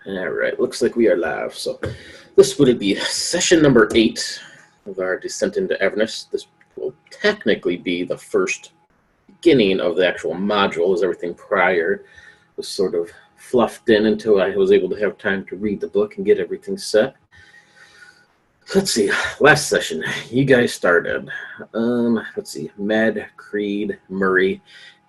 All right, looks like we are live. So this would be session number 8 of our descent into Avernus. This will technically be the first beginning of the actual module, as everything prior was sort of fluffed in until I was able to have time to read the book and get everything set. Let's see, last session, you guys started, let's see, Med, Creed, Murray,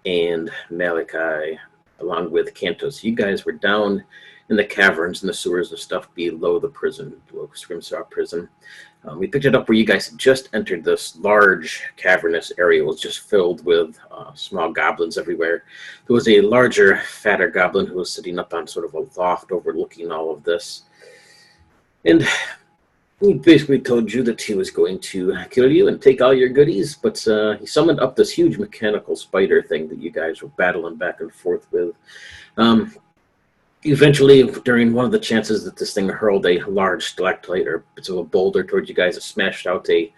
and Malachi, along with Cantos. You guys were down in the caverns and the sewers and stuff below the prison, below Scrimsaw prison. We picked it up where you guys had just entered this large cavernous area. It was just filled with small goblins everywhere. There was a larger, fatter goblin who was sitting up on sort of a loft overlooking all of this. And he basically told you that he was going to kill you and take all your goodies, but he summoned up this huge mechanical spider thing that you guys were battling back and forth with. Eventually, during one of the chances that this thing hurled a large stalactite or bits of a boulder towards you guys, it smashed out a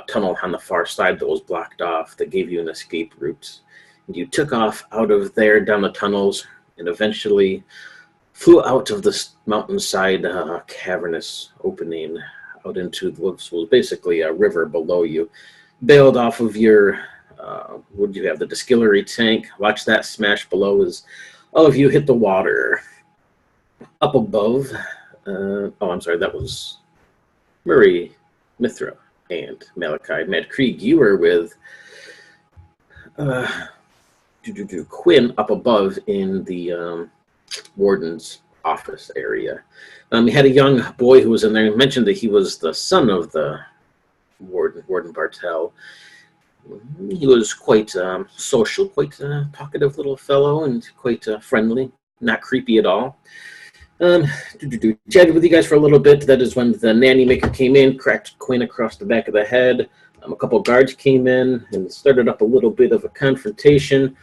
tunnel on the far side that was blocked off that gave you an escape route. And you took off out of there down the tunnels and eventually flew out of this mountainside cavernous opening out into what was basically a river below you. Bailed off of your, what did you have, the distillery tank. Watch that smash below as all of you hit the water. Up above, I'm sorry, that was Murray, Mithra, and Malachi. Matt Krieg, you were with Quinn up above in the warden's office area. He had a young boy who was in there. He mentioned that he was the son of the Warden Bartel. He was quite social, quite talkative little fellow, and quite friendly, not creepy at all. Chatted with you guys for a little bit. That is when the nanny maker came in, cracked Quinn across the back of the head. A couple guards came in and started up a little bit of a confrontation.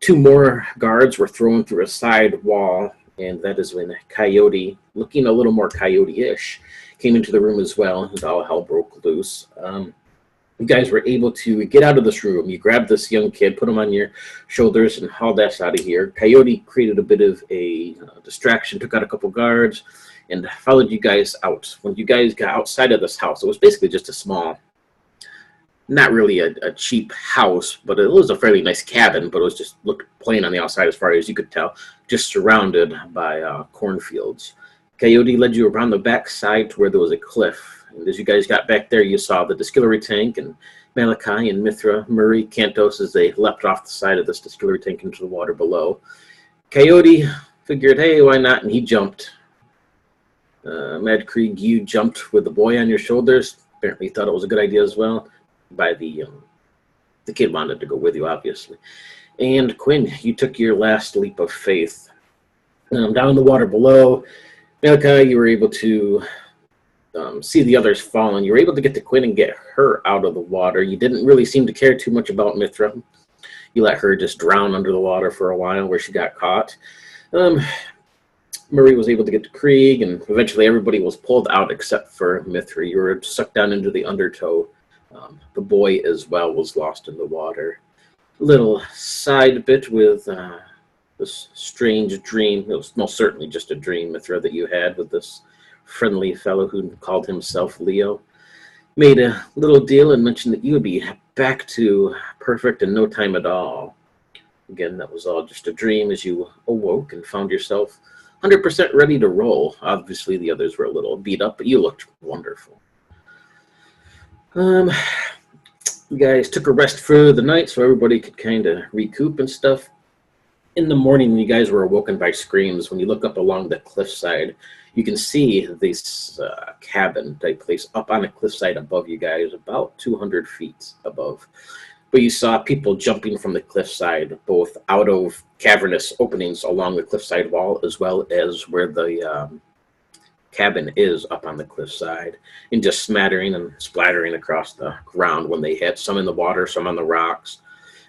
2 more guards were thrown through a side wall, and that is when Coyote, looking a little more coyote-ish, came into the room as well, and all hell broke loose. You guys were able to get out of this room. You grabbed this young kid, put him on your shoulders, and hauled ass out of here. Coyote created a bit of a distraction, took out a couple guards, and followed you guys out. When you guys got outside of this house, it was basically just a small, not really a cheap house, but it was a fairly nice cabin, but it was just looked plain on the outside as far as you could tell, just surrounded by cornfields. Coyote led you around the back side to where there was a cliff. And as you guys got back there, you saw the distillery tank and Malachi and Mithra, Murray, Cantos as they leapt off the side of this distillery tank into the water below. Coyote figured, hey, why not? And he jumped. Mad Krieg, you jumped with the boy on your shoulders. Apparently thought it was a good idea as well. By the kid wanted to go with you, obviously. And Quinn, you took your last leap of faith. Down in the water below, Malachi, you were able to see the others fall, and you were able to get to Quinn and get her out of the water. You didn't really seem to care too much about Mithra. You let her just drown under the water for a while where she got caught. Murray was able to get to Krieg, and eventually everybody was pulled out except for Mithra. You were sucked down into the undertow. The boy as well was lost in the water. Little side bit with this strange dream. It was most certainly just a dream, Mithra, that you had with this friendly fellow who called himself Leo. Made a little deal and mentioned that you would be back to perfect in no time at all. Again, that was all just a dream as you awoke and found yourself 100% ready to roll. Obviously, the others were a little beat up, but you looked wonderful. You guys took a rest for the night so everybody could kind of recoup and stuff. In the morning, when you guys were awoken by screams, when you look up along the cliffside, you can see this cabin type place up on a cliffside above you guys, about 200 feet above. But you saw people jumping from the cliffside, both out of cavernous openings along the cliffside wall, as well as where the cabin is up on the cliffside, and just smattering and splattering across the ground when they hit, some in the water, some on the rocks.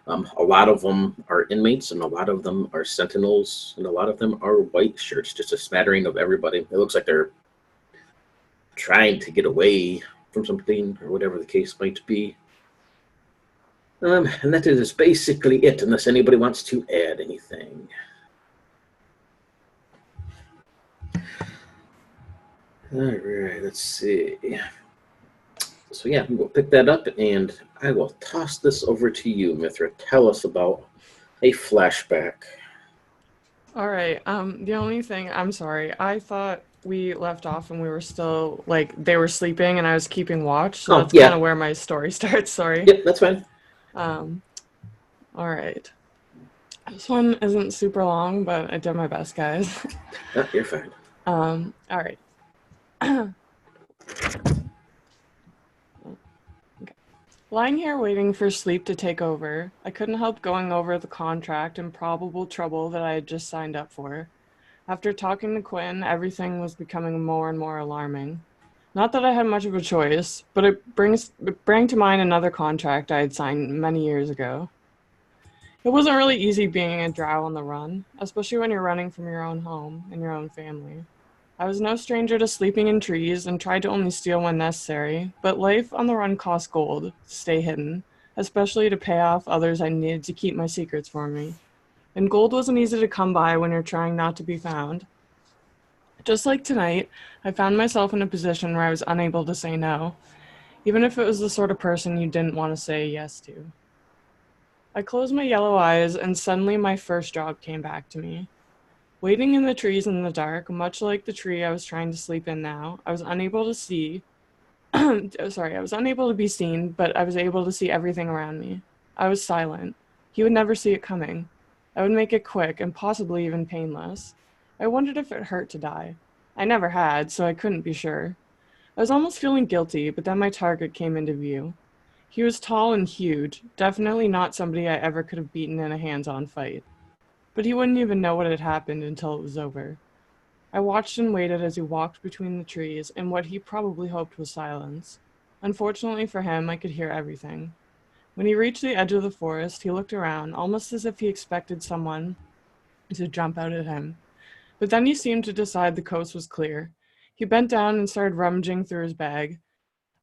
A lot of them are inmates, and a lot of them are sentinels, and a lot of them are white shirts, just a smattering of everybody. It looks like they're trying to get away from something, or whatever the case might be. And that is basically it, unless anybody wants to add anything. All right, let's see. So yeah, we'll pick that up, and I will toss this over to you, Mithra. Tell us about a flashback. All right. The only thing, I'm sorry, I thought we left off and we were still like they were sleeping and I was keeping watch, so Oh that's kind yeah, of where my story starts. Sorry. yep, that's fine. Um, all right. This one isn't super long, but I did my best, guys. Oh, you're fine. All right. Okay. Lying here waiting for sleep to take over, I couldn't help going over the contract and probable trouble that I had just signed up for. After talking to Quinn, everything was becoming more and more alarming. Not that I had much of a choice, but it bring to mind another contract I had signed many years ago. It wasn't really easy being a drow on the run, especially when you're running from your own home and your own family. I was no stranger to sleeping in trees and tried to only steal when necessary, but life on the run cost gold to stay hidden, especially to pay off others I needed to keep my secrets for me. And gold wasn't easy to come by when you're trying not to be found. Just like tonight, I found myself in a position where I was unable to say no, even if it was the sort of person you didn't want to say yes to. I closed my yellow eyes, and suddenly my first job came back to me. Waiting in the trees in the dark, much like the tree I was trying to sleep in now, I was unable to see. Sorry, I was unable to be seen, but I was able to see everything around me. I was silent. He would never see it coming. I would make it quick and possibly even painless. I wondered if it hurt to die. I never had, so I couldn't be sure. I was almost feeling guilty, but then my target came into view. He was tall and huge, definitely not somebody I ever could have beaten in a hands-on fight. But he wouldn't even know what had happened until it was over. I watched and waited as he walked between the trees in what he probably hoped was silence. Unfortunately for him, I could hear everything. When he reached the edge of the forest, he looked around, almost as if he expected someone to jump out at him. But then he seemed to decide the coast was clear. He bent down and started rummaging through his bag.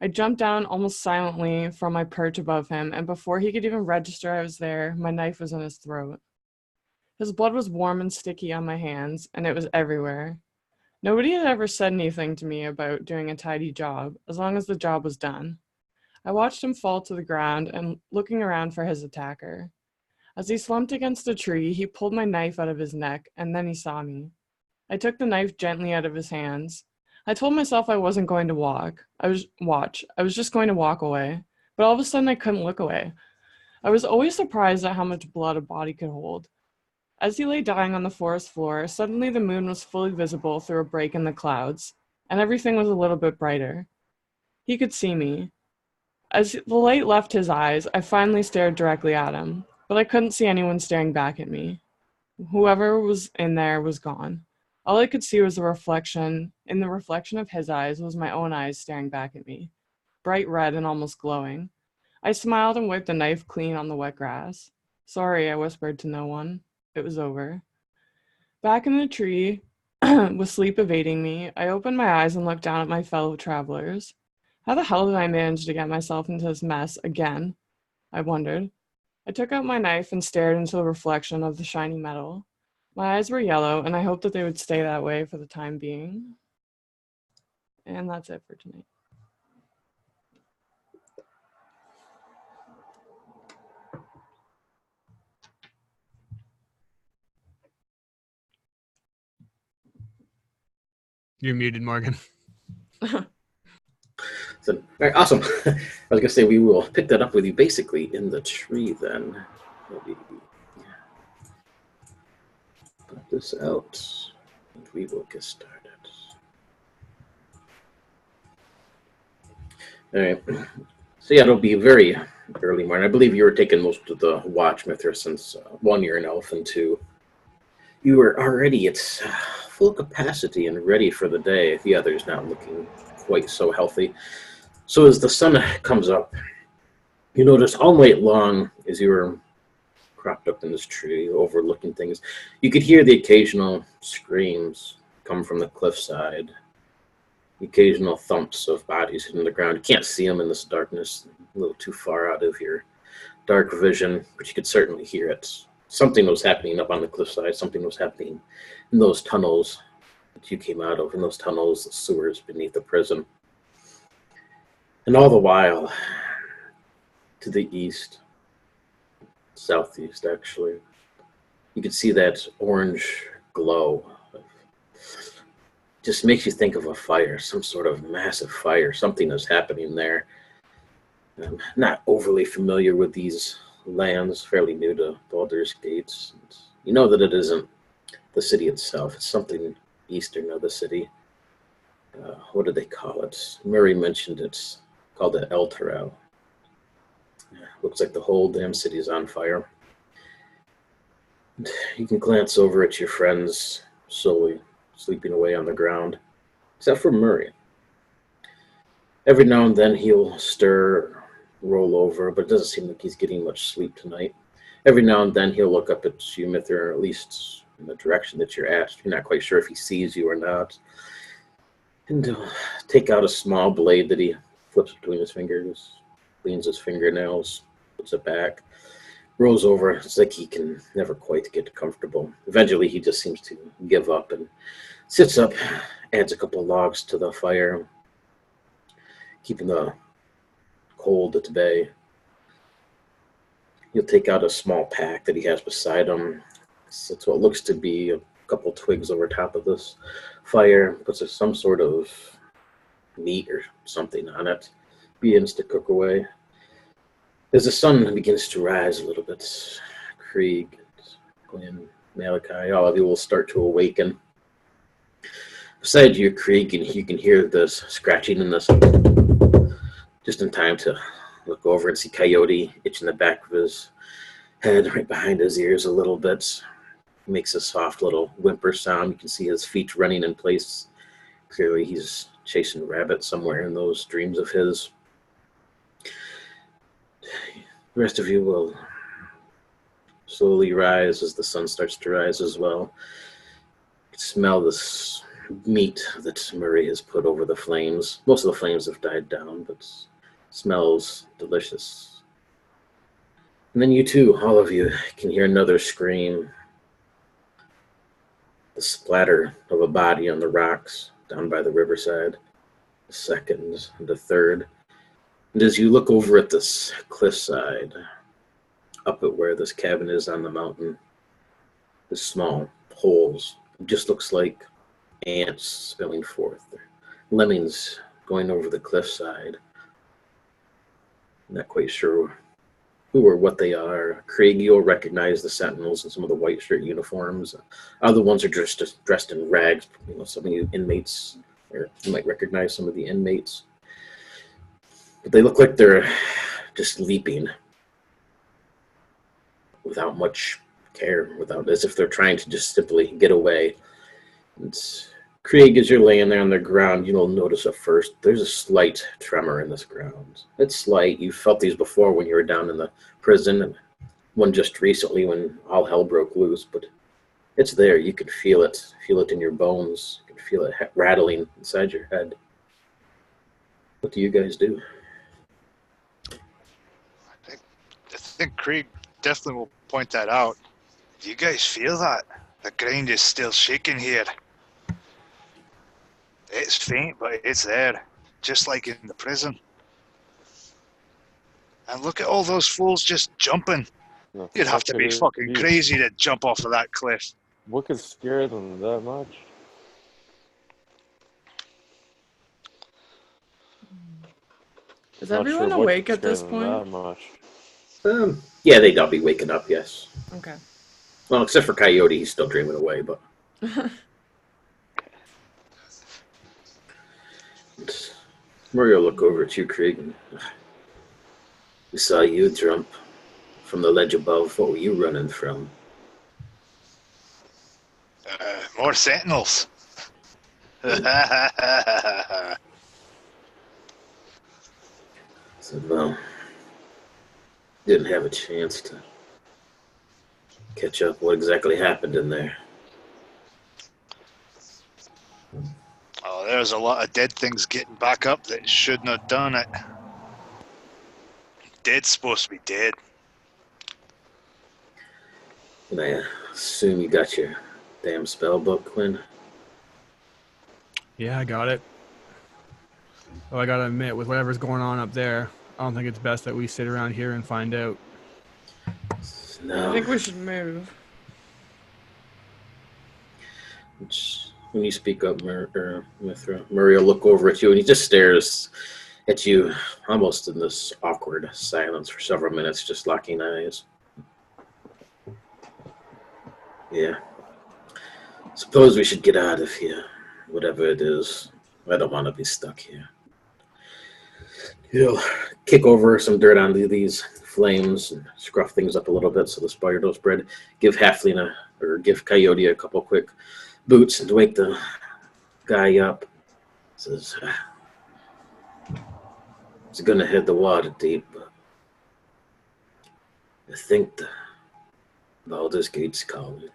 I jumped down almost silently from my perch above him, and before he could even register I was there, my knife was in his throat. His blood was warm and sticky on my hands, and it was everywhere. Nobody had ever said anything to me about doing a tidy job, as long as the job was done. I watched him fall to the ground and looking around for his attacker. As he slumped against a tree, he pulled my knife out of his neck, and then he saw me. I took the knife gently out of his hands. I told myself I wasn't going to watch. I was just going to walk away. But all of a sudden I couldn't look away. I was always surprised at how much blood a body could hold. As he lay dying on the forest floor, suddenly the moon was fully visible through a break in the clouds, and everything was a little bit brighter. He could see me. As the light left his eyes, I finally stared directly at him, but I couldn't see anyone staring back at me. Whoever was in there was gone. All I could see was the reflection. In the reflection of his eyes was my own eyes staring back at me, bright red and almost glowing. I smiled and wiped the knife clean on the wet grass. Sorry, I whispered to no one. It was over. Back in the tree, with sleep evading me, I opened my eyes and looked down at my fellow travelers. How the hell did I manage to get myself into this mess again? I wondered. I took out my knife and stared into the reflection of the shiny metal. My eyes were yellow, and I hoped that they would stay that way for the time being. And that's it for tonight. You're muted, Morgan. So, all right, awesome. I was gonna say we will pick that up with you basically in the tree then. Maybe put this out, and we will get started. All right. So yeah, it'll be very early morning. I believe you were taking most of the watch, Mithra, since one, you're an elf, and two, you were already at full capacity and ready for the day. The other's not looking quite so healthy. So as the sun comes up, you notice all night long as you were propped up in this tree overlooking things, you could hear the occasional screams come from the cliffside, the occasional thumps of bodies hitting the ground. You can't see them in this darkness, a little too far out of your dark vision, but you could certainly hear it. Something was happening up on the cliffside. Something was happening in those tunnels. that you came out of in those tunnels, the sewers beneath the prison. And all the while, to the east, southeast actually, you could see that orange glow. Just makes you think of a fire, some sort of massive fire. Something is happening there. I'm not overly familiar with these lands, fairly new to Baldur's Gates. You know that it isn't the city itself. It's something eastern of the city. What do they call it? Murray mentioned it's called the El Terrell. Looks like the whole damn city is on fire. And you can glance over at your friends slowly sleeping away on the ground, except for Murray. Every now and then he'll stir, roll over, but it doesn't seem like he's getting much sleep tonight. Every now and then he'll look up at you, or at least in the direction that you're at. You're not quite sure if he sees you or not. And he'll take out a small blade that he flips between his fingers, cleans his fingernails, puts it back, rolls over. It's like he can never quite get comfortable. Eventually he just seems to give up and sits up, adds a couple of logs to the fire, keeping the cold at bay. He'll take out a small pack that he has beside him. It's what looks to be a couple twigs over top of this fire, puts some sort of meat or something on it, begins to cook away. As the sun begins to rise a little bit, Krieg, Quinn, Malachi, all of you will start to awaken. Beside you, Krieg, and you can hear this scratching in this, just in time to look over and see Coyote itching the back of his head right behind his ears a little bit. He makes a soft little whimper sound. You can see his feet running in place. Clearly he's chasing rabbits somewhere in those dreams of his. The rest of you will slowly rise as the sun starts to rise as well. You can smell this meat that Murray has put over the flames. Most of the flames have died down, but it smells delicious. And then you too, all of you, can hear another scream. The splatter of a body on the rocks down by the riverside. The second and the third. And as you look over at this cliffside, up at where this cabin is on the mountain, the small holes, it just looks like ants spilling forth. Lemmings going over the cliffside. Not quite sure who or what they are. Craig, you'll recognize the sentinels and some of the white shirt uniforms. Other ones are just dressed in rags. You know, some of you inmates, or you might recognize some of the inmates. But they look like they're just leaping without much care, as if they're trying to just simply get away. And Krieg, as you're laying there on the ground, you'll notice at first there's a slight tremor in this ground. It's slight. You felt these before when you were down in the prison, and one just recently when all hell broke loose. But it's there. You can feel it in your bones. You can feel it rattling inside your head. What do you guys do? I think Krieg definitely will point that out. Do you guys feel that? The ground is still shaking here. It's faint, but it's there, just like in the prison. And look at all those fools just jumping. No, You'd have to be fucking crazy to jump off of that cliff. What could scare them that much? Is Not everyone sure what awake could at this scare them point? that much. Yeah, they'd all be waking up, yes. Okay. Well, except for Coyote, he's still dreaming away, but... Murray will look over at you, Krieg. We saw you jump from the ledge above. What were you running from? More sentinels. I said, well, didn't have a chance to catch up what exactly happened in there. Oh, there's a lot of dead things getting back up that shouldn't have done it. Dead's supposed to be dead. And I assume you got your damn spell book, Quinn? Yeah, I got it. Well, I gotta admit, with whatever's going on up there, I don't think it's best that we sit around here and find out. I No. think we should move. When you speak up, Mithra, Murray will look over at you and he just stares at you almost in this awkward silence for several minutes, just locking eyes. Yeah. Suppose we should get out of here, whatever it is. I don't want to be stuck here. He'll kick over some dirt onto these flames and scruff things up a little bit so the fire don't spread. Give give Coyote a couple quick boots and wake the guy up. Says, he's going to hit the water deep, but I think the Baldur's Gate's calling.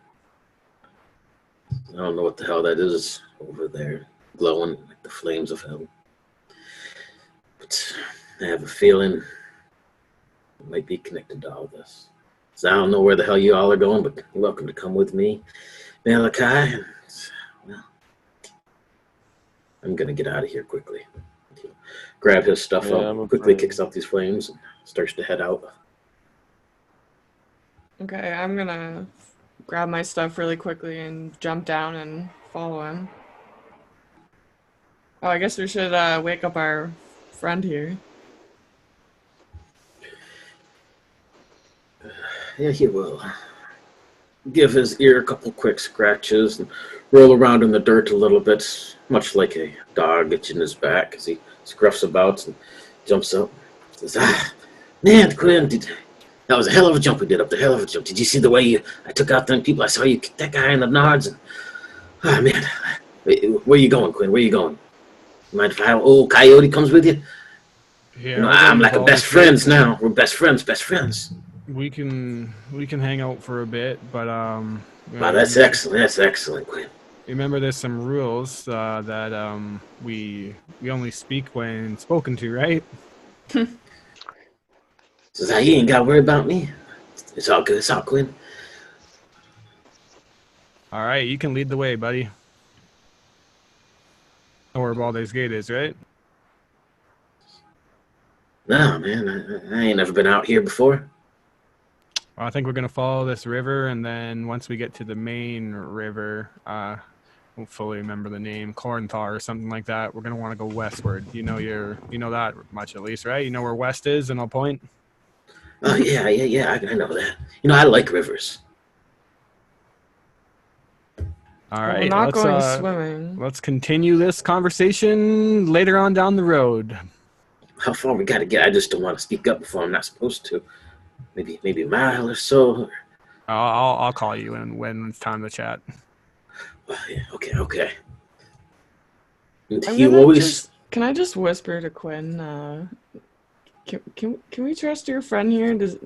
I don't know what the hell that is over there, glowing like the flames of hell. But I have a feeling it might be connected to all this. So I don't know where the hell you all are going, but you're welcome to come with me, Malachi. And, well, I'm going to get out of here quickly. He'll grab his stuff up, quickly kicks out these flames, and starts to head out. Okay, I'm gonna grab my stuff really quickly and jump down and follow him. Oh, I guess we should wake up our friend here. Yeah, he will. Give his ear a couple quick scratches and roll around in the dirt a little bit, much like a dog itching his back as he scruffs about and jumps up. Says, man, Quinn, that was a hell of a jump we did up there, hell of a jump. Did you see the way I took out them people? I saw you kick that guy in the nards. And, man, where you going, Quinn? Where you going? Mind if old Coyote comes with you? Yeah, I'm like a best friends now. We're best friends. We can hang out for a bit, but Wow, that's excellent. That's excellent, Quinn. Remember, there's some rules that we only speak when spoken to, right? Says, you ain't got to worry about me. It's all good. It's all Quinn. All right, you can lead the way, buddy. Know where Baldur's Gate is, right? No, man, I ain't never been out here before. Well, I think we're gonna follow this river, and then once we get to the main river, I don't fully remember the name, Cornthar or something like that. We're gonna want to go westward. You know that much at least, right? You know where west is, and I'll point. Oh yeah, I know that. I like rivers. All right, We're not going swimming. Let's continue this conversation later on down the road. How far we gotta get? I just don't want to speak up before I'm not supposed to. Maybe a mile or so. I'll call you when it's time to chat. Yeah, okay. Can I just whisper to Quinn? Can we trust your friend here? Is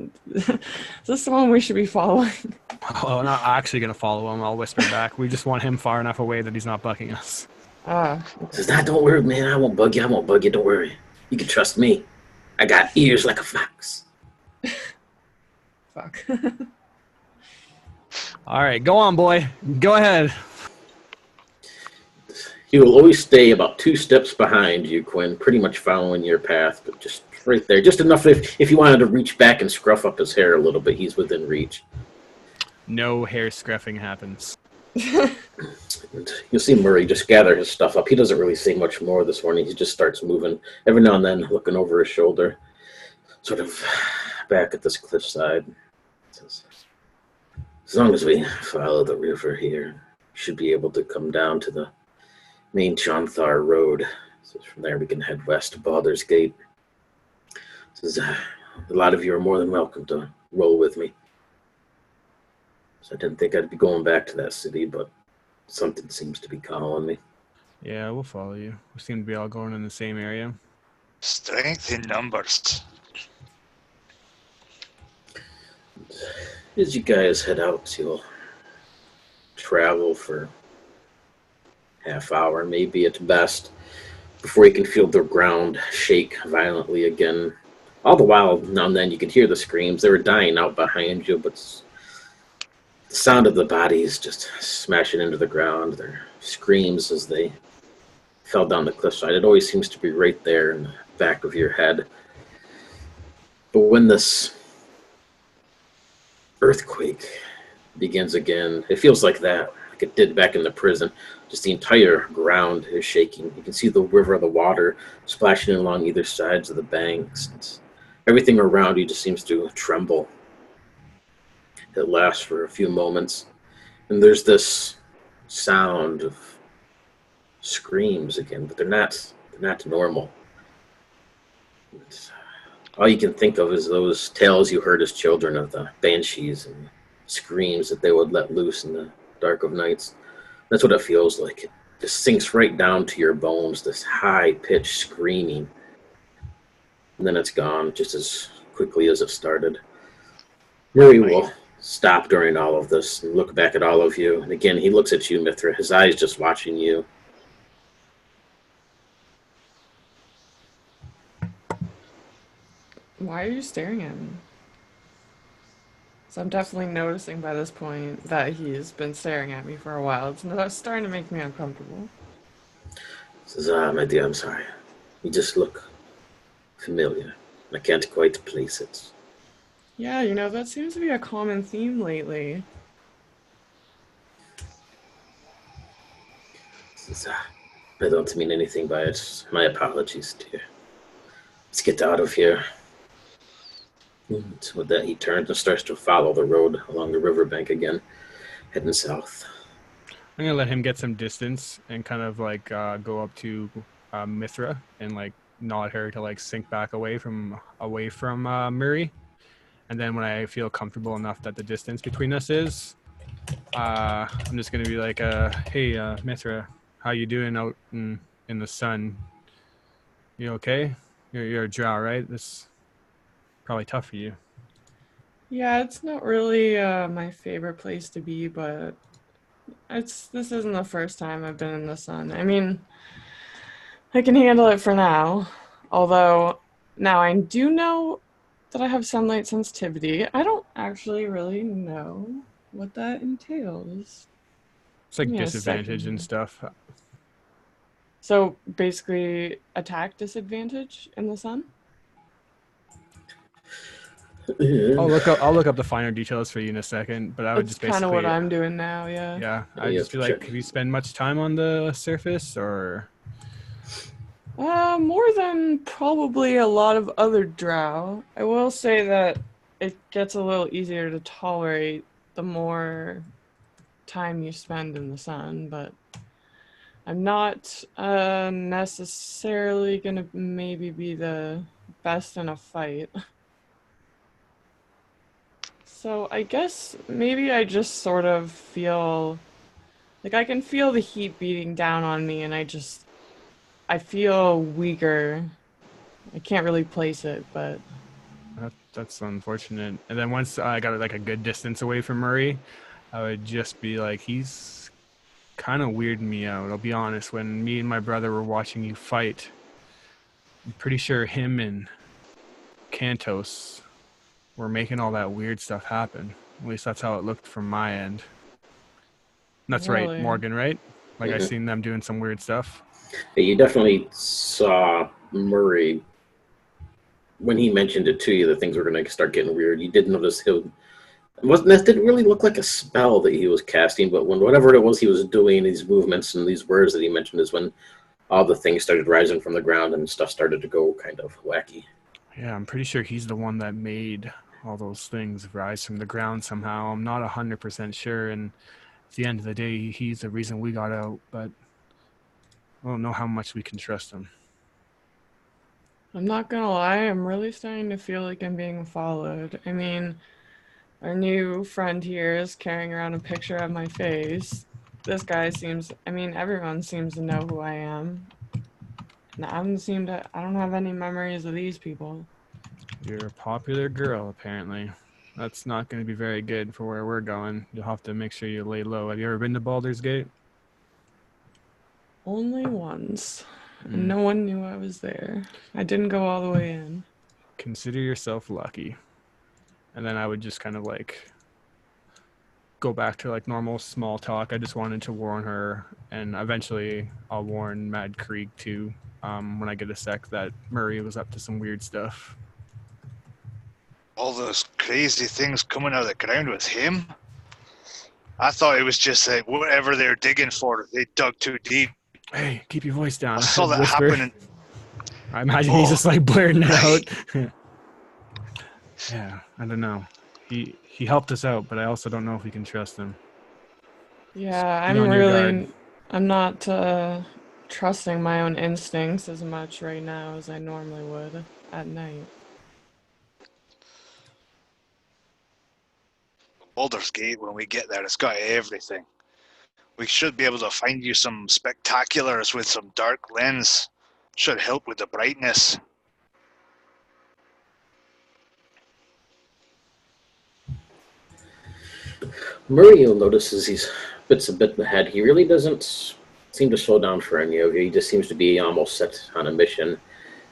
this the one we should be following? Oh, I'm not actually gonna follow him. I'll whisper back. We just want him far enough away that he's not bucking us. Okay. Says, don't worry, man. I won't bug you. Don't worry. You can trust me. I got ears like a fox. Fuck. All right, go on, boy. Go ahead. He will always stay about 2 steps behind you, Quinn, pretty much following your path, but just right there. Just enough if you wanted to reach back and scruff up his hair a little bit, he's within reach. No hair scruffing happens. And you'll see Murray just gather his stuff up. He doesn't really say much more this morning. He just starts moving every now and then, looking over his shoulder, sort of back at this cliffside. Says, as long as we follow the river here, we should be able to come down to the main Chanthar Road. So from there we can head west to Baldur's Gate. Says, a lot of you are more than welcome to roll with me. So I didn't think I'd be going back to that city, but something seems to be calling me. Yeah, we'll follow you. We seem to be all going in the same area. Strength in numbers. As you guys head out, you'll travel for half hour, maybe at best, before you can feel the ground shake violently again. All the while, now and then, you can hear the screams. They were dying out behind you, but the sound of the bodies just smashing into the ground, their screams as they fell down the cliffside. It always seems to be right there in the back of your head. But when this earthquake begins again, it feels like that, like it did back in the prison. Just the entire ground is shaking. You can see the river, the water splashing along either sides of the banks. Everything around you just seems to tremble. It lasts for a few moments, and there's this sound of screams again, but they're not normal. All you can think of is those tales you heard as children of the banshees and screams that they would let loose in the dark of nights. That's what it feels like. It just sinks right down to your bones, this high-pitched screaming. And then it's gone just as quickly as it started. Murray will stop during all of this and look back at all of you. And again, he looks at you, Mithra, his eyes just watching you. Why are you staring at me? So I'm definitely noticing by this point that he's been staring at me for a while. It's starting to make me uncomfortable. He says, my dear, I'm sorry. You just look familiar. I can't quite place it. Yeah, that seems to be a common theme lately. He says, I don't mean anything by it. My apologies, dear. Let's get out of here. And with that, he turns and starts to follow the road along the riverbank again, heading south. I'm gonna let him get some distance and kind of like go up to Mithra and like nod her to like sink back away from Murray. And then when I feel comfortable enough that the distance between us is, I'm just gonna be like, hey, Mithra, how you doing out in the sun? You okay? You're a drow, right? This probably tough for you. Yeah, it's not really my favorite place to be, but this isn't the first time I've been in the sun. I mean, I can handle it for now. Although now I do know that I have sunlight sensitivity. I don't actually really know what that entails. It's like Give me a disadvantage second. and stuff. So basically, attack disadvantage in the sun? I'll look up the finer details for you in a second, but I would That's just kind of basically, what I'm doing now, yeah. yeah, Yeah, I'd you just have be to like, check. have you spend much time on the surface or? More than probably a lot of other drow. I will say that it gets a little easier to tolerate the more time you spend in the sun, but I'm not necessarily gonna maybe be the best in a fight. So I guess maybe I just sort of feel like I can feel the heat beating down on me, and I feel weaker. I can't really place it, but That's unfortunate. And then once I got like a good distance away from Murray, I would just be like, he's kind of weirding me out. I'll be honest. When me and my brother were watching you fight, I'm pretty sure him and Cantos were making all that weird stuff happen. At least that's how it looked from my end. That's right, really. Morgan, right? Like I Mhm. seen them doing some weird stuff. Yeah, you definitely saw Murray when he mentioned it to you that things were going to start getting weird. You did notice him. That didn't really look like a spell that he was casting, but when whatever it was he was doing, these movements and these words that he mentioned is when all the things started rising from the ground and stuff started to go kind of wacky. Yeah, I'm pretty sure he's the one that made all those things rise from the ground somehow. I'm not 100% sure, and at the end of the day, he's the reason we got out, but I don't know how much we can trust him. I'm not gonna lie, I'm really starting to feel like I'm being followed. I mean, our new friend here is carrying around a picture of my face. This guy everyone seems to know who I am. And I don't have any memories of these people. You're a popular girl, apparently. That's not going to be very good for where we're going. You'll have to make sure you lay low. Have you ever been to Baldur's Gate? Only once. And no one knew I was there. I didn't go all the way in. Consider yourself lucky. And then I would just kind of like go back to like normal small talk. I just wanted to warn her, and eventually I'll warn Mad Krieg too, when I get a sec, that Murray was up to some weird stuff. All those crazy things coming out of the ground with him? I thought it was just like whatever they're digging for, they dug too deep. Hey, keep your voice down. I saw that Whisper. happen. I imagine he's just like blurting it right. out. Yeah, I don't know. He helped us out, but I also don't know if we can trust him. Yeah, Be on your guard. I'm not trusting my own instincts as much right now as I normally would at night. Baldur's Gate, when we get there, it's got everything. We should be able to find you some spectaculars with some dark lens. Should help with the brightness. Murray, you'll notice as he's a bit ahead, he really doesn't seem to slow down for any of you. He just seems to be almost set on a mission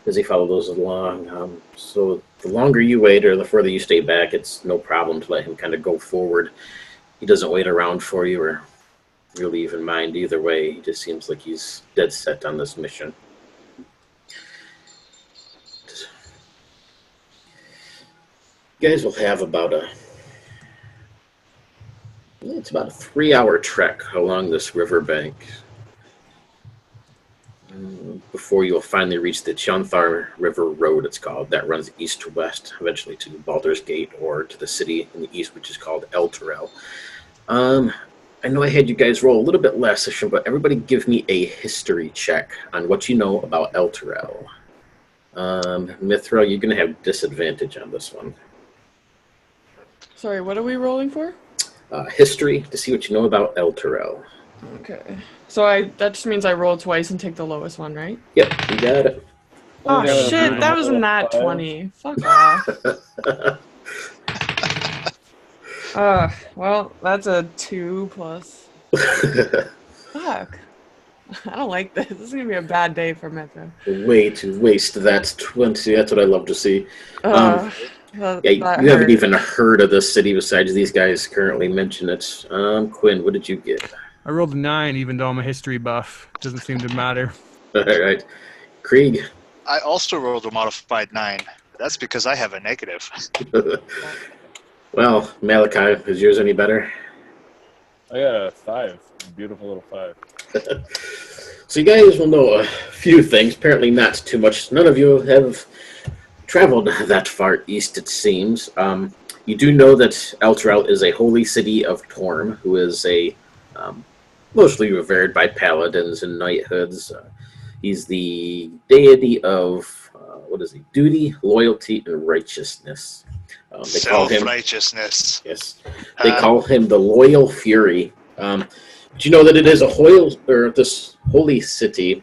as he follows along. So the longer you wait or the further you stay back, it's no problem to let him kind of go forward. He doesn't wait around for you or really even mind either way. He just seems like he's dead set on this mission. You guys will have about it's about a 3-hour trek along this riverbank before you'll finally reach the Chionthar River Road, it's called, that runs east to west, eventually to Baldur's Gate or to the city in the east, which is called Elturel. I know I had you guys roll a little bit last session, but everybody give me a history check on what you know about Elturel. Mithra, you're going to have disadvantage on this one. Sorry, what are we rolling for? History, to see what you know about Elturel. Okay. So that just means I roll twice and take the lowest one, right? Yep, you got it. Oh Yeah, shit, that was a nat 20. Fuck off. Well, that's a 2 plus. Fuck. I don't like this. This is gonna be a bad day for Metro. Way to waste that 20. That's what I love to see. That you hurt. haven't even heard of this city besides these guys currently mention it. Quinn, what did you get? I rolled a 9, even though I'm a history buff. Doesn't seem to matter. All right. Krieg. I also rolled a modified 9. That's because I have a negative. Well, Malachi, is yours any better? I got a 5. Beautiful little 5. So you guys will know a few things. Apparently not too much. None of you have traveled that far east, it seems. You do know that Elturel is a holy city of Torm, who is a mostly revered by paladins and knighthoods. He's the deity of, duty, loyalty, and righteousness. They call him Self-righteousness. Yes, they call him the Loyal Fury. But you know that it is this holy city.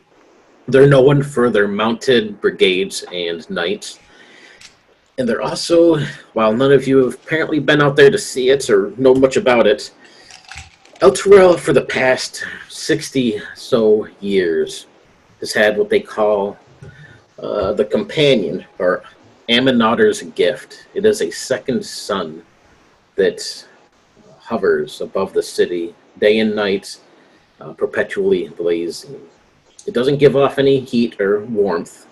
They're known for their mounted brigades and knights. And they're also, while none of you have apparently been out there to see it or know much about it, Elturel for the past 60 so years has had what they call the Companion, or Aminotter's Gift. It is a second sun that hovers above the city day and night, perpetually blazing. It doesn't give off any heat or warmth.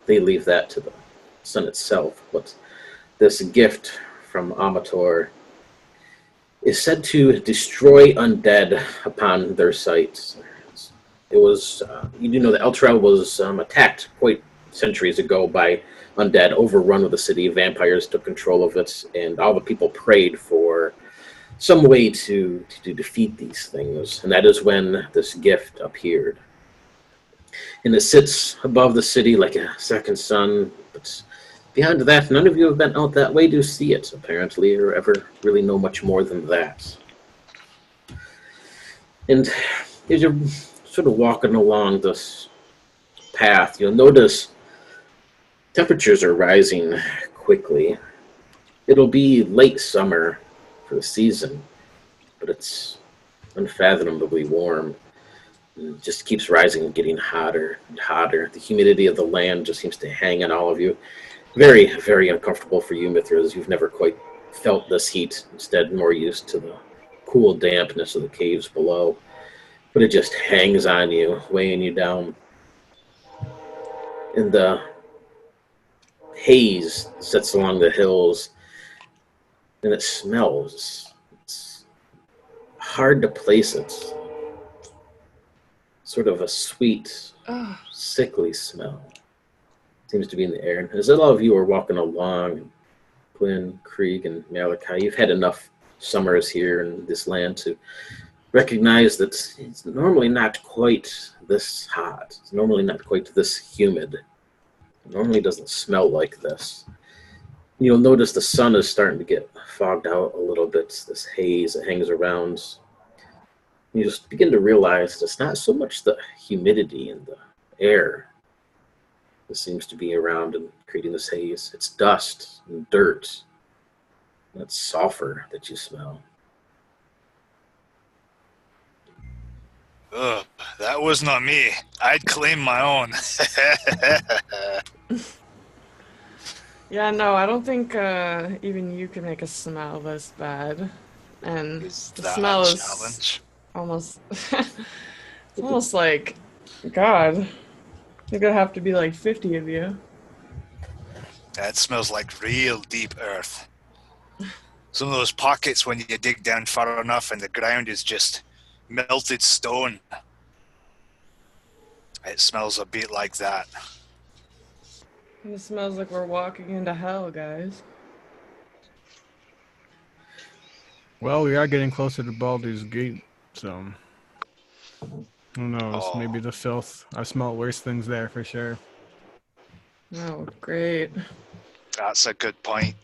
They leave that to the sun itself. But this gift from Amator is said to destroy undead upon their sight. It was, you do know that Elturel was attacked quite centuries ago by undead, overrun with the city. Vampires took control of it, and all the people prayed for some way to defeat these things. And that is when this gift appeared. And it sits above the city like a second sun. But beyond that, none of you have been out that way to see it, apparently, or ever really know much more than that. And as you're sort of walking along this path, you'll notice temperatures are rising quickly. It'll be late summer for the season, but it's unfathomably warm. It just keeps rising and getting hotter and hotter. The humidity of the land just seems to hang on all of you. Very, very uncomfortable for you, Mithras. You've never quite felt this heat. Instead, more used to the cool dampness of the caves below, but it just hangs on you, weighing you down. And the haze sits along the hills, and it smells. It's hard to place it. Sort of a sweet, Ugh. sickly smell seems to be in the air. And as all of you are walking along, Quinn, Krieg, and Malachi, you've had enough summers here in this land to recognize that it's normally not quite this hot. It's normally not quite this humid. It normally doesn't smell like this. You'll notice the sun is starting to get fogged out a little bit, this haze that hangs around. You just begin to realize it's not so much the humidity in the air that seems to be around and creating this haze. It's dust and dirt, that sulfur that you smell. Ugh, that was not me. I'd claim my own. Yeah, no, I don't think even you can make a smell this bad. And Is the that smell a is challenge? almost it's almost like, God, you're gonna have to be like 50 of you. That smells like real deep earth. Some of those pockets when you dig down far enough and the ground is just melted stone. It smells a bit like that. And it smells like we're walking into hell, guys. Well, we are getting closer to Baldur's Gate, so who knows? Oh. Maybe the filth. I've smelled worse things there for sure. Oh, great. That's a good point.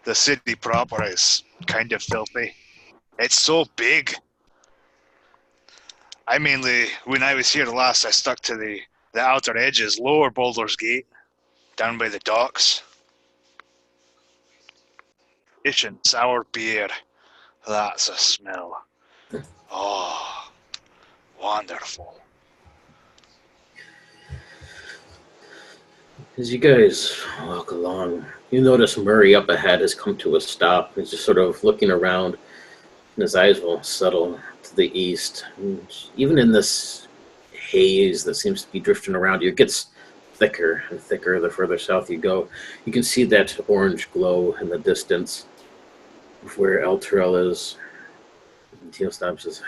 The city proper is kind of filthy. It's so big. I mainly, when I was here last, I stuck to the outer edges, lower Baldur's Gate, down by the docks. Fish and sour beer. That's a smell. Oh, wonderful. As you guys walk along, you notice Murray up ahead has come to a stop. He's just sort of looking around, and his eyes will settle to the east. And even in this haze that seems to be drifting around you, it gets thicker and thicker the further south you go. You can see that orange glow in the distance of where El Terrell is. And Teal stops and says,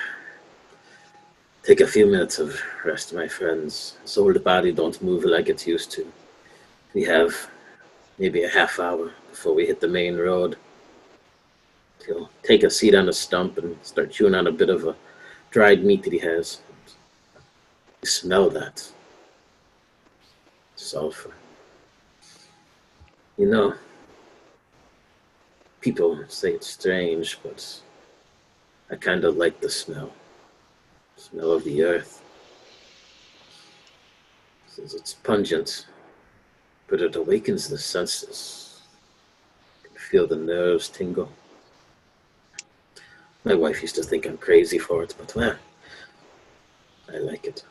"Take a few minutes of rest, my friends. So the body don't move like it's used to. We have maybe a half hour before we hit the main road." He'll take a seat on a stump and start chewing on a bit of a dried meat that he has. You smell that sulfur. You know, people say it's strange, but I kind of like the smell. The smell of the earth. Says it's pungent, but it awakens the senses. You can feel the nerves tingle. My wife used to think I'm crazy for it, but well, I like it.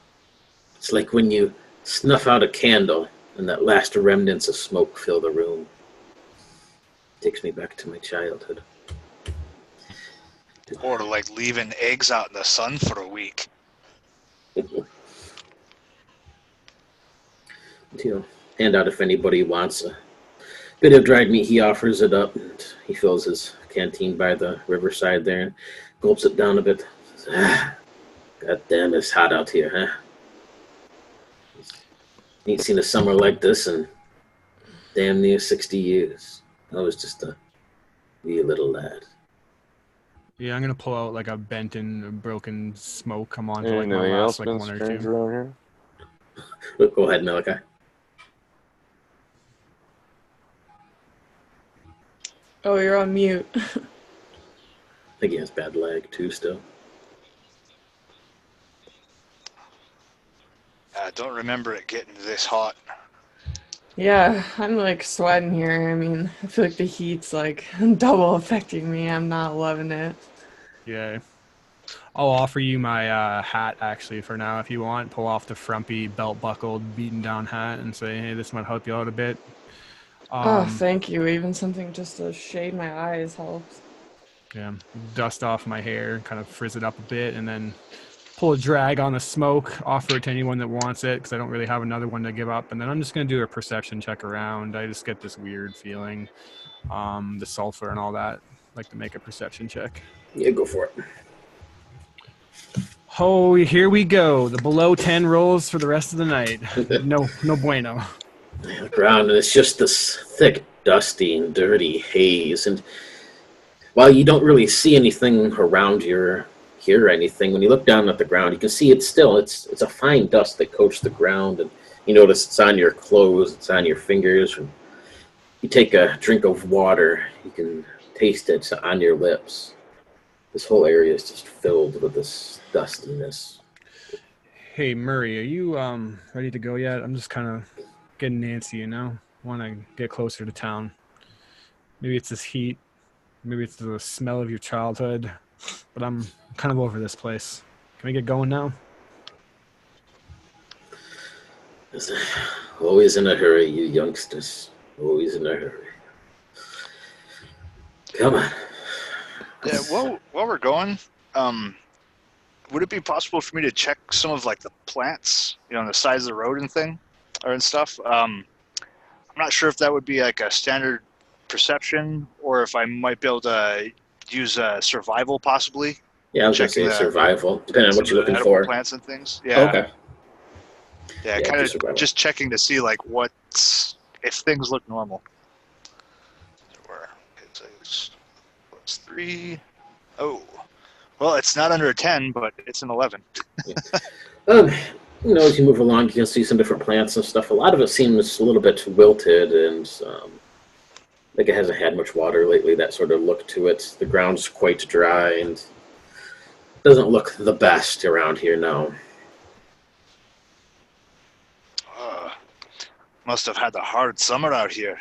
It's like when you snuff out a candle and that last remnants of smoke fill the room. Takes me back to my childhood. Or like leaving eggs out in the sun for a week. Hand out if anybody wants a bit of dried meat. He offers it up, and he fills his canteen by the riverside there and gulps it down a bit. Says, God damn, it's hot out here, huh? Ain't seen a summer like this in damn near 60 years. I was just a wee little lad. Yeah, I'm gonna pull out like a bent and broken smoke. Come on to like Anything my else last like been one or strange two. around here? Look, go ahead, Malachi. Oh, you're on mute. I think he has bad leg too still. I don't remember it getting this hot. Yeah, I'm like sweating here. I mean, I feel like the heat's like double affecting me. I'm not loving it. Yeah. I'll offer you my hat actually for now if you want. Pull off the frumpy, belt-buckled, beaten-down hat and say, hey, this might help you out a bit. Oh, thank you. Even something just to shade my eyes helps. Yeah, dust off my hair, kind of frizz it up a bit, and then pull a drag on the smoke, offer it to anyone that wants it, because I don't really have another one to give up. And then I'm just going to do a perception check around. I just get this weird feeling, the sulfur and all that. I'd like to make a perception check. Yeah, go for it. Oh, here we go. The below 10 rolls for the rest of the night. No bueno. I look around, and it's just this thick, dusty, and dirty haze. And while you don't really see anything around you or hear anything, when you look down at the ground, you can see it's a fine dust that coats the ground. And you notice it's on your clothes, it's on your fingers. When you take a drink of water, you can taste it on your lips. This whole area is just filled with this dustiness. Hey, Murray, are you ready to go yet? I'm just kind of getting antsy, you know? Want to get closer to town. Maybe it's this heat. Maybe it's the smell of your childhood. But I'm kind of over this place. Can we get going now? Always in a hurry, you youngsters. Always in a hurry. Come on. Yeah, while we're going, would it be possible for me to check some of like the plants, on the sides of the road and stuff? I'm not sure if that would be like a standard perception or if I might be able to use survival possibly. Yeah, I was going to say survival, depending on what you're looking for. Plants and things. Yeah. Okay. Yeah, kind of just checking to see like if things look normal. It's 3. Oh, well, it's not under a 10, but it's an 11. As you move along, you can see some different plants and stuff. A lot of it seems a little bit wilted and like it hasn't had much water lately, that sort of look to it. The ground's quite dry and doesn't look the best around here now. Must have had a hard summer out here.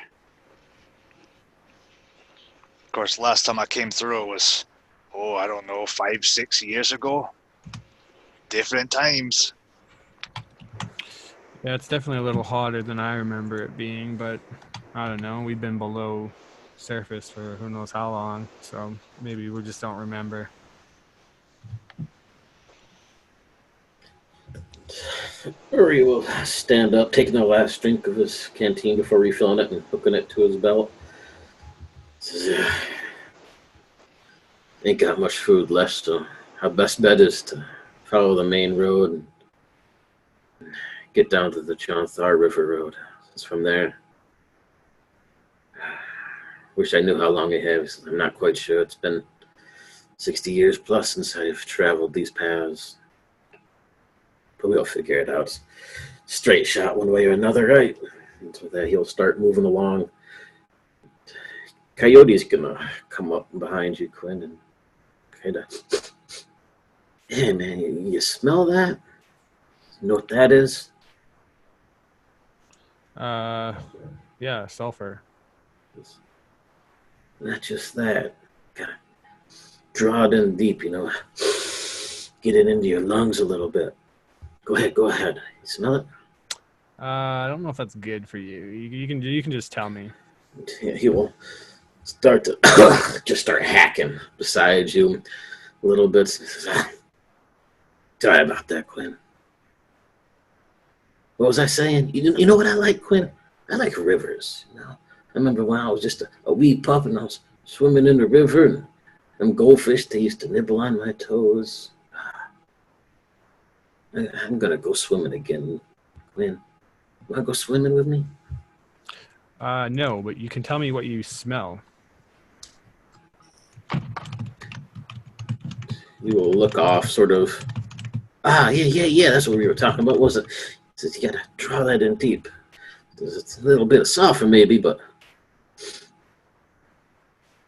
Of course, last time I came through it was, 5-6 years ago. Different times. Yeah, it's definitely a little hotter than I remember it being, but I don't know. We've been below surface for who knows how long, so maybe we just don't remember. Murray will stand up, taking the last drink of his canteen before refilling it and hooking it to his belt. Says, ain't got much food left, so our best bet is to follow the main road and get down to the Jonthar River Road. It's from there. Wish I knew how long I have. I'm not quite sure. It's been 60 years plus since I've traveled these paths. But we'll figure it out. Straight shot one way or another, right? And so that he'll start moving along. Coyote's gonna come up behind you, Quinn, and kind of, hey man, you smell that? You know what that is? Yeah, sulfur. Not just that. Gotta draw it in deep, get it into your lungs a little bit. Go ahead. You smell it? I don't know if that's good for you. You can just tell me. Yeah, he will start to just start hacking beside you a little bit. Sorry about that, Quinn. What was I saying? You know what I like, Quinn? I like rivers. I remember when I was just a wee pup and I was swimming in the river and them goldfish, they used to nibble on my toes. I'm gonna go swimming again, Quinn. Want to go swimming with me? No, but you can tell me what you smell. You will look off, sort of. Yeah. That's what we were talking about, wasn't it? He says you gotta draw that in deep. It's a little bit of sulfur, maybe, but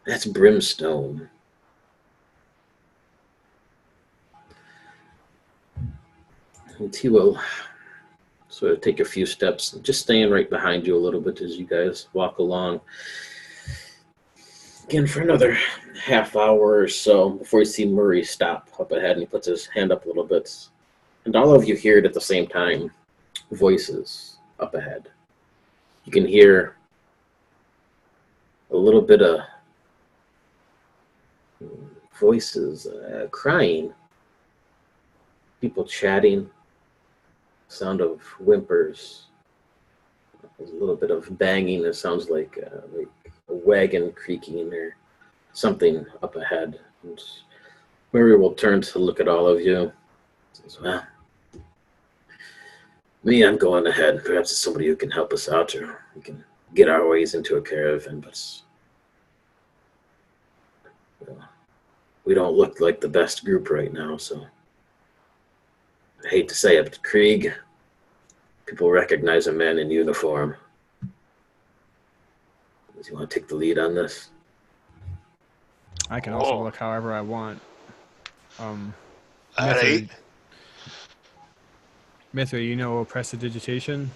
that's brimstone. And he will sort of take a few steps, just staying right behind you a little bit as you guys walk along. Again, for another half hour or so before you see Murray stop up ahead and he puts his hand up a little bit. And all of you hear it at the same time. Voices up ahead. You can hear a little bit of voices, crying, people chatting, sound of whimpers. There's a little bit of banging. It sounds like a wagon creaking or something up ahead. And Murray will turn to look at all of you. Says, well, me, I'm going ahead. Perhaps it's somebody who can help us out, or we can get our ways into a caravan, but we don't look like the best group right now, so I hate to say it, but Krieg, people recognize a man in uniform. Do you want to take the lead on this? I can also look however I want. Alright. Mithra, you know prestidigitation?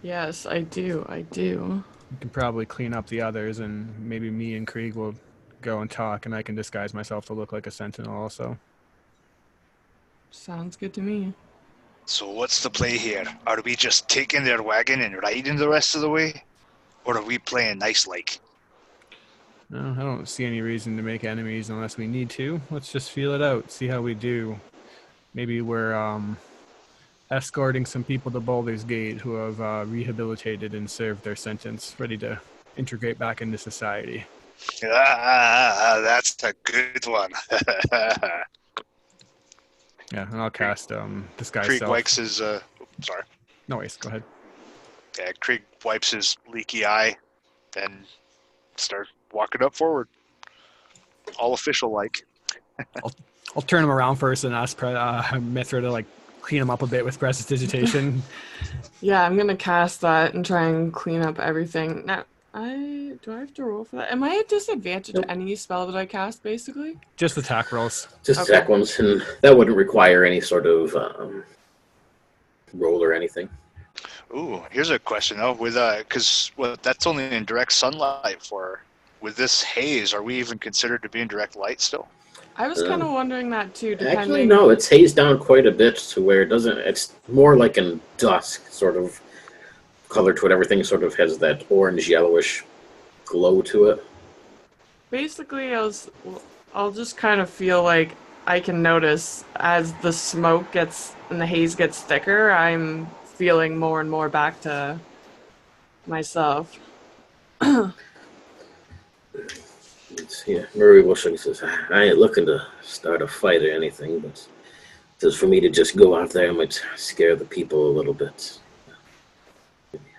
Yes, I do. You can probably clean up the others, and maybe me and Krieg will go and talk, and I can disguise myself to look like a sentinel also. Sounds good to me. So what's the play here? Are we just taking their wagon and riding the rest of the way? Or are we playing nice like? No, I don't see any reason to make enemies unless we need to. Let's just feel it out, see how we do. Maybe we're escorting some people to Baldur's Gate who have rehabilitated and served their sentence, ready to integrate back into society. That's a good one. Yeah, and I'll cast Disguise Krieg Self. wipes his, sorry. No worries, go ahead. Yeah, Krieg wipes his leaky eye, then starts walking up forward. All official-like. I'll turn him around first and ask Mithra to clean him up a bit with prestidigitation. Yeah, I'm gonna cast that and try and clean up everything. Now, do I have to roll for that? Am I at disadvantage to any spell that I cast, basically? Just attack rolls. Just Okay. attack ones, and that wouldn't require any sort of roll or anything. Ooh, here's a question though. With because that's only in direct sunlight for. With this haze, are we even considered to be in direct light still? I was kind of wondering that too, depending... Actually, no, it's hazed down quite a bit to where it doesn't, it's more like in dusk sort of color to it. Everything sort of has that orange yellowish glow to it. Basically, I'll just kind of feel like I can notice as the smoke gets and the haze gets thicker, I'm feeling more and more back to myself. Yeah, Murray Wilson says, I ain't looking to start a fight or anything, but says for me to just go out there, I might scare the people a little bit.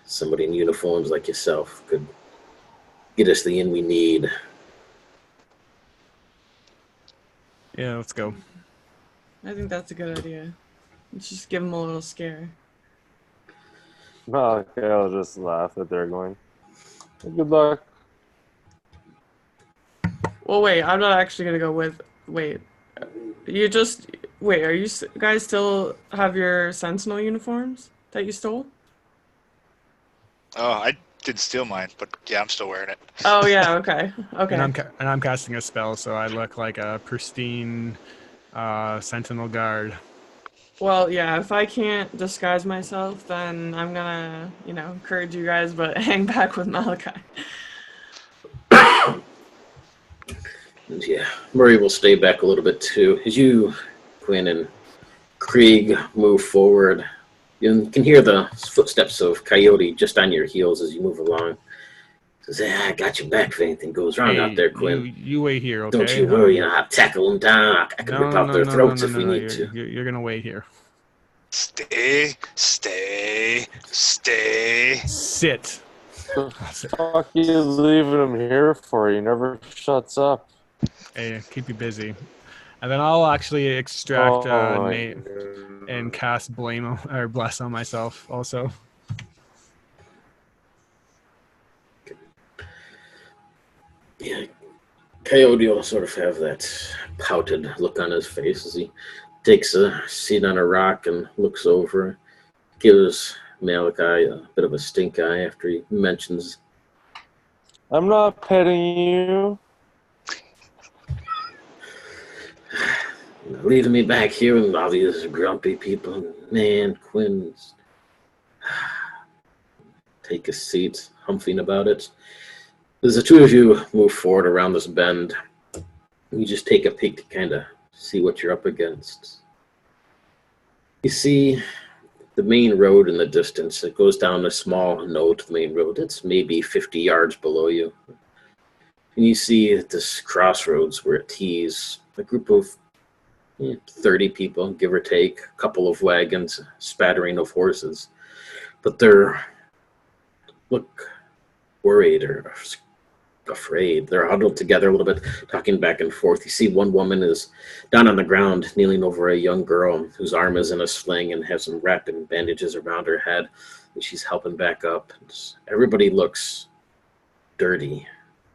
Somebody in uniforms like yourself could get us the in we need. Yeah, let's go. I think that's a good idea. Let's just give them a little scare. Okay, I'll just laugh that they're going. Good luck. Well, wait, I'm not actually gonna go with... Wait. Wait, are you guys still have your Sentinel uniforms that you stole? Oh, I didn't steal mine, but yeah, I'm still wearing it. Oh, yeah, okay. Okay. And I'm casting a spell, so I look like a pristine Sentinel guard. Well, yeah, if I can't disguise myself, then I'm gonna, encourage you guys, but hang back with Malachi. And yeah, Murray will stay back a little bit too. As you, Quinn, and Krieg move forward, you can hear the footsteps of Coyote just on your heels as you move along. Says, hey, I got your back if anything goes wrong out there, Quinn. You wait here, okay? Don't you worry, I'll tackle them down. I can rip out their throats if we need to. You're going to wait here. Stay. Sit. The fuck you leaving him here for? He never shuts up. Hey, keep you busy. And then I'll actually extract Nate and cast bless on myself also. Yeah, Coyote will sort of have that pouted look on his face as he takes a seat on a rock and looks over, gives Malachi a bit of a stink eye after he mentions, I'm not petting you. leaving me back here with all these grumpy people. Man, Quinn's take a seat, humping about it. As the two of you move forward around this bend, you just take a peek to kind of see what you're up against. You see the main road in the distance. It goes down a small node to the main road. It's maybe 50 yards below you. And you see at this crossroads where it tees a group of 30 people, give or take, a couple of wagons, spattering of horses. But they're look worried or afraid. They're huddled together a little bit, talking back and forth. You see one woman is down on the ground, kneeling over a young girl whose arm is in a sling and has some wrapping bandages around her head, and she's helping back up. Everybody looks dirty,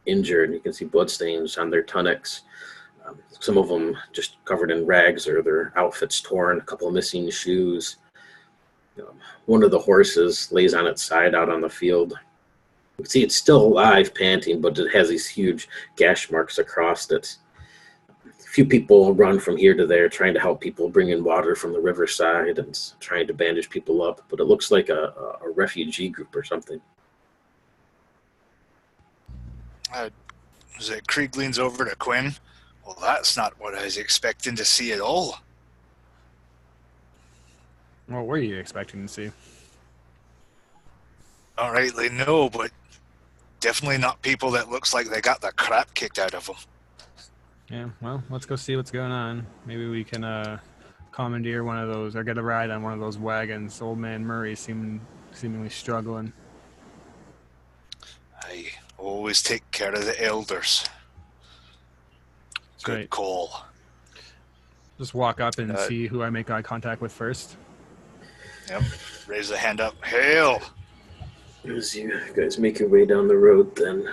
injured. You can see bloodstains on their tunics. Some of them just covered in rags or their outfits torn, a couple of missing shoes. One of the horses lays on its side out on the field. You can see it's still alive, panting, but it has these huge gash marks across it. A few people run from here to there trying to help people bring in water from the riverside and trying to bandage people up, but it looks like a refugee group or something. Krieg leans over to Quinn. Well, that's not what I was expecting to see at all. What were you expecting to see? All right, no, but definitely not people that looks like they got the crap kicked out of them. Yeah, well, let's go see what's going on. Maybe we can commandeer one of those or get a ride on one of those wagons. Old man Murray seemingly struggling. I always take care of the elders. Good Great. call. Just walk up and see who I make eye contact with first. Yep. Raise the hand up. Hail! As you guys make your way down the road, then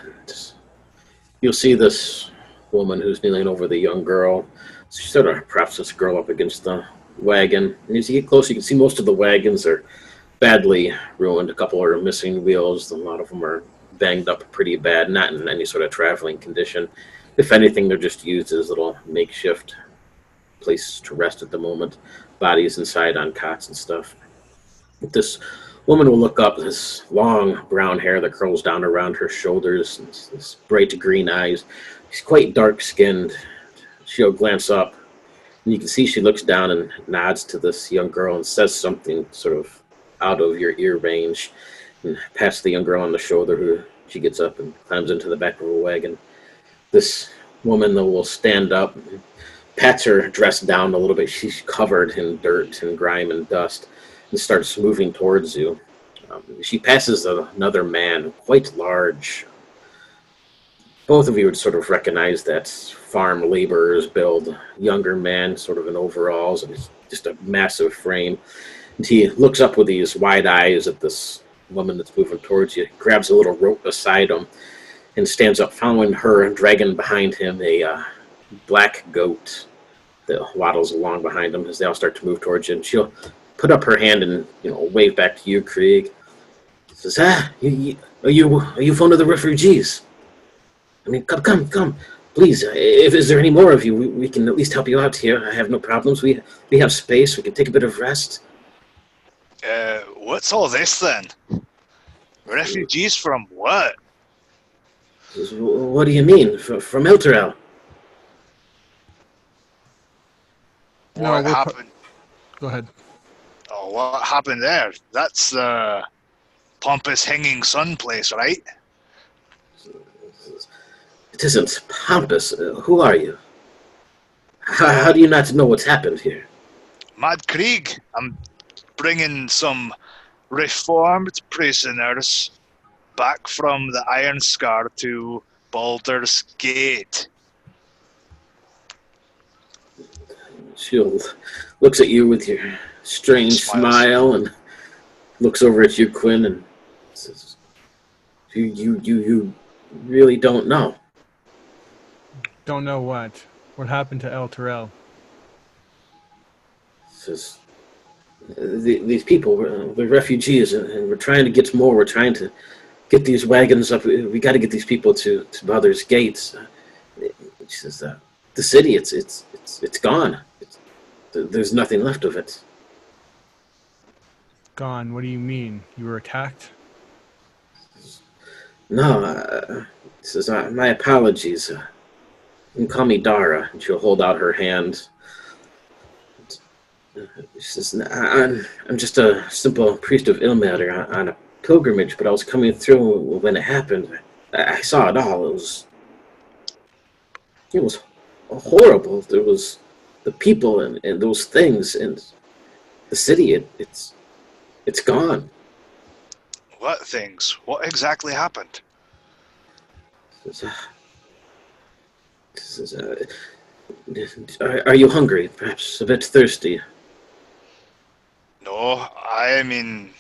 you'll see this woman who's kneeling over the young girl. She sort of props this girl up against the wagon. And as you get close, you can see most of the wagons are badly ruined. A couple are missing wheels. A lot of them are banged up pretty bad, not in any sort of traveling condition. If anything, they're just used as little makeshift place to rest at the moment. Bodies inside on cots and stuff. This woman will look up, this long brown hair that curls down around her shoulders, and this bright green eyes. She's quite dark-skinned. She'll glance up, and you can see she looks down and nods to this young girl and says something sort of out of your ear range, and past the young girl on the shoulder, who she gets up and climbs into the back of a wagon. This woman, though, will stand up, and pats her dress down a little bit. She's covered in dirt and grime and dust, and starts moving towards you. She passes another man, quite large. Both of you would sort of recognize that farm laborer's build. Younger man, sort of in overalls, and just a massive frame. And he looks up with these wide eyes at this woman that's moving towards you, grabs a little rope beside him, and stands up, following her and dragging behind him a black goat that waddles along behind them as they all start to move towards you. And she'll put up her hand and wave back to you, Krieg. Says, are you one of the refugees? I mean, come, please. Is there any more of you? We can at least help you out here. I have no problems. We have space. We can take a bit of rest. What's all this then? Refugees from what? What do you mean? From Elturel? What happened? Go ahead. Oh, what happened there? That's the pompous hanging sun place, right? It isn't pompous. Who are you? How do you not know what's happened here? Mad Krieg. I'm bringing some reformed prisoners back from the Iron Scar to Baldur's Gate. She looks at you with your strange smile and looks over at you, Quinn, and says, You really don't know. Don't know what? What happened to El Terrell? Says, these people, we're refugees, and we're trying to get more. We're trying to get these wagons up. We got to get these people to Baldur's Gates. She says, the city, it's gone. There's nothing left of it. Gone? What do you mean? You were attacked? No, says, my apologies. You can call me Dara. And she'll hold out her hand. She says, I'm just a simple priest of Ilmater on a pilgrimage, but I was coming through when it happened. I saw it all. It was horrible. There was the people and those things, and the city. It's gone. What things? What exactly happened? Says, are you hungry? Perhaps a bit thirsty? No, I'm in,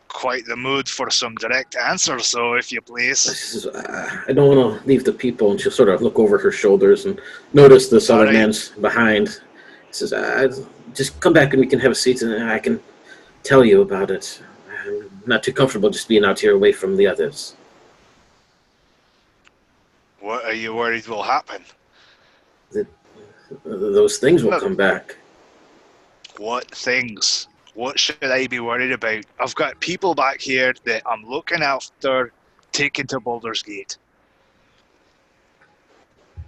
quite the mood for some direct answers, so if you please. Says, I don't want to leave the people, and she'll sort of look over her shoulders and notice this other Alright. man's behind. Says, just come back and we can have a seat, and I can tell you about it. I'm not too comfortable just being out here away from the others. What are you worried will happen? Those things will come back. What things? What should I be worried about? I've got people back here that I'm looking after, taking to Baldur's Gate.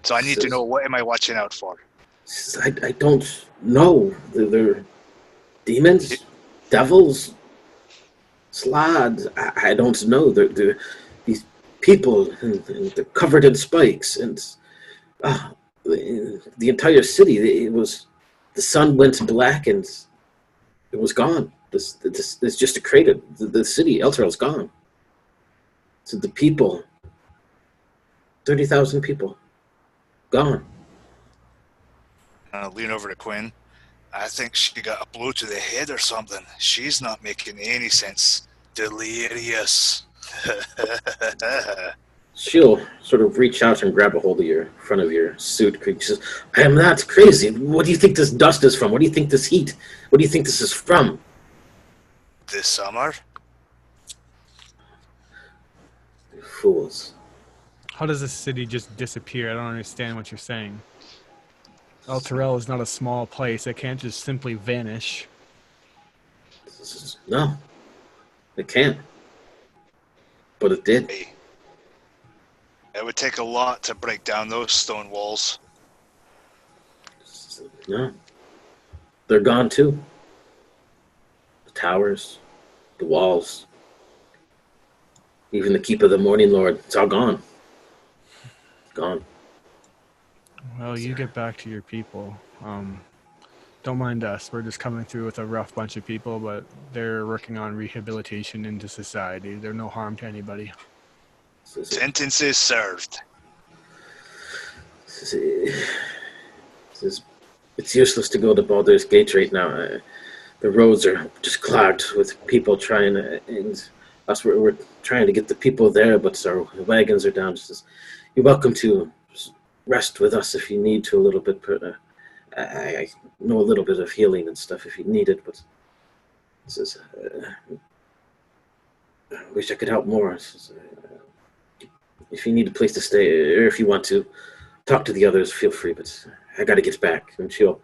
So I need to know, what am I watching out for? I don't know. They're demons, devils, slads. I don't know. They're these people, and they're covered in spikes, and the entire city. The sun went black, and it was gone. This it's just a crater. The city, Elturel's gone. So the people, 30,000 people, gone. I'll lean over to Quinn. I think she got a blow to the head or something. She's not making any sense. Delirious. She'll sort of reach out and grab a hold of your front of your suit. She says, I am not crazy. What do you think this dust is from? What do you think this heat? What do you think this is from? This summer? Fools. How does this city just disappear? I don't understand what you're saying. Elturel is not a small place. It can't just simply vanish. No, it can't. But it did. It would take a lot to break down those stone walls. No. They're gone too. The towers, the walls, even the keep of the Morning Lord. It's all gone. Gone. Well, you get back to your people. Don't mind us. We're just coming through with a rough bunch of people, but they're working on rehabilitation into society. They're no harm to anybody. Sentences served. It's useless to go to Baldur's Gate right now. The roads are just clogged with people trying to, and us, we're trying to get the people there, but our wagons are down. You're welcome to rest with us if you need to a little bit, but I know a little bit of healing and stuff if you need it, but I wish I could help more. If you need a place to stay, or if you want to talk to the others, feel free, but I gotta get back. And she'll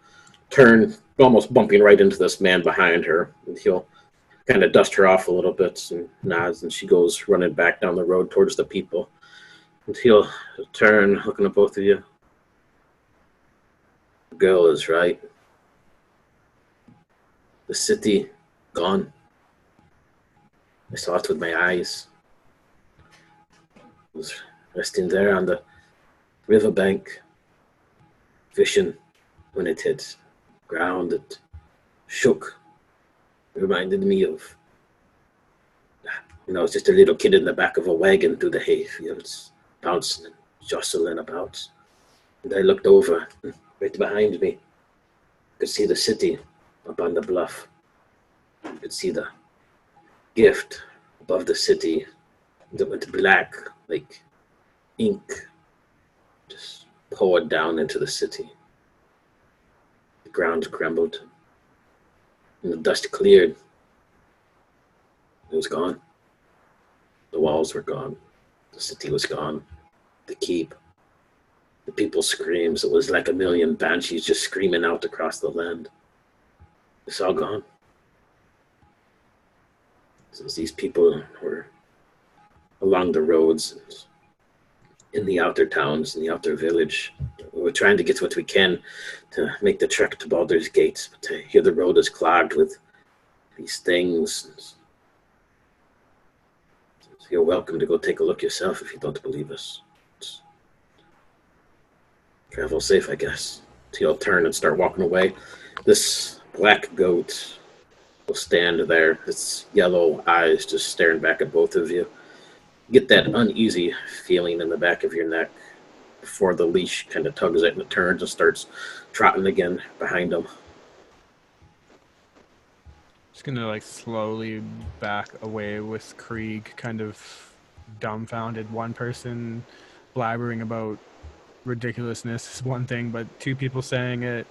turn, almost bumping right into this man behind her, and he'll kind of dust her off a little bit and nods, and she goes running back down the road towards the people. And he'll turn, looking at both of you. The girl is right. The city, gone. I saw it with my eyes. I was resting there on the riverbank, fishing. When it hit ground, it shook. It reminded me of, I was just a little kid in the back of a wagon through the hay fields, bouncing and jostling about. And I looked over, right behind me. I could see the city up on the bluff. I could see the gift above the city that went black like ink, just poured down into the city. The ground crumbled, and the dust cleared. It was gone. The walls were gone. The city was gone. The keep. The people's screams. It was like a million banshees just screaming out across the land. It's all gone. So these people were along the roads, in the outer towns, in the outer village. We're trying to get what we can to make the trek to Baldur's Gate, but I hear the road is clogged with these things. So you're welcome to go take a look yourself if you don't believe us. Travel safe, I guess. So you'll turn and start walking away. This black goat will stand there, its yellow eyes just staring back at both of you. You get that uneasy feeling in the back of your neck before the leash kind of tugs it and it turns and starts trotting again behind him. Just gonna like slowly back away with Krieg kind of dumbfounded. One person blabbering about ridiculousness is one thing, but two people saying it,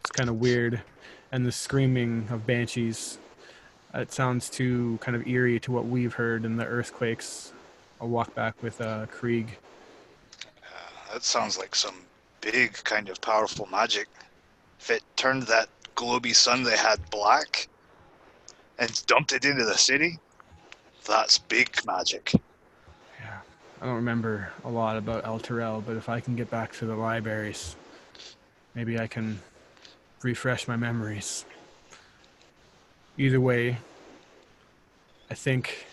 it's kind of weird. And the screaming of banshees, it sounds too kind of eerie to what we've heard in the earthquakes. I'll walk back with Krieg. That sounds like some big kind of powerful magic. If it turned that globy sun they had black and dumped it into the city, that's big magic. Yeah, I don't remember a lot about El Terrell, but if I can get back to the libraries, maybe I can refresh my memories. Either way, I think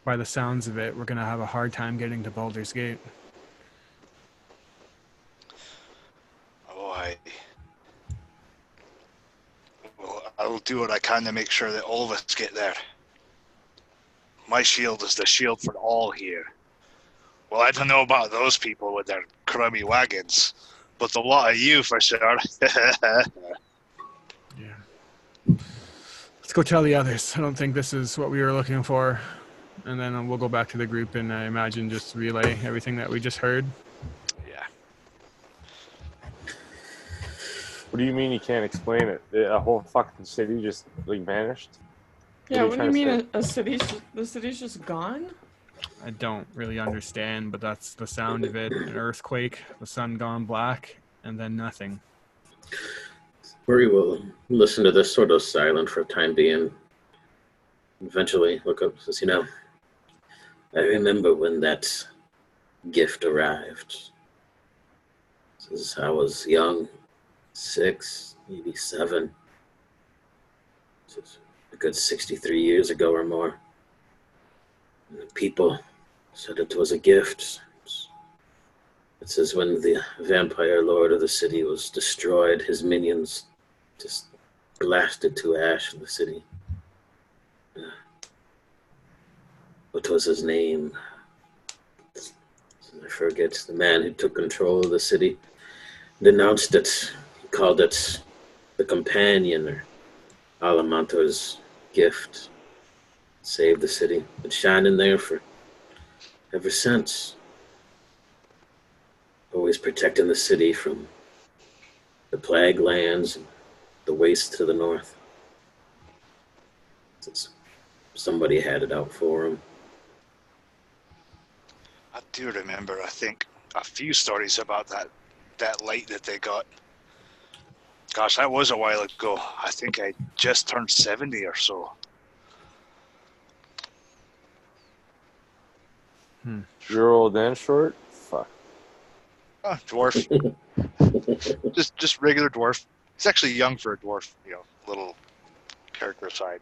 by the sounds of it, we're going to have a hard time getting to Baldur's Gate. Oh, I will do what I can to make sure that all of us get there. My shield is the shield for all here. Well, I don't know about those people with their crummy wagons, but a lot of you for sure. Yeah. Let's go tell the others. I don't think this is what we were looking for. And then we'll go back to the group and I imagine just relay everything that we just heard. Yeah. What do you mean you can't explain it? A whole fucking city just like vanished? Yeah, what do you mean the the city's just gone? I don't really understand, but that's the sound of it. An earthquake, the sun gone black, and then nothing. Worry will listen to this sort of silent for a time being. Eventually look up and says, I remember when that gift arrived. Says I was young, 6, maybe 7. Says a good 63 years ago or more. And the people said it was a gift. It says when the vampire lord of the city was destroyed, his minions just blasted to ash in the city. What was his name? I forget. The man who took control of the city denounced it. He called it the companion, or Alamanto's gift. Saved the city. Been shining there for ever since. Always protecting the city from the plague lands and the waste to the north. Since somebody had it out for him. I do remember, I think, a few stories about that light that they got. Gosh, that was a while ago. I think I just turned 70 or so. You're old and short? Fuck. Oh, dwarf. just regular dwarf. He's actually young for a dwarf, little character side.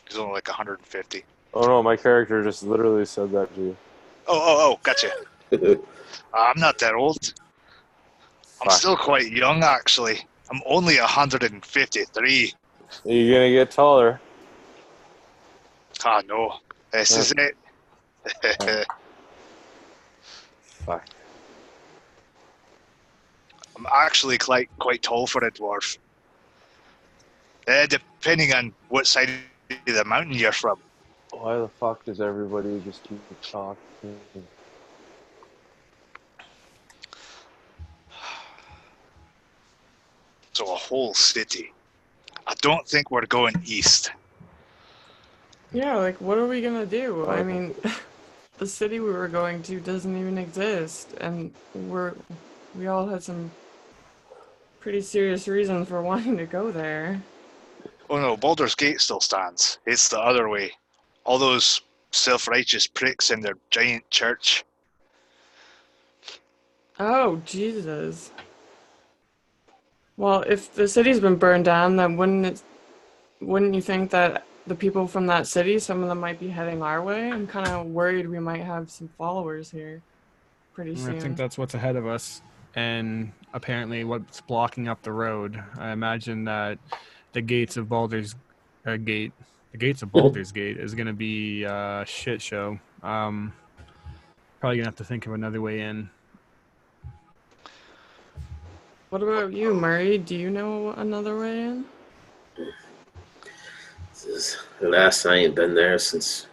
He's only like 150. Oh no, my character just literally said that to you. Oh, gotcha. I'm not that old. I'm still quite young, actually. I'm only 153. You're gonna get taller. Ah, no. This is it. Fuck. I'm actually quite tall for a dwarf. Depending on what side of the mountain you're from. Why the fuck does everybody just keep talking? So a whole city. I don't think we're going east. Yeah, like, what are we gonna do? I mean, the city we were going to doesn't even exist, and we all had some pretty serious reasons for wanting to go there. Oh no, Baldur's Gate still stands. It's the other way. All those self-righteous pricks in their giant church. Oh, Jesus. Well, if the city's been burned down, then wouldn't you think that the people from that city, some of them might be heading our way? I'm kind of worried we might have some followers here pretty I soon. think that's what's ahead of us, and apparently what's blocking up the road. I imagine that the gates of Baldur's Gate, the gates of Baldur's Gate, is going to be a shit show. Probably gonna have to think of another way in. What about you, Murray? Do you know another way in? Alas, I ain't been there since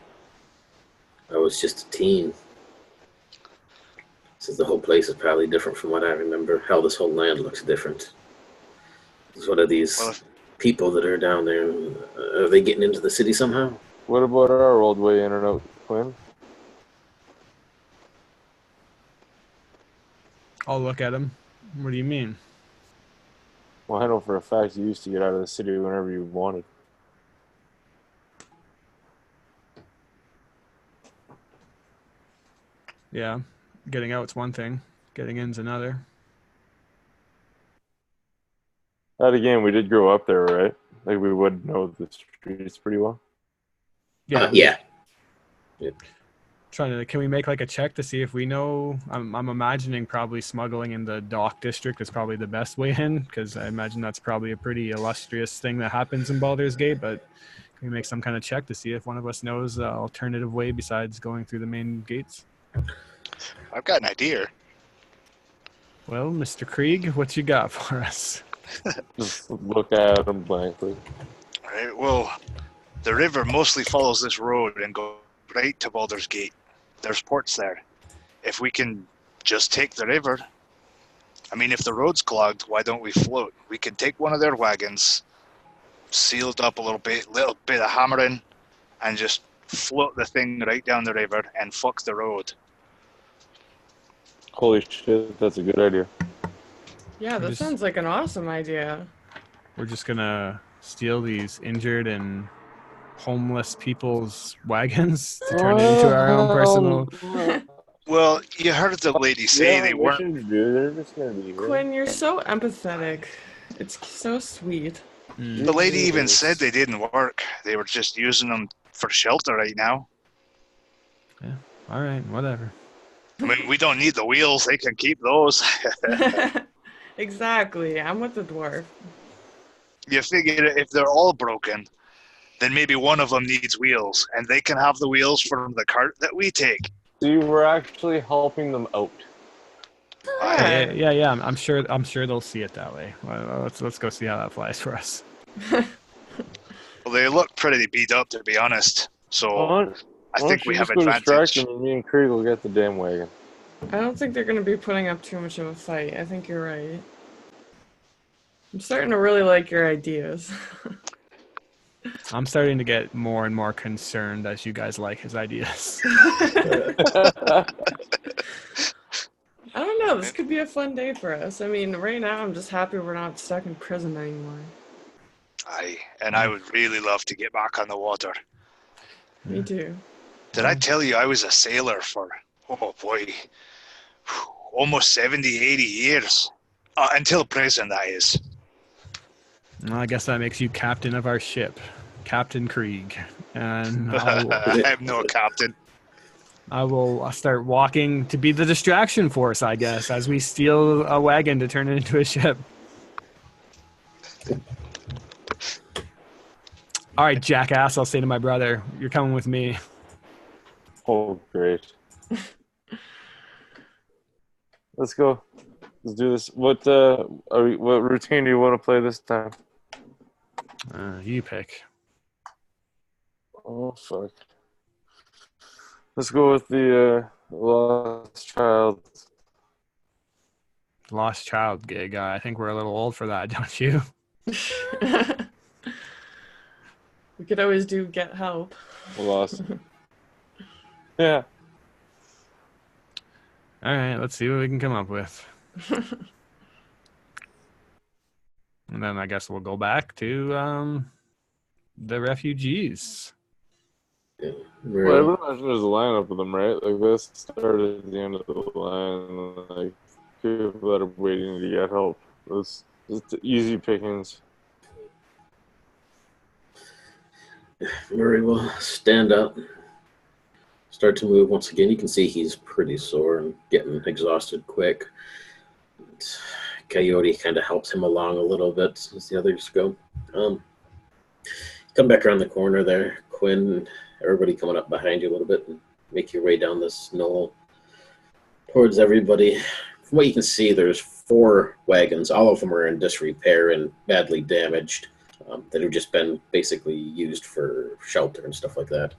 I was just a teen. Since the whole place is probably different from what I remember. Hell, this whole land looks different. What are these people that are down there? Are they getting into the city somehow? What about our old way in and out, Quinn? I'll look at him. What do you mean? Well, I know for a fact you used to get out of the city whenever you wanted. Yeah, getting out's one thing. Getting in's another. That again, we did grow up there, right? Like we would know the streets pretty well. Yeah. Yeah. Can we make like a check to see if we know? I'm imagining probably smuggling in the dock district is probably the best way in, because I imagine that's probably a pretty illustrious thing that happens in Baldur's Gate. But can we make some kind of check to see if one of us knows the alternative way besides going through the main gates? I've got an idea. Well, Mr. Krieg, what you got for us? Just look at them blankly. All right, well, the river mostly follows this road and goes right to Baldur's Gate. There's ports there. If we can just take the river, I mean, if the road's clogged, why don't we float? We can take one of their wagons, sealed up a little bit of hammering, and just float the thing right down the river and fuck the road. Holy shit, that's a good idea. Yeah, that sounds like an awesome idea. We're just gonna steal these injured and homeless people's wagons to turn it into our own personal. Well, you heard the lady say they weren't. They're just gonna be Quinn, you're so empathetic. It's so sweet. The lady even said they didn't work. They were just using them for shelter right now. Yeah. All right. Whatever. I mean, we don't need the wheels. They can keep those. Exactly. I'm with the dwarf. You figure if they're all broken, then maybe one of them needs wheels, and they can have the wheels from the cart that we take. See, we're actually helping them out. Yeah. I'm sure they'll see it that way. Well, let's go see how that flies for us. Well, they look pretty beat up, to be honest. So I think we have advantage. Distract them and me and Krieg will get the damn wagon. I don't think they're going to be putting up too much of a fight. I think you're right. I'm starting to really like your ideas. I'm starting to get more and more concerned as you guys like his ideas. I don't know. This could be a fun day for us. I mean, right now I'm just happy we're not stuck in prison anymore. I would really love to get back on the water. Me too. Did I tell you I was a sailor for, oh boy, almost 70, 80 years? Until prison, that is. Well, I guess that makes you captain of our ship, Captain Krieg. And I'm no captain. I will start walking to be the distraction force, I guess, as we steal a wagon to turn it into a ship. All right, jackass, I'll say to my brother, you're coming with me. Oh, great. Let's go. Let's do this. What routine do you want to play this time? You pick. Oh, fuck. Let's go with the Lost Child. Lost Child gig. I think we're a little old for that, don't you? We could always do get help. Lost. Yeah. All right, let's see what we can come up with. And then I guess we'll go back to the refugees. Yeah, Well, I would imagine there's a lineup of them, right? Like this started at the end of the line, like people that are waiting to get help. It's easy pickings. Murray will stand up, start to move once again. You can see he's pretty sore and getting exhausted quick. Coyote kind of helps him along a little bit as the others go. Come back around the corner there, Quinn, everybody coming up behind you a little bit, and make your way down this knoll towards everybody. From what you can see, there's 4 wagons. All of them are in disrepair and badly damaged, that have just been basically used for shelter and stuff like that.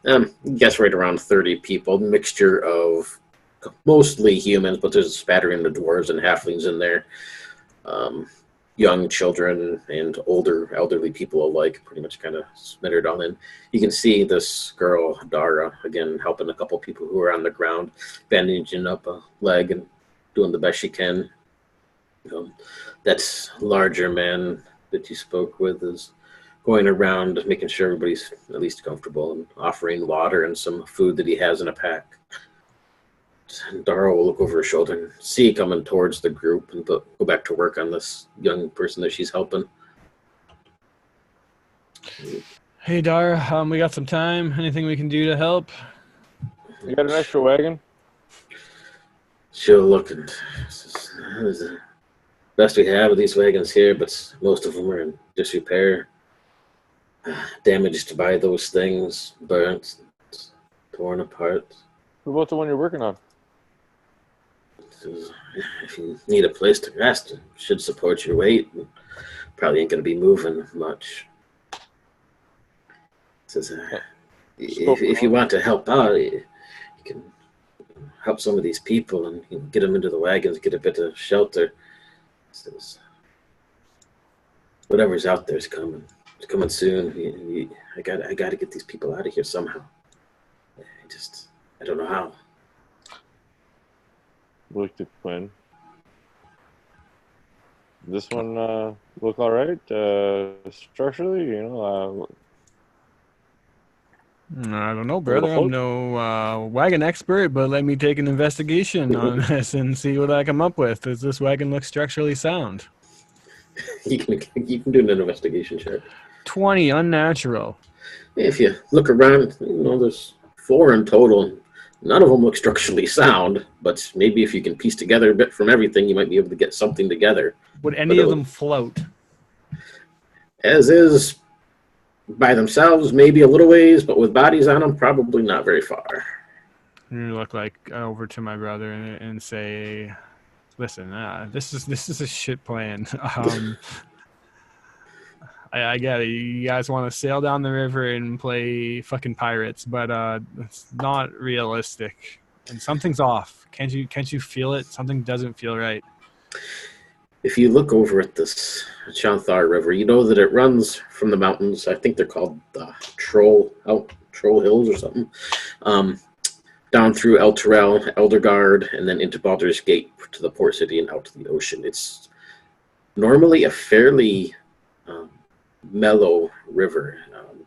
I guess right around 30 people, mixture of mostly humans, but there's a spattering of dwarves and halflings in there. Young children and older elderly people alike, pretty much kind of smittered all in. You can see this girl, Dara, again, helping a couple people who are on the ground, bandaging up a leg and doing the best she can. That larger man that you spoke with is going around making sure everybody's at least comfortable and offering water and some food that he has in a pack. Dara will look over her shoulder and see coming towards the group and go back to work on this young person that she's helping. Hey, Dar, we got some time. Anything we can do to help? You got an extra wagon? She'll look and says, "This is the best we have of these wagons here, but most of them are in disrepair, damaged by those things, burnt, torn apart. What about the one you're working on? If you need a place to rest, it should support your weight. Probably ain't going to be moving much." Says, if you want to help out, you can help some of these people and you can get them into the wagons, get a bit of shelter. Says, whatever's out there is coming. It's coming soon. I got to get these people out of here somehow. I don't know how. Looked at Quinn. This one look all right structurally, I don't know, brother. I'm no wagon expert, but let me take an investigation on this and see what I come up with. Does this wagon look structurally sound? You can do an investigation check. 20, unnatural. If you look around, there's 4 in total. None of them look structurally sound, but maybe if you can piece together a bit from everything, you might be able to get something together. Would any of them float? As is, by themselves, maybe a little ways, but with bodies on them, probably not very far. You look like over to my brother and say, "Listen, this is a shit plan. I get it. You guys want to sail down the river and play fucking pirates, but it's not realistic. And something's off. Can't you feel it? Something doesn't feel right." If you look over at this Chanthar River, you know that it runs from the mountains. I think they're called Troll Hills or something. Down through El Terrell, Eldergard, and then into Baldur's Gate to the port city and out to the ocean. It's normally a fairly mellow river,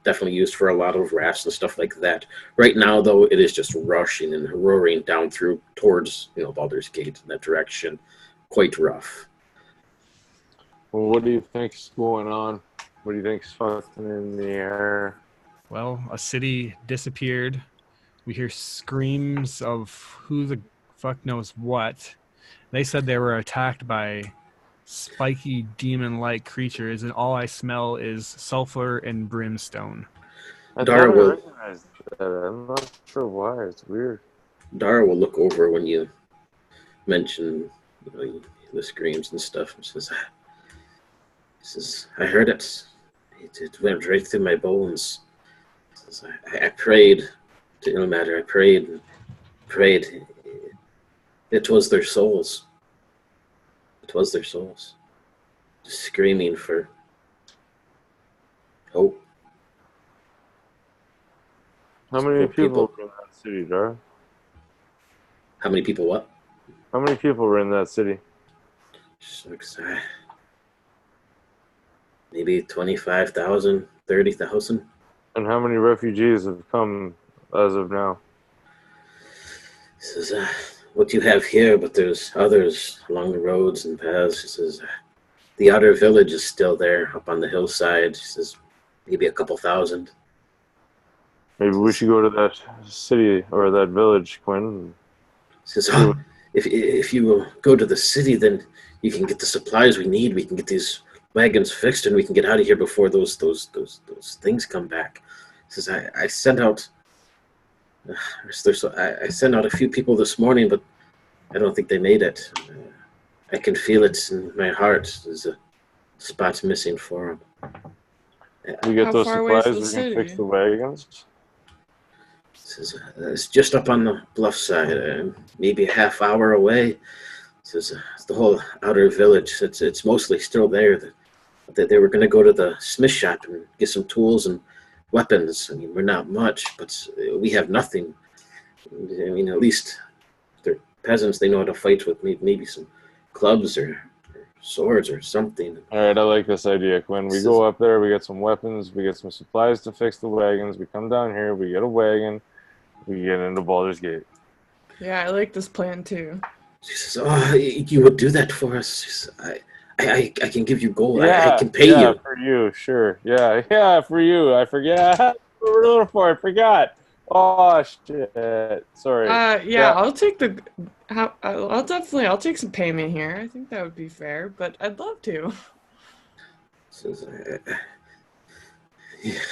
definitely used for a lot of rafts and stuff like that. Right now, though, it is just rushing and roaring down through towards Baldur's Gate in that direction. Quite rough. Well, what do you think's going on? What do you think's fucking in the air? Well, a city disappeared. We hear screams of who the fuck knows what. They said they were attacked by spiky demon-like creatures, and all I smell is sulfur and brimstone. Dara will recognize that. I'm not sure why. It's weird. Dara will look over when you mention the screams and stuff, and says, "I heard it. It went right through my bones." Says, I prayed to Ilmater. I prayed. It was their souls. It was their souls. Just screaming for hope. How many people were in that city, Dara? How many people what? How many people were in that city? Maybe 25,000, 30,000. And how many refugees have come as of now? This is what you have here, but there's others along the roads and paths. He says, the outer village is still there up on the hillside. He says, maybe a couple thousand. Maybe we should go to that city or that village, Quinn. He says, if you will go to the city, then you can get the supplies we need. We can get these wagons fixed, and we can get out of here before those things come back. He says, I sent out I sent out a few people this morning, but I don't think they made it. I can feel it in my heart. There's a spot missing for them. We get How those far away is supplies, the we can fix city? the wagons. It's just up on the bluff side, maybe a half hour away. It's the whole outer village. It's mostly still there. They were going to go to the smith shop and get some tools and weapons. I mean, we're not much, but we have nothing. I mean, at least they're peasants. They know how to fight with maybe some clubs or swords or something. All right, I like this idea, Quinn. We go up there, we get some weapons, we get some supplies to fix the wagons. We come down here, we get a wagon, we get into Baldur's Gate. Yeah, I like this plan too. She says, "Oh, you would do that for us?" She says, I can give you gold. Yeah, I can pay yeah, you. for you, sure. Yeah, for you. I forget. We're looking for. I forgot. Oh shit. Sorry. Yeah, I'll take I'll take some payment here. I think that would be fair, but I'd love to. Says,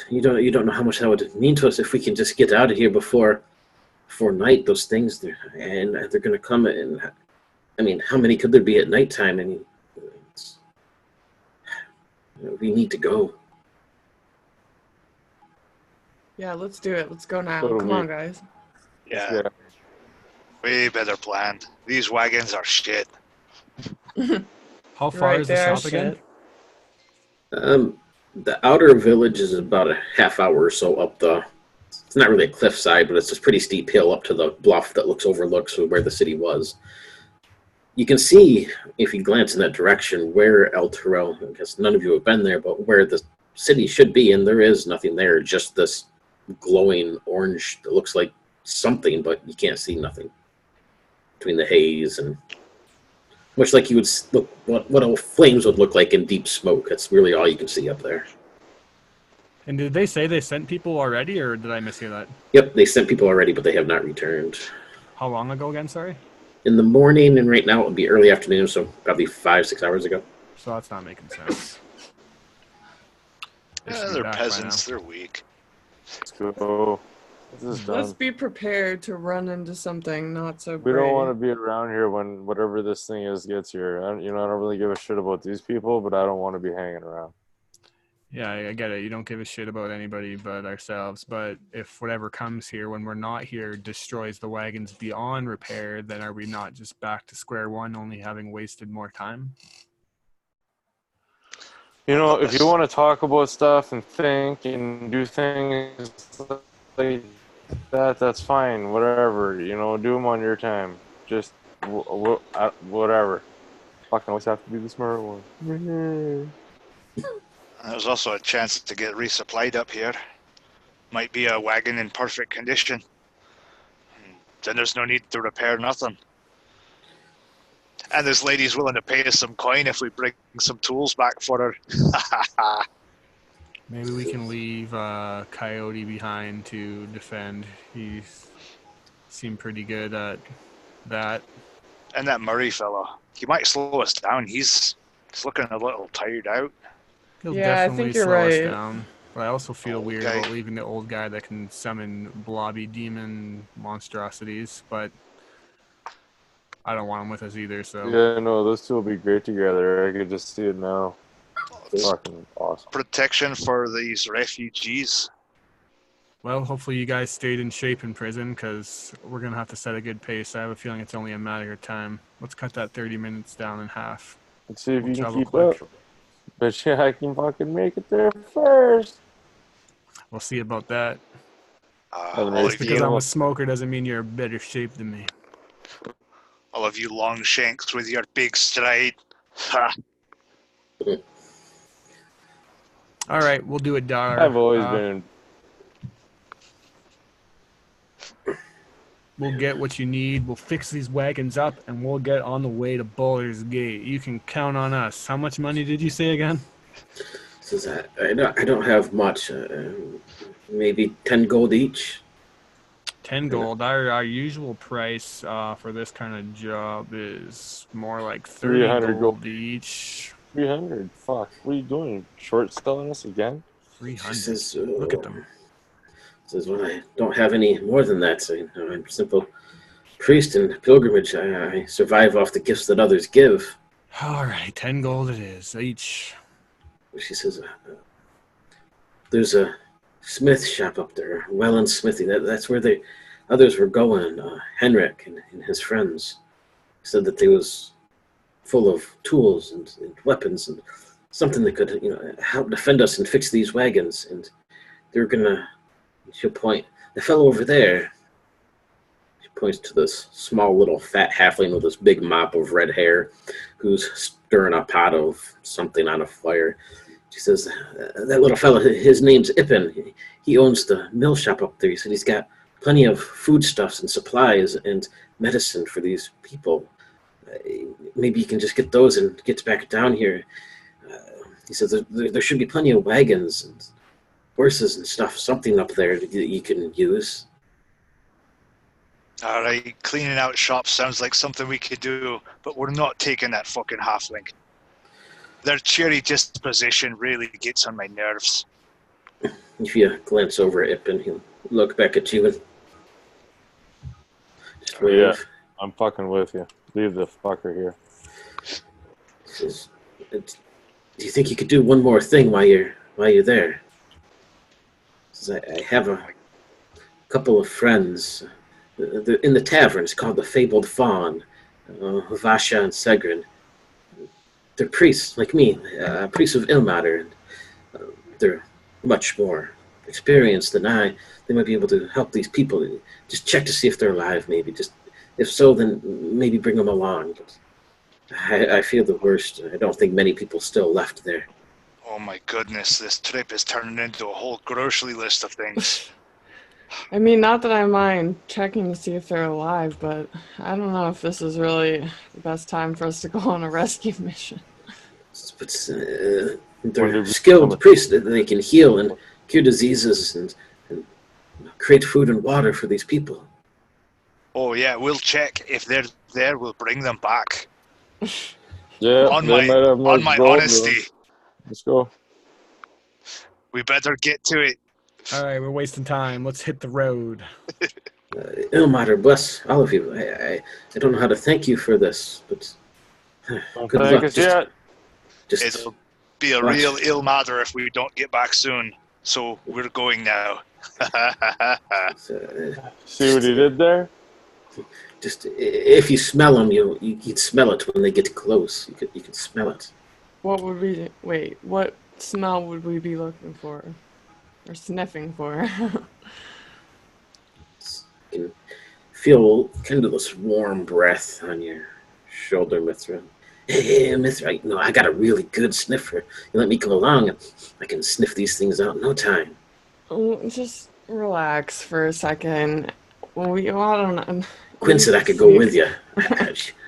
you don't know how much that would mean to us if we can just get out of here before night. Those things, they're going to come. And I mean, how many could there be at nighttime? I mean, we need to go. Yeah, let's do it. Let's go now. So do Come we. on, guys. Yeah. Way better planned. These wagons are shit. How far Right is the there, shop again? The outer village is about a half hour or so up it's not really a cliffside, but it's a pretty steep hill up to the bluff that overlooks where the city was. You can see, if you glance in that direction, where El Terrell, I guess none of you have been there, but where the city should be, and there is nothing there, just this glowing orange that looks like something, but you can't see nothing between the haze and much like you would look what flames would look like in deep smoke. That's really all you can see up there. And did they say they sent people already, or did I mishear that? Yep, they sent people already, but they have not returned. How long ago again, sorry? In the morning, and right now it would be early afternoon, so probably 5-6 hours ago. So that's not making sense. They should Yeah, be they're back by peasants. now. They're weak. Let's go. This is Let's done. be prepared to run into something not so We great. don't want to be around here when whatever this thing is gets here. I don't really give a shit about these people, but I don't want to be hanging around. Yeah, I get it. You don't give a shit about anybody but ourselves. But if whatever comes here when we're not here destroys the wagons beyond repair, then are we not just back to square one, only having wasted more time? If you want to talk about stuff and think and do things like that, that's fine. Whatever. Do them on your time. Just whatever. Fucking always have to be the smart one. There's also a chance to get resupplied up here. Might be a wagon in perfect condition. Then there's no need to repair nothing. And this lady's willing to pay us some coin if we bring some tools back for her. Maybe we can leave Coyote behind to defend. He seemed pretty good at that. And that Murray fellow, he might slow us down. He's looking a little tired out. He'll Yeah, I definitely think you're slow us right. down. But I also feel weird Okay. about leaving the old guy that can summon blobby demon monstrosities, but I don't want him with us either, so Yeah, no, those two will be great together. I could just see it now. It's fucking awesome. Protection for these refugees. well, hopefully you guys stayed in shape in prison, because we're going to have to set a good pace. I have a feeling it's only a matter of time. Let's cut that 30 minutes down in half. Let's see if We'll you can travel keep quick. up. Bet you I can fucking make it there first. We'll see about that. All Just of Just because you, I'm a smoker doesn't mean you're in better shape than me. all of you long shanks with your big stride. Ha! All right, we'll do it, Dar. I've always been We'll get what you need. We'll fix these wagons up, and we'll get on the way to Baldur's Gate. You can count on us. How much money did you say again? Says I don't have much. Maybe 10 gold each. 10 gold. Our usual price for this kind of job is more like 30 300 gold each. 300. Fuck. What are you doing? Short selling us again? 300. Says, Look at them. Says, well, I don't have any more than that. So, I'm a simple priest in pilgrimage. I survive off the gifts that others give. All right, 10 gold it is each. She says, there's a smith shop up there, Welland Smithy. That's where the others were going. Henrik and his friends said that they was full of tools and weapons and something that could, help defend us and fix these wagons. And they're gonna. She'll point. The fellow over there. She points to this small little fat halfling with this big mop of red hair, who's stirring a pot of something on a fire. She says, that little fellow, his name's Ippen. He owns the mill shop up there. He said he's got plenty of foodstuffs and supplies and medicine for these people. Maybe you can just get those and get back down here. He says there should be plenty of wagons and horses and stuff, something up there that you can use. All right, cleaning out shops sounds like something we could do, but we're not taking that fucking halfling. Their cheery disposition really gets on my nerves. If you glance over at Ippen, he'll look back at you and just wave. Yeah, I'm fucking with you. Leave the fucker here. He says, do you think you could do one more thing while you're there? He says, I have a couple of friends in the tavern. It's called the Fabled Fawn, Vasha and Segrin. They're priests like me, priests of Ilmater, and they're much more experienced than I. They might be able to help these people. Just check to see if they're alive, maybe. Just if so, then maybe bring them along. But I feel the worst. I don't think many people still left there. Oh my goodness, this trip is turning into a whole grocery list of things. I mean, not that I mind checking to see if they're alive, but I don't know if this is really the best time for us to go on a rescue mission. But they're skilled priests. They can heal and cure diseases and create food and water for these people. Oh yeah, we'll check. If they're there, we'll bring them back. Yeah, On they might have more on my gold, honesty. Let's go. We better get to it. All right, we're wasting time. Let's hit the road. Ilmater, bless all of you. I don't know how to thank you for this, but Don't good thank luck. us yet. Just It'll be a watch. real ill matter if we don't get back soon. So we're going now. See what he did there? Just if you smell them, you'd smell it when they get close. You could smell it. What smell would we be looking for? Or sniffing for? You can feel kind of this warm breath on your shoulder, Mithra. Hey, Mithra, I got a really good sniffer. You let me come along, and I can sniff these things out in no time. Oh, just relax for a second. Well, I don't know. Quinn said I could go with you.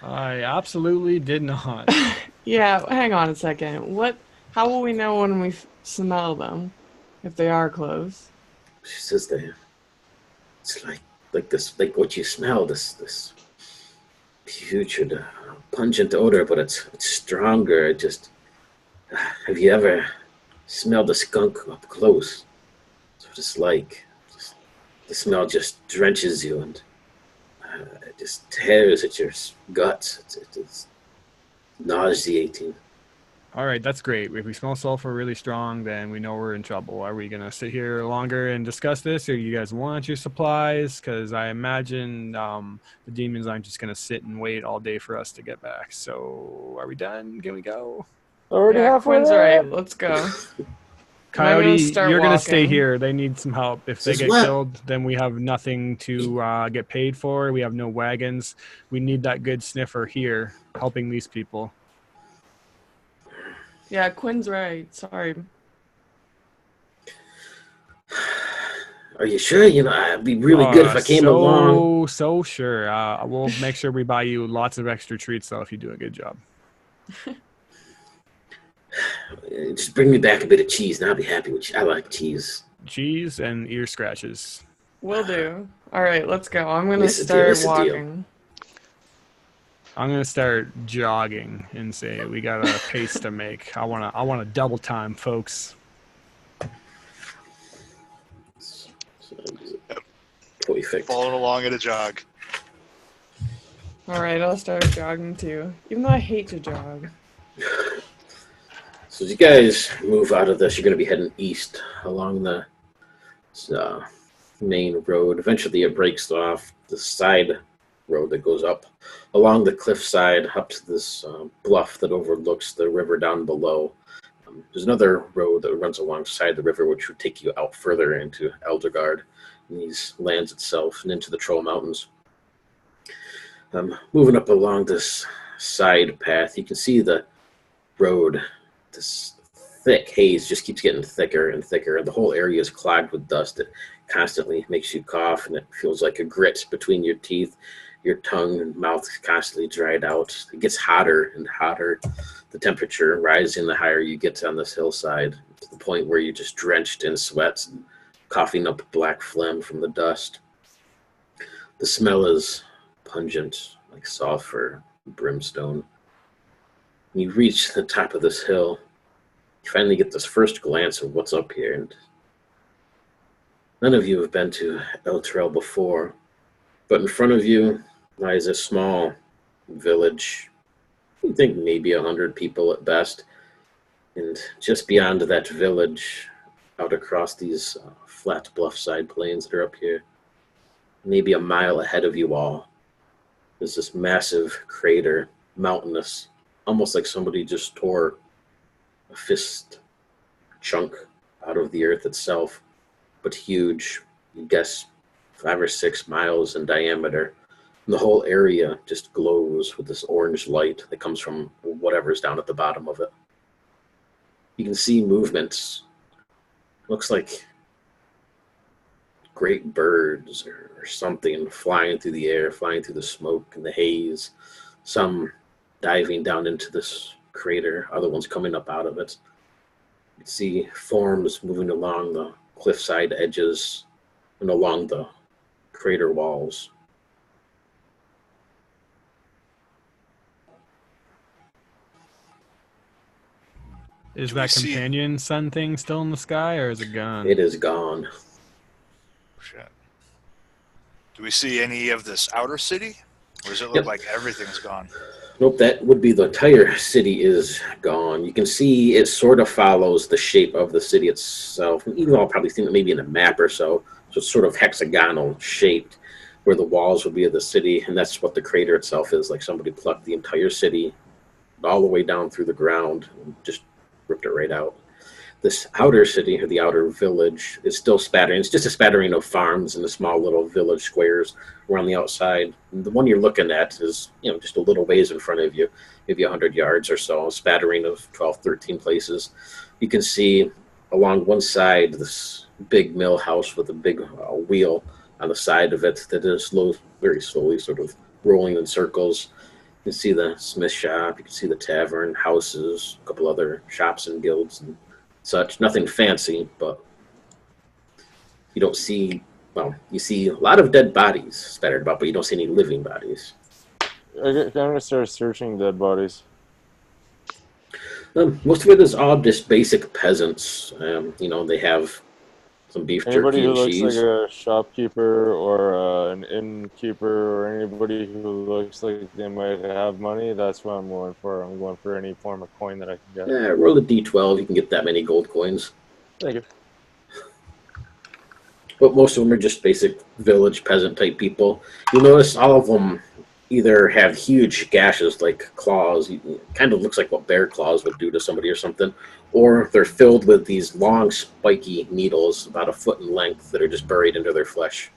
I absolutely did not. Yeah, hang on a second. How will we know when we smell them? If they are close? She says it's like this, like what you smell, this putrid, pungent odor, but it's stronger. Have you ever smelled a skunk up close? That's what it's like. The smell just drenches you and it just tears at your guts. It's nauseating. All right, that's great. If we smell sulfur really strong, then we know we're in trouble. Are we going to sit here longer and discuss this, or you guys want your supplies? Because I imagine the demons aren't just going to sit and wait all day for us to get back. So are we done? Can we go? Already Yeah, halfway Quinn's there? right. Let's go. Coyote, start you're going to stay walking. here. They need some help. If they Says get what? killed, then we have nothing to get paid for. We have no wagons. We need that good sniffer here helping these people. Yeah, Quinn's right. Sorry. Are you sure? It'd be really good if I came along. So sure. We'll make sure we buy you lots of extra treats, though, if you do a good job. Just bring me back a bit of cheese, and I'll be happy with you. I like cheese. Cheese and ear scratches. Will do. All right, let's go. I'm gonna It's a deal, start it's a deal. walking. I'm gonna start jogging and say we got a pace to make. I want to double time, folks. Perfect. Following along at a jog. All right, I'll start jogging too. Even though I hate to jog. So as you guys move out of this, you're going to be heading east along the main road. Eventually it breaks off the side road that goes up along the cliffside up to this bluff that overlooks the river down below. There's another road that runs alongside the river, which would take you out further into Eldergard and these lands itself and into the Troll Mountains. Moving up along this side path, you can see the road. This thick haze just keeps getting thicker and thicker, and the whole area is clogged with dust. It constantly makes you cough, and it feels like a grit between your teeth. Your tongue and mouth is constantly dried out. It gets hotter and hotter. The temperature rising the higher you get on this hillside, to the point where you're just drenched in sweat and coughing up black phlegm from the dust. The smell is pungent, like sulfur, brimstone. When you reach the top of this hill, you finally get this first glance of what's up here. And none of you have been to El Trail before, but in front of you lies a small village. You think maybe 100 people at best. And just beyond that village, out across these flat bluffside plains that are up here, maybe a mile ahead of you all, is this massive crater, mountainous, almost like somebody just tore a fist chunk out of the earth itself, but huge, you guess 5 or 6 miles in diameter. And the whole area just glows with this orange light that comes from whatever's down at the bottom of it. You can see movements. Looks like great birds or something flying through the air, flying through the smoke and the haze. Some diving down into this crater, other ones coming up out of it. You can see forms moving along the cliffside edges and along the crater walls. Is Do we that see- companion sun thing still in the sky, or is it gone? It is gone. Shit. Do we see any of this outer city? Or does it look Yep. like everything's gone? Nope, that would be the entire city is gone. You can see it sort of follows the shape of the city itself. And even though I'll probably seen it maybe in a map or so, so it's sort of hexagonal shaped, where the walls would be of the city, and that's what the crater itself is. Like somebody plucked the entire city all the way down through the ground and just ripped it right out. This outer city, or the outer village, is still spattering. It's just a spattering of farms and the small little village squares around the outside. And the one you're looking at is, just a little ways in front of you, maybe 100 yards or so, a spattering of 12, 13 places. You can see along one side this big mill house with a big wheel on the side of it that is very slowly sort of rolling in circles. You can see the smith shop, you can see the tavern, houses, a couple other shops and guilds and such. Nothing fancy, but you don't see, you see a lot of dead bodies spattered about, but you don't see any living bodies. I'm gonna start searching dead bodies. Most of it is all just basic peasants. They have some beef Anybody jerky who and looks cheese. like a shopkeeper or an innkeeper or anybody who looks like they might have money, that's what I'm going for. I'm going for any form of coin that I can get. Yeah, roll a d12. You can get that many gold coins. Thank you. But most of them are just basic village peasant type people. You notice all of them either have huge gashes like claws. It kind of looks like what bear claws would do to somebody or something. Or they're filled with these long spiky needles about a foot in length that are just buried into their flesh.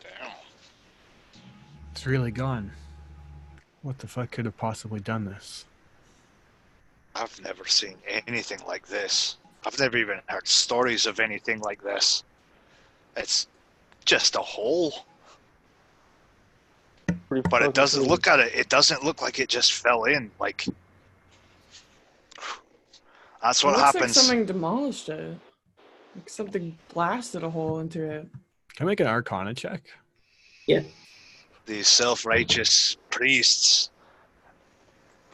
Damn. It's really gone. What the fuck could have possibly done this? I've never seen anything like this. I've never even heard stories of anything like this. It's just a hole. Pretty But it fucking doesn't crazy. look at it. It doesn't look like it just fell in. Like that's It what looks like happens. something demolished it. Like something blasted a hole into it. Can I make an Arcana check? These self-righteous priests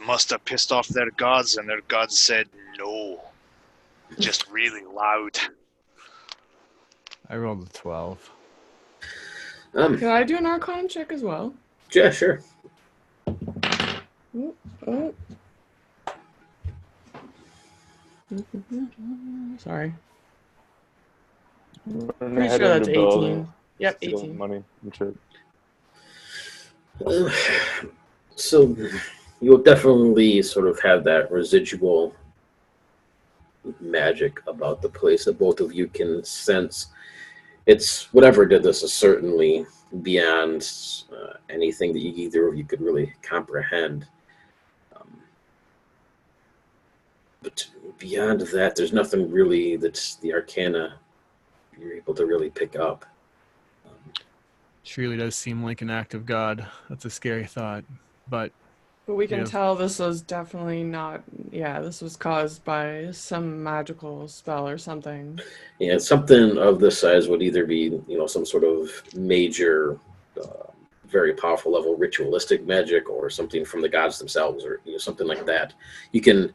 must have pissed off their gods, and their gods said no, just really loud. I rolled a 12. Can I do an Arcana check as well? Yeah, sure. Oh, oh. Sorry. We're gonna Pretty head sure that's into building, 18. Yep, steal 18. money and shit. So you'll definitely sort of have that residual magic about the place that both of you can sense. It's whatever did this is certainly beyond anything that either of you could really comprehend. But beyond that, there's nothing really that's the Arcana you're able to really pick up. Truly does seem like an act of God. That's a scary thought. But But we can Yeah. tell this was definitely not, this was caused by some magical spell or something. Yeah, something of this size would either be, some sort of major, very powerful level ritualistic magic, or something from the gods themselves, or something like that. You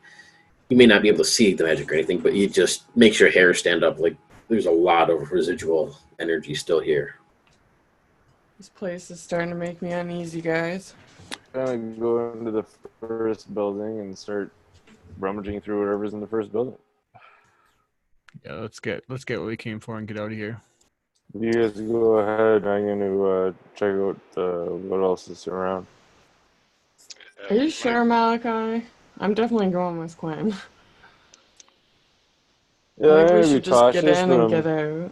may not be able to see the magic or anything, but it just makes your hair stand up. Like there's a lot of residual energy still here. This place is starting to make me uneasy, guys. Gonna go into the first building and start rummaging through whatever's in the first building. yeah, let's get what we came for and get out of here. You guys go ahead. I'm gonna check out what else is around. Are you sure, Malachi? I'm definitely going with Quinn. Yeah, I I'm think we gonna be should just get cautious, in but and I'm get out.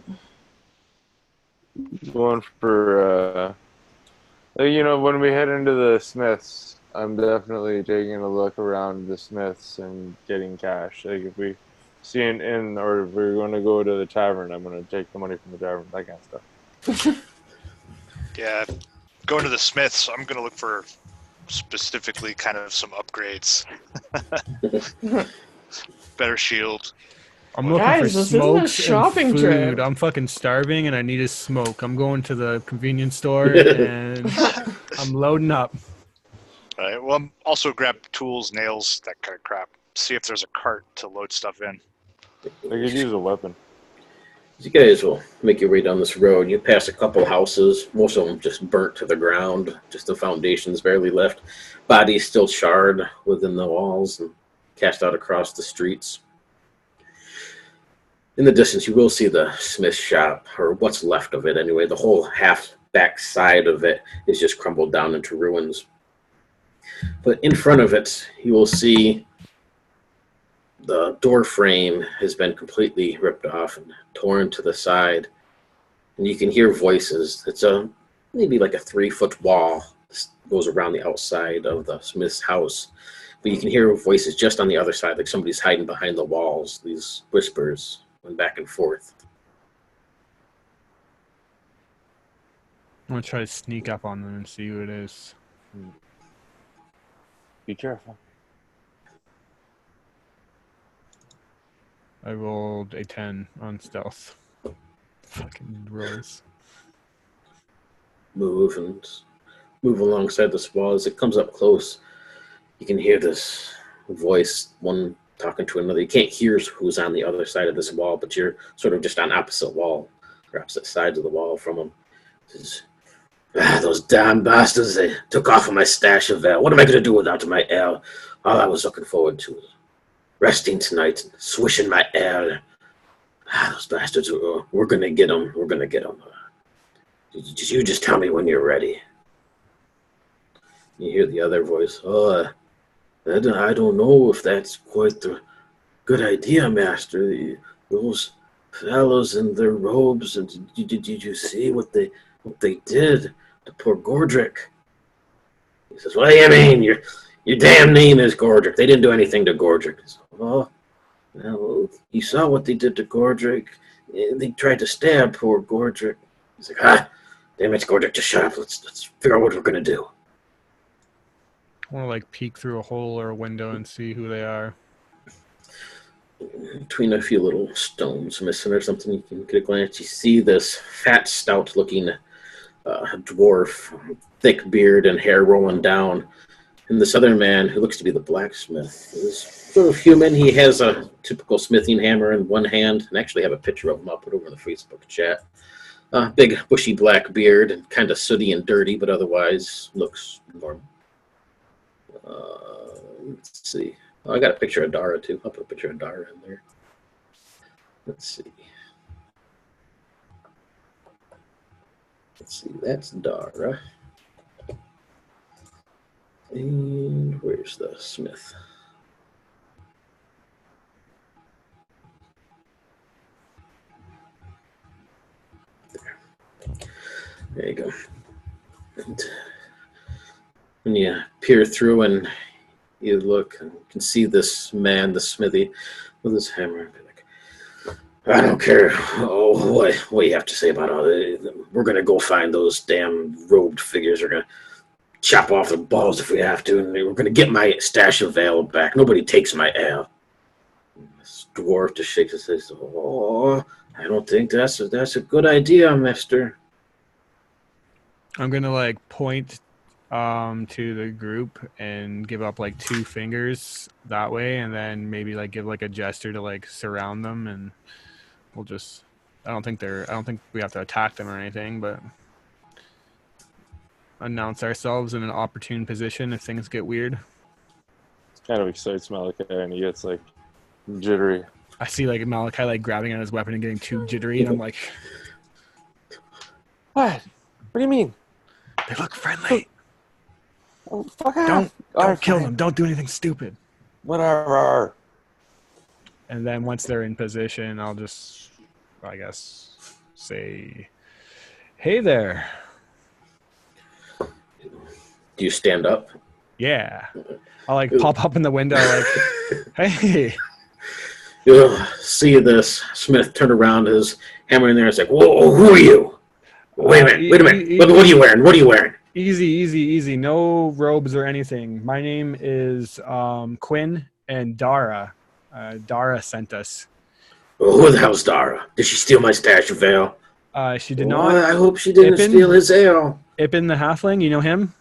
going for when we head into the Smiths, I'm definitely taking a look around the Smiths and getting cash. Like if we see an inn or if we're going to go to the tavern, I'm going to take the money from the tavern, that kind of stuff. Yeah, going to the Smiths, I'm gonna look for specifically kind of some upgrades. Better shield. I'm looking Guys, for this isn't a smokes shopping and food. trip. I'm fucking starving and I need a smoke. I'm going to the convenience store and I'm loading up. All right. Well, I'm also grab tools, nails, that kind of crap. See if there's a cart to load stuff in. I could use a weapon. You guys will make your way down this road. You pass a couple houses, most of them just burnt to the ground, just the foundations barely left. Bodies still charred within the walls and cast out across the streets. In the distance, you will see the smith shop, or what's left of it anyway. The whole half back side of it is just crumbled down into ruins. But in front of it, you will see the door frame has been completely ripped off and torn to the side. And you can hear voices. It's maybe like a 3-foot wall that goes around the outside of the smith's house. But you can hear voices just on the other side, like somebody's hiding behind the walls. These whispers went back and forth. I'm gonna try to sneak up on them and see who it is. Be careful. I rolled a 10 on stealth. Fucking rolls. Move alongside this wall. As it comes up close, you can hear this voice, one talking to another. You can't hear who's on the other side of this wall, but you're sort of just on opposite wall, or opposite sides of the wall from them. Says, those damn bastards, they took off of my stash of ale. What am I going to do without my ale? All I was looking forward to was resting tonight and swishing my ale. Those bastards, we're going to get them. We're going to get them. You just tell me when you're ready. You hear the other voice. I don't know if that's quite the good idea, Master. Those fellows in their robes, and did you see what they did to poor Gordrick? He says, "What do you mean? Your damn name is Gordrick. They didn't do anything to Gordrick." He says, well, you saw what they did to Gordrick. they tried to stab poor Gordrick. He's like, damn it, Gordrick, just shut up. Let's figure out what we're gonna do. I want to like peek through a hole or a window and see who they are. Between a few little stones missing or something, you can get a glance. You see this fat, stout-looking dwarf, thick beard and hair rolling down. And this other man, who looks to be the blacksmith, is sort of human. He has a typical smithing hammer in one hand, and actually have a picture of him. I'll put over in the Facebook chat. Big, bushy black beard, and kind of sooty and dirty, but otherwise looks normal. Let's see. Oh, I got a picture of Dara, too. I'll put a picture of Dara in there. Let's see. That's Dara. And where's the smith? There you go. And when you peer through and you look, and you can see this man, the smithy, with his hammer, and be like, I don't care what you have to say about all this. We're going to go find those damn robed figures. We're going to chop off their balls if we have to, and we're going to get my stash of ale back. Nobody takes my ale. This dwarf just shakes his head. Oh, I don't think that's a good idea, mister. I'm gonna like point to the group and give up like 2 fingers that way, and then maybe like give like a gesture to like surround them, and we'll just I don't think we have to attack them or anything, but announce ourselves in an opportune position if things get weird. It kind of excites Malachi, and he gets like jittery. I see like Malachi like grabbing at his weapon and getting too jittery, and I'm like, What do you mean? they look friendly. Oh, fuck off. Don't kill them. Don't do anything stupid. Whatever. And then once they're in position, I'll just, I guess, say, hey there. Do you stand up? Yeah. I'll like pop up in the window like, hey. You'll see this smith turn around, his hammer in there. It's like, whoa, who are you? Wait a minute. What are you wearing? What are you wearing? Easy. No robes or anything. My name is Quinn, and Dara. Dara sent us. Well, who the hell's Dara? Did she steal my stash of ale? She did not. I hope she didn't steal his ale. Ippin the halfling, you know him?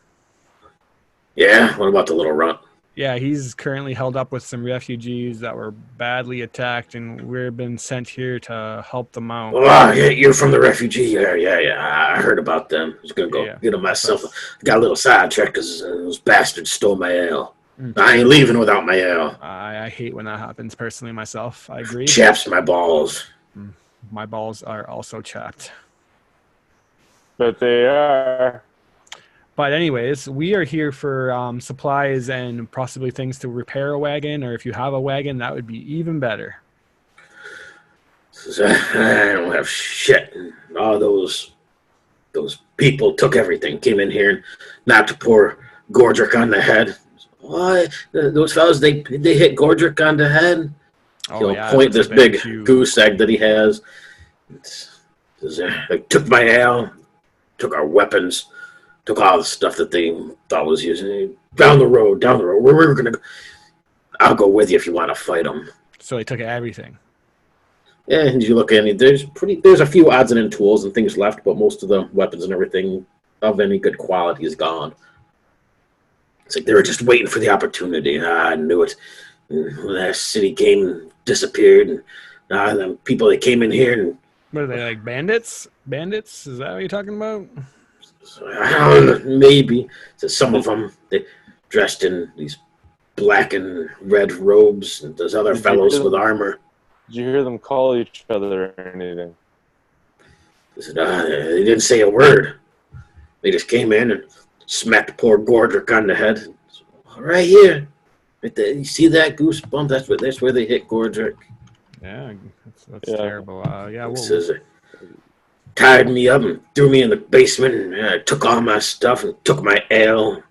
Yeah, what about the little runt? Yeah, he's currently held up with some refugees that were badly attacked, and we've been sent here to help them out. Oh, yeah, you're from the refugee area. Yeah, I heard about them. I was going to go get them myself. I got a little sidetracked because those bastards stole my ale. I ain't leaving without my ale. I hate when that happens personally myself. I agree. Chaps my balls. My balls are also chapped. But they are. But anyways, we are here for supplies and possibly things to repair a wagon, or if you have a wagon, that would be even better. I don't have shit. All those people took everything, came in here and knocked poor Gordrick on the head. What? Those fellas, they hit Gordrick on the head? Oh, yeah, point this big goose egg that he has. They took my ale, took our weapons, took all the stuff that they thought was using. Down the road. We're going to go. I'll go with you if you want to fight them. So they took everything. Yeah, and you look at it, there's a few odds and end tools and things left, but most of the weapons and everything of any good quality is gone. It's like they were just waiting for the opportunity. I knew it. When that city came and disappeared, and the people that came in here and... What are they, like bandits? Bandits? Is that what you're talking about? I don't know, maybe. So some of them, they dressed in these black and red robes, and there's other fellows with armor. Did you hear them call each other or anything? They didn't say a word. They just came in and smacked poor Gordrick on the head. Right here. Right there. You see that goosebump? That's where they hit Gordrick. Yeah, that's terrible. Tied me up and threw me in the basement and took all my stuff and took my ale.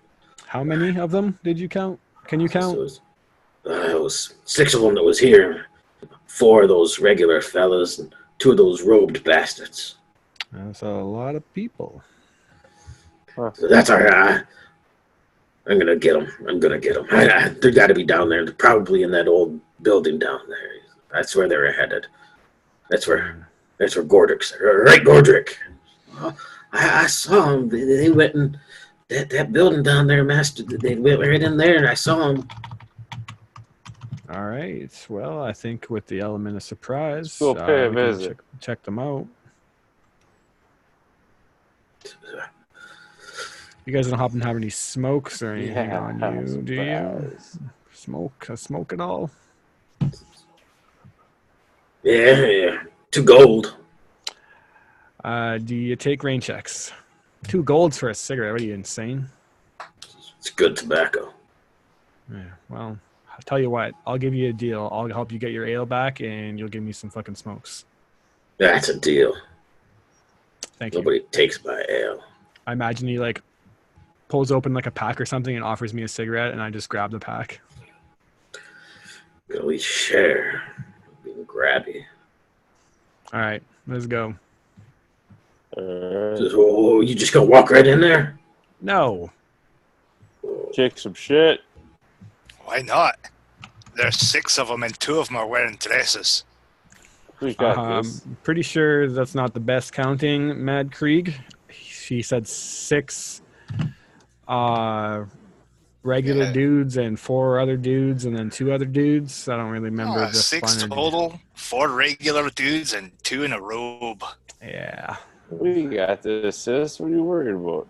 How many of them did you count? Can you count? It was 6 of them that was here. 4 of those regular fellas and two of those robed bastards. That's a lot of people. Huh. So that's all right. I'm gonna get them. They got to be down there. They're probably in that old building down there. That's where they're headed. That's where Gordrick's. Right, Gordrick. I saw them. They went in that building down there, Master. They went right in there, and I saw them. All right. Well, I think with the element of surprise, We'll pay a we can visit. check them out. You guys don't happen to have any smokes or anything on you, do you? Smoke at all? Yeah. 2 gold. Do you take rain checks? 2 golds for a cigarette? What are you, insane? It's good tobacco. Yeah. Well, I'll tell you what. I'll give you a deal. I'll help you get your ale back, and you'll give me some fucking smokes. That's a deal. Thank you. Nobody takes my ale. I imagine he like pulls open like a pack or something and offers me a cigarette, and I just grab the pack. We share. Being grabby. All right, let's go. Oh, you just gonna walk right in there? No. Kick some shit. Why not? There's 6 of them, and 2 of them are wearing dresses. We got this. Pretty sure that's not the best counting, Mad Krieg. She said 6 regular dudes and 4 other dudes and then 2 other dudes. I don't really remember the 6 fun. total, 4 regular dudes, and 2 in a robe. Yeah. We got this, sis. What are you worried about?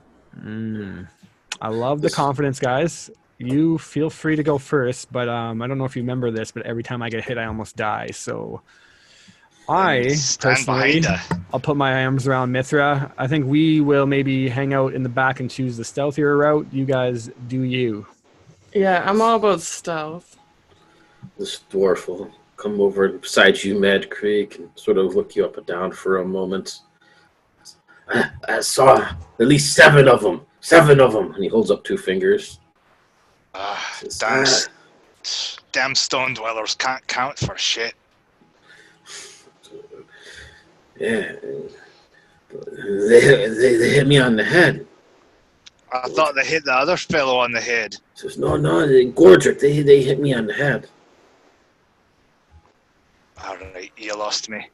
I love the confidence, guys. You feel free to go first, but I don't know if you remember this, but every time I get hit, I almost die. So I Stand personally, behind her. I'll put my arms around Mithra. I think we will maybe hang out in the back and choose the stealthier route. You guys do you. Yeah, I'm all about stealth. This dwarf will come over beside you, Mad Creek, and sort of look you up and down for a moment. I saw at least 7 of them. 7 of them. And he holds up 2 fingers. Damn stone dwellers can't count for shit. Yeah. They hit me on the head. I thought they hit the other fellow on the head. Says, no, Gordrick, they hit me on the head. Alright, you lost me.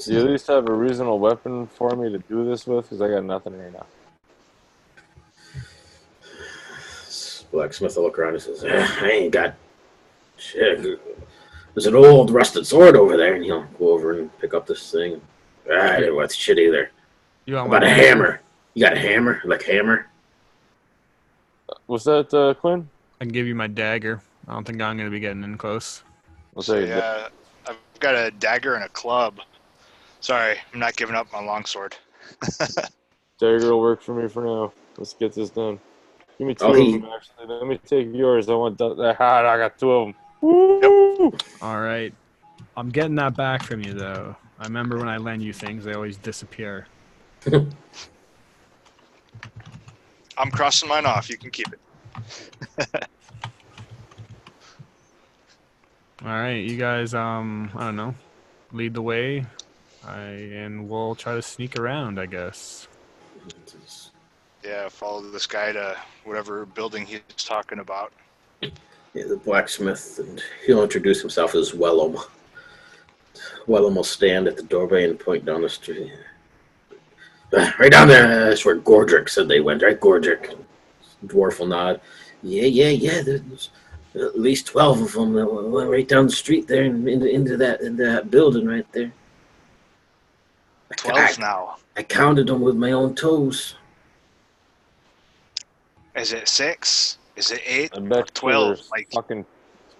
Do you at least have a reasonable weapon for me to do this with? Because I got nothing right now. Blacksmith will look around and says, I ain't got shit. There's an old rusted sword over there, and he'll go over and pick up this thing. I didn't want shit either. You How about a hammer? You got a hammer? Like hammer? What's that, Quinn? I can give you my dagger. I don't think I'm going to be getting in close. I'll say Yeah, I've got a dagger and a club. Sorry, I'm not giving up my longsword. dagger will work for me for now. Let's get this done. Give me 2 Oh, of them, actually. Let me take yours. I want that. I got 2 of them. Woo! All right. I'm getting that back from you, though. I remember when I lend you things, they always disappear. I'm crossing mine off. You can keep it. All right, you guys, I don't know, lead the way, and we'll try to sneak around, I guess. Yeah, follow this guy to whatever building he's talking about. Yeah, the blacksmith, and he'll introduce himself as Wellum. Wellum will stand at the doorway and point down the street. Right down there, that's where Gordrick said they went, right, Gordrick? Dwarf will nod. Yeah, there's at least 12 of them that went right down the street there and into that building right there. 12 now. I counted them with my own toes. Is it 6? Is it 8? I bet 12? there's it's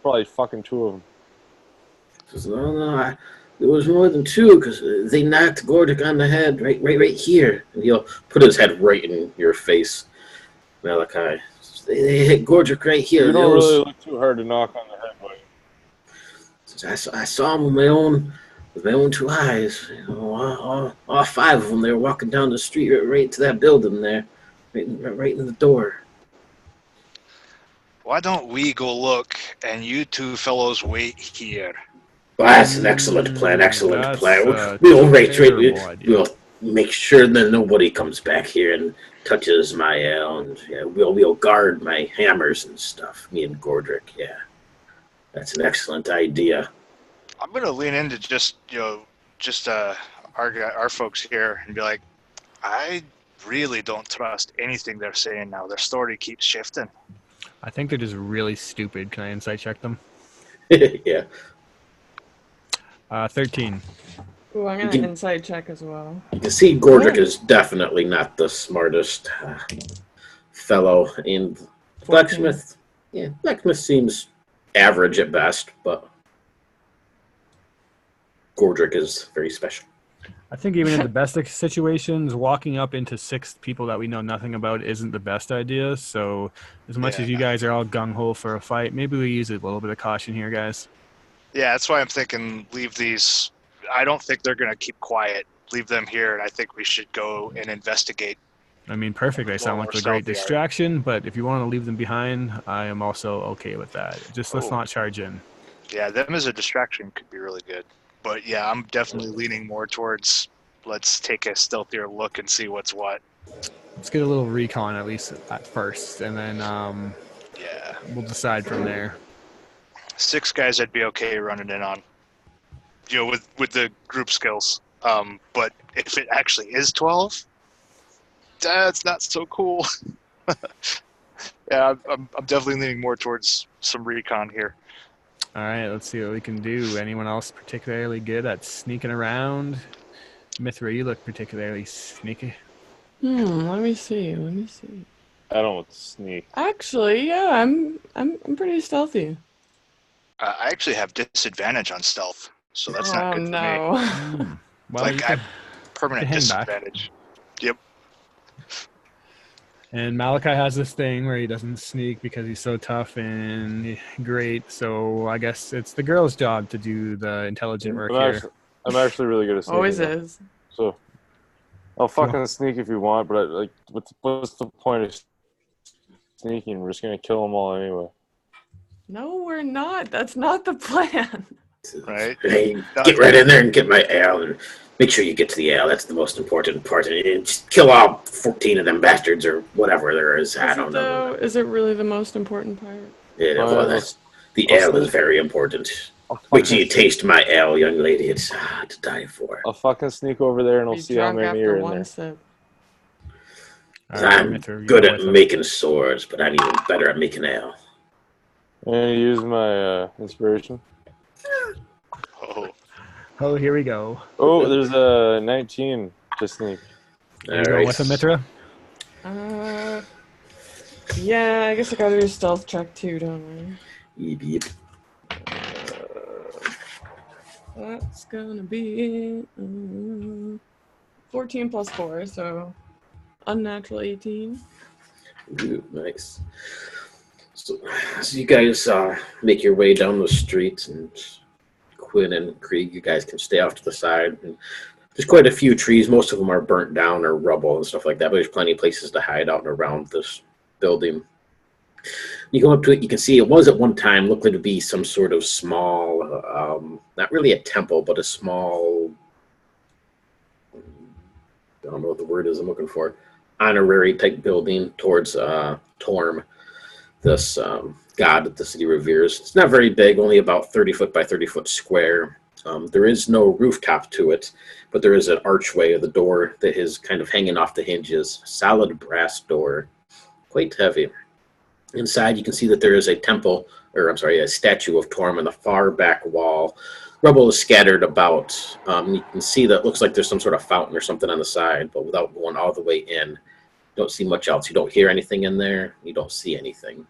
probably fucking 2 of them. Says, no, there was more than 2 because they knocked Gordrick on the head right here. And he'll put his head right in your face, Malachi. They hit Gordrick right here. You don't really look too hard to knock on the head, buddy. I saw them with my own 2 eyes. You know, all 5 of them. They were walking down the street right to that building there, right in the door. Why don't we go look and you 2 fellows wait here? Well, that's an excellent plan. Excellent That's plan. a We'll rate. terrible idea. We'll make sure that nobody comes back here and touches my ale, and yeah, we'll guard my hammers and stuff. Me and Gordrick. Yeah, that's an excellent idea. I'm gonna lean into just our folks here and be like, I really don't trust anything they're saying now. Their story keeps shifting. I think they're just really stupid. Can I insight check them? Yeah. 13. Ooh, I'm gonna insight check as well. You can see Gordrick is definitely not the smartest fellow. And Blacksmith, Blacksmith seems average at best, but Gordrick is very special. I think even in the best of situations, walking up into 6 people that we know nothing about isn't the best idea. So as much as you guys are all gung-ho for a fight, maybe we use a little bit of caution here, guys. Yeah, that's why I'm thinking leave these. I don't think they're going to keep quiet. Leave them here, and I think we should go and investigate. I mean, perfect. They sound like a great distraction, but if you want to leave them behind, I am also okay with that. Just let's not charge in. Yeah, them as a distraction could be really good. But yeah, I'm definitely leaning more towards let's take a stealthier look and see what's what. Let's get a little recon at least at first, and then we'll decide from there. 6 guys I'd be okay running in on, with the group skills. But if it actually is 12, that's not so cool. Yeah, I'm definitely leaning more towards some recon here. All right, let's see what we can do. Anyone else particularly good at sneaking around? Mithra, you look particularly sneaky. Let me see. I don't want to sneak. Actually, yeah, I'm pretty stealthy. I actually have disadvantage on stealth, so that's not good for me. Well, Like, I have permanent disadvantage. Yep. And Malachi has this thing where he doesn't sneak because he's so tough and great. So I guess it's the girl's job to do the intelligent work here. I'm actually really good at sneaking. Always is. So I'll fucking sneak if you want, but what's the point of sneaking? We're just gonna kill them all anyway. No, we're not. That's not the plan. Right? Hey, get right in there and get my ale, and make sure you get to the ale. That's the most important part. And just kill all 14 of them bastards or whatever there is. I don't know. Is it really the most important part? Yeah, well, the ale is very important. Wait till you taste my ale, young lady. It's to die for. I'll fucking sneak over there and we'll see how many are in there. Sip. I'm good at making swords, but I'm even better at making ale. I'm going to use my inspiration. Oh, here we go. Oh, there's a 19 to sneak. You go with a Mithra? Yeah, I guess I gotta do a stealth check too, don't I? Yep. That's gonna be 14 plus 4, so unnatural 18. Ooh, nice. So you guys make your way down the street, and Quinn and Krieg, you guys can stay off to the side. And there's quite a few trees. Most of them are burnt down or rubble and stuff like that, but there's plenty of places to hide out and around this building. You go up to it, you can see it was at one time looked like to be some sort of small, not really a temple, but a small, I don't know what the word is I'm looking for, honorary type building towards Torm, this god that the city reveres. It's not very big, only about 30 foot by 30 foot square. There is no rooftop to it, but there is an archway of the door that is kind of hanging off the hinges. Solid brass door, quite heavy. Inside, you can see that there is a statue of Torm on the far back wall. Rubble is scattered about. You can see that it looks like there's some sort of fountain or something on the side, but without going all the way in, don't see much else. You don't hear anything in there. You don't see anything.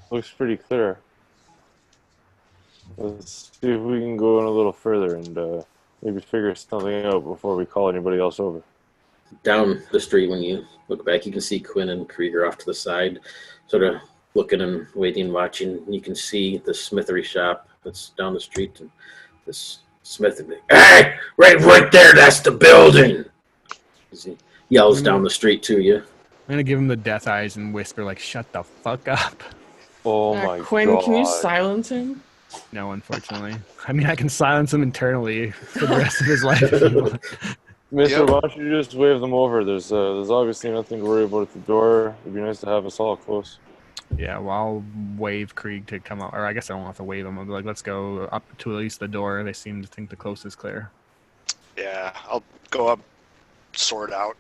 Looks pretty clear. Let's see if we can go in a little further and maybe figure something out before we call anybody else over. Down the street, when you look back, you can see Quinn and Krieger off to the side, sort of looking and waiting, watching. You can see the smithery shop that's down the street, and this smith, hey, right there, that's the building. He yells down the street to you. I'm gonna give him the death eyes and whisper, like, shut the fuck up. Oh my Quinn, god. can you silence him? No, unfortunately. I mean, I can silence him internally for the rest of his life if you want. Mister, Yep. why don't you just wave them over? There's obviously nothing to worry about at the door. It'd be nice to have us all close. Yeah, well, I'll wave Krieg to come out. Or I guess I don't have to wave him. I'll be like, let's go up to at least the door. They seem to think the coast is clear. Yeah, I'll go up, sword out,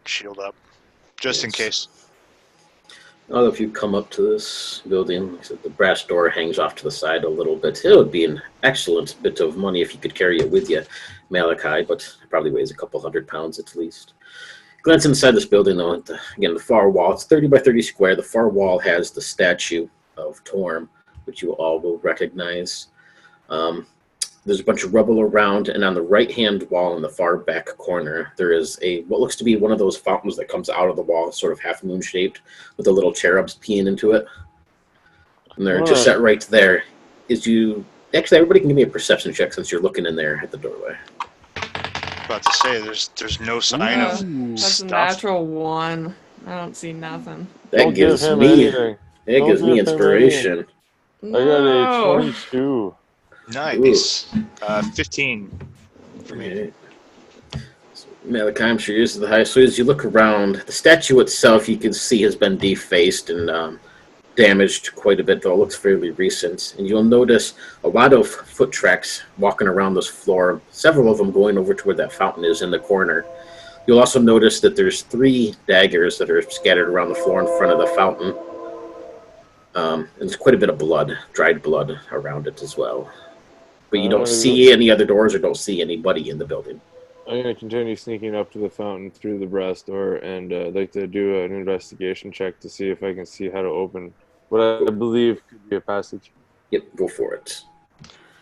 shield up, just in Yes. case. Although if you come up to this building, the brass door hangs off to the side a little bit. It would be an excellent bit of money if you could carry it with you, Malachi, but it probably weighs a couple 100 pounds at least. Glance inside this building, though. Again, the far wall, it's 30 by 30 square. The far wall has the statue of Torm, which you all will recognize. There's a bunch of rubble around, and on the right-hand wall in the far back corner, there is what looks to be one of those fountains that comes out of the wall, sort of half moon-shaped, with the little cherubs peeing into it. And they're just set right there. Actually, everybody can give me a perception check since you're looking in there at the doorway. About to say, there's no sign of That's a stuff. natural 1. I don't see nothing. That gives him me anything. That Don't gives me give him inspiration. I got a No. 22. Nice. 15 for me. Right. So, Malachi, I'm sure yours is the highest. So as you look around, the statue itself you can see has been defaced and damaged quite a bit, though it looks fairly recent. And you'll notice a lot of foot tracks walking around this floor, several of them going over to where that fountain is in the corner. You'll also notice that there's 3 daggers that are scattered around the floor in front of the fountain. And there's quite a bit of blood, dried blood around it as well. But you don't see any other doors or don't see anybody in the building. I'm going to continue sneaking up to the fountain through the brass door, and I'd like to do an investigation check to see if I can see how to open what I believe could be a passage. Yep, go for it.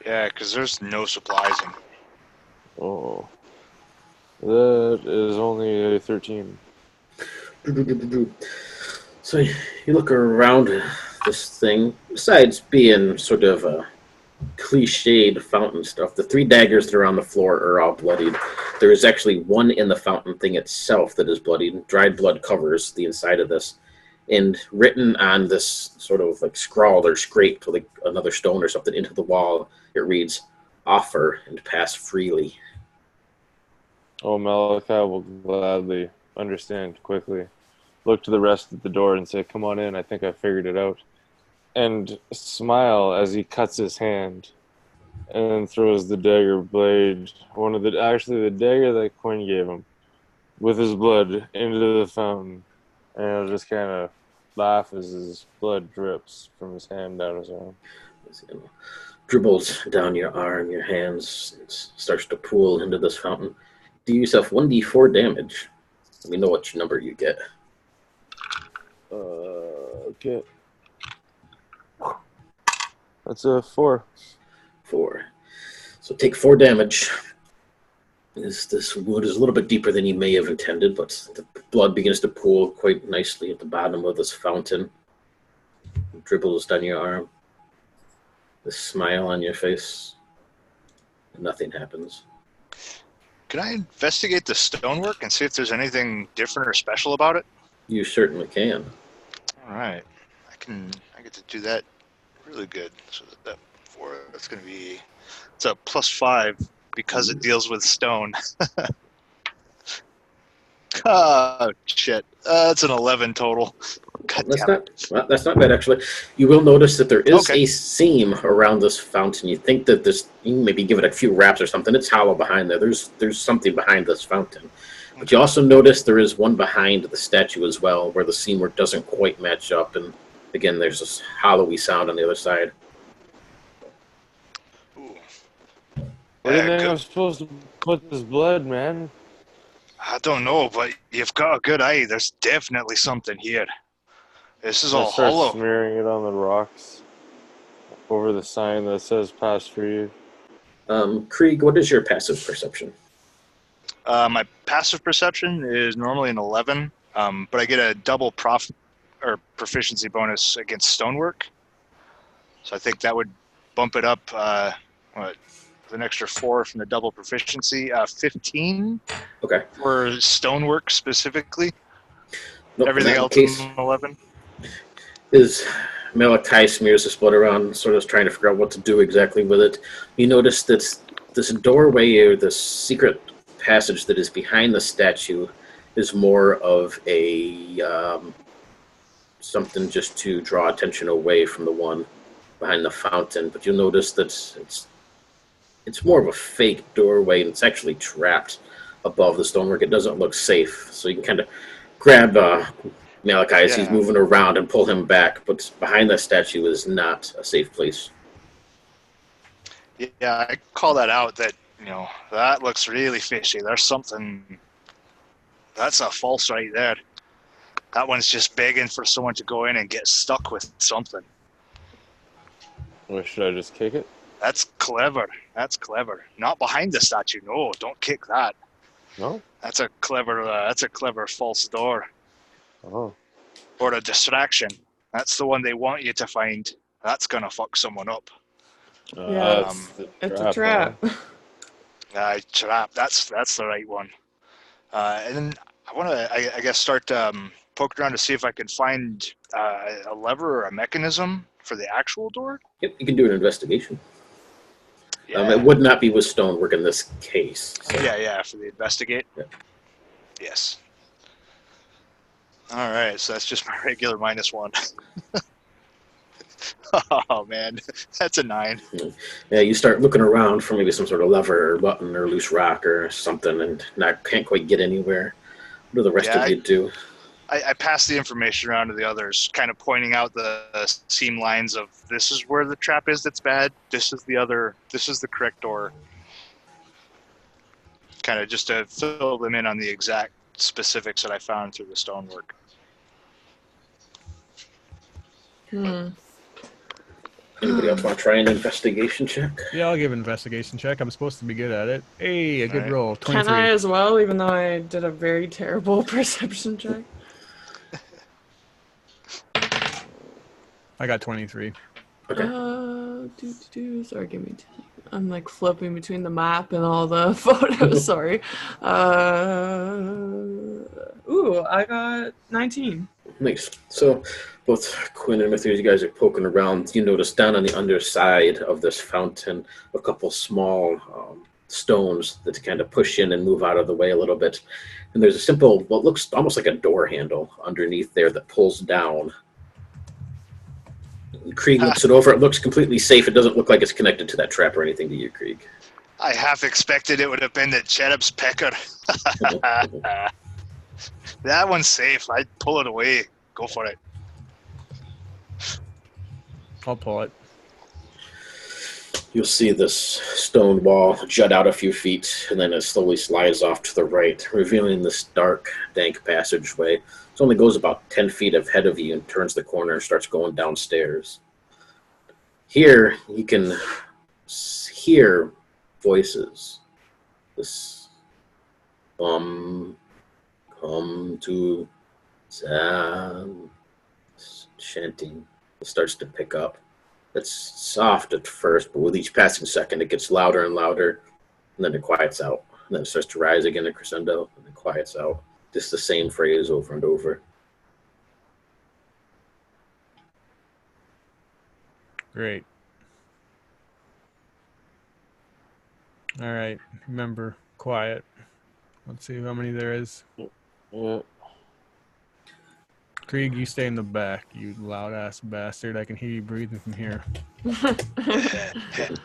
Yeah, because there's no supplies in. Oh. That is only a 13. So you look around this thing, besides being sort of a cliched fountain stuff, the 3 daggers that are on the floor are all bloodied. There is actually one in the fountain thing itself that is bloodied. Dried blood covers the inside of this. And written on this sort of like scrawled or scraped with like another stone or something into the wall, it reads, "Offer and pass freely." Oh, Malachi will gladly understand quickly. Look to the rest at the door and say, "Come on in, I think I figured it out." And smile as he cuts his hand and then throws the dagger blade, actually the dagger that Quinn gave him, with his blood into the fountain. And he'll just kind of laugh as his blood drips from his hand down his arm. Dribbles down your arm, your hands, and starts to pool into this fountain. Do yourself 1d4 damage. Let me know what number you get. Okay. That's a 4. 4. So take 4 damage. This wound is a little bit deeper than you may have intended, but the blood begins to pool quite nicely at the bottom of this fountain. It dribbles down your arm. The smile on your face. Nothing happens. Can I investigate the stonework and see if there's anything different or special about it? You certainly can. All right. I get to do that really good. So that's going to be, it's a +5 because it deals with stone. Oh, shit. That's an 11 total. God damn it. That's not bad, actually. You will notice that there is Okay. a seam around this fountain. You think that you can maybe give it a few wraps or something. It's hollow behind there. There's something behind this fountain. But you also notice there is one behind the statue as well, where the seam work doesn't quite match up. And again, there's this hollowy sound on the other side. Ooh. Where do you think good. I'm supposed to put this blood, man? I don't know, but you've got a good eye. There's definitely something here. This is I all start hollow. smearing it on the rocks over the sign that says "Pass free." Krieg, what is your passive perception? My passive perception is normally an 11, but I get a double proficiency bonus against stonework. So I think that would bump it up with an extra 4 from the double proficiency. 15 Okay. for stonework specifically. Nope, Everything in that else case is 11. is Malachi smears his blood around, sort of trying to figure out what to do exactly with it. You notice that this doorway or this secret passage that is behind the statue is more of a something just to draw attention away from the one behind the fountain. But you'll notice that it's more of a fake doorway, and it's actually trapped above the stonework. It doesn't look safe, so you can kind of grab Malachi as he's moving around and pull him back, but behind that statue is not a safe place. Yeah, I call that out. That that looks really fishy. There's something. That's a false right there. That one's just begging for someone to go in and get stuck with something. Or should I just kick it? That's clever. That's clever. Not behind the statue. No, don't kick that. No. That's a clever false door. Oh. Or a distraction. That's the one they want you to find. That's gonna fuck someone up. Yeah, it's a trap. Trap. That's the right one. And then I want to, I guess, start poking around to see if I can find a lever or a mechanism for the actual door. Yep, you can do an investigation. Yeah. It would not be with stonework in this case. So. Yeah, for the investigate. Yeah. Yes. All right, so that's just my regular -1. Oh man, that's a 9. Yeah, you start looking around for maybe some sort of lever or button or loose rock or something, and can't quite get anywhere. What do the rest of you do? I pass the information around to the others, kind of pointing out the seam lines of this is where the trap is that's bad. This is the correct door. Kind of just to fill them in on the exact specifics that I found through the stonework. Anybody else want to try an investigation check? Yeah, I'll give an investigation check. I'm supposed to be good at it. Hey, a good roll. 23. Can I as well, even though I did a very terrible perception check? I got 23. Okay. Sorry, give me 2 seconds. I'm like flipping between the map and all the photos. Sorry. I got 19. Nice. So both Quinn and Matthew, you guys are poking around. You notice down on the underside of this fountain a couple small stones that kind of push in and move out of the way a little bit. And there's a simple, what looks almost like a door handle underneath there that pulls down. Krieg looks it over. It looks completely safe. It doesn't look like it's connected to that trap or anything to you, Krieg. I half expected it would have been the cherub's pecker. That one's safe. I'd pull it away. Go for it. I'll pull it. You'll see this stone wall jut out a few feet, and then it slowly slides off to the right, revealing this dark, dank passageway. It only goes about 10 feet ahead of you and turns the corner and starts going downstairs. Here, you can hear voices. This come to sound chanting. It starts to pick up. It's soft at first, but with each passing second, it gets louder and louder, and then it quiets out. And then it starts to rise again in crescendo, and it quiets out. Just the same phrase over and over. Great. All right. Remember, quiet. Let's see how many there is. Yeah. Krieg, you stay in the back, you loud-ass bastard. I can hear you breathing from here.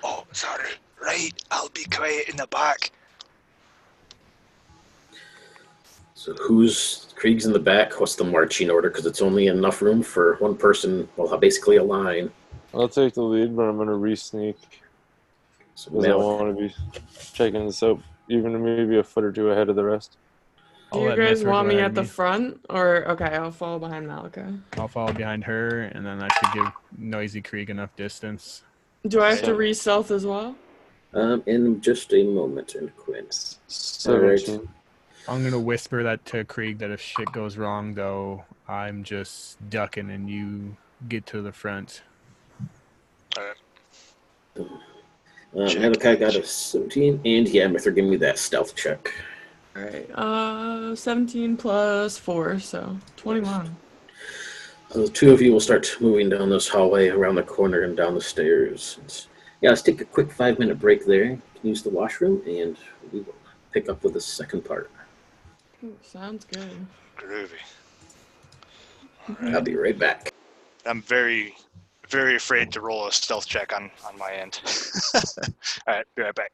Oh, sorry. Right, I'll be quiet in the back. So Krieg's in the back? What's the marching order? Because it's only enough room for one person, well, basically a line. I'll take the lead, but I'm going to re-sneak. So Because I want to be checking this out, even maybe a foot or two ahead of the rest. Do you guys want me at the front? Or, okay, I'll follow behind Malachi. I'll follow behind her, and then I should give Noisy Krieg enough distance. Do I have to re-stealth as well? In just a moment, and Quinn. 17. Right. I'm going to whisper that to Krieg that if shit goes wrong, though, I'm just ducking and you get to the front. Malachi got a 17, and yeah, Mither, give me that stealth check. Alright, 17 plus 4, so 21. The two of you will start moving down this hallway, around the corner, and down the stairs. Yeah, let's take a quick 5-minute break there. You can use the washroom, and we will pick up with the second part. Ooh, sounds good. Groovy. I'll be right back. I'm very, very afraid to roll a stealth check on my end. All right, be right back.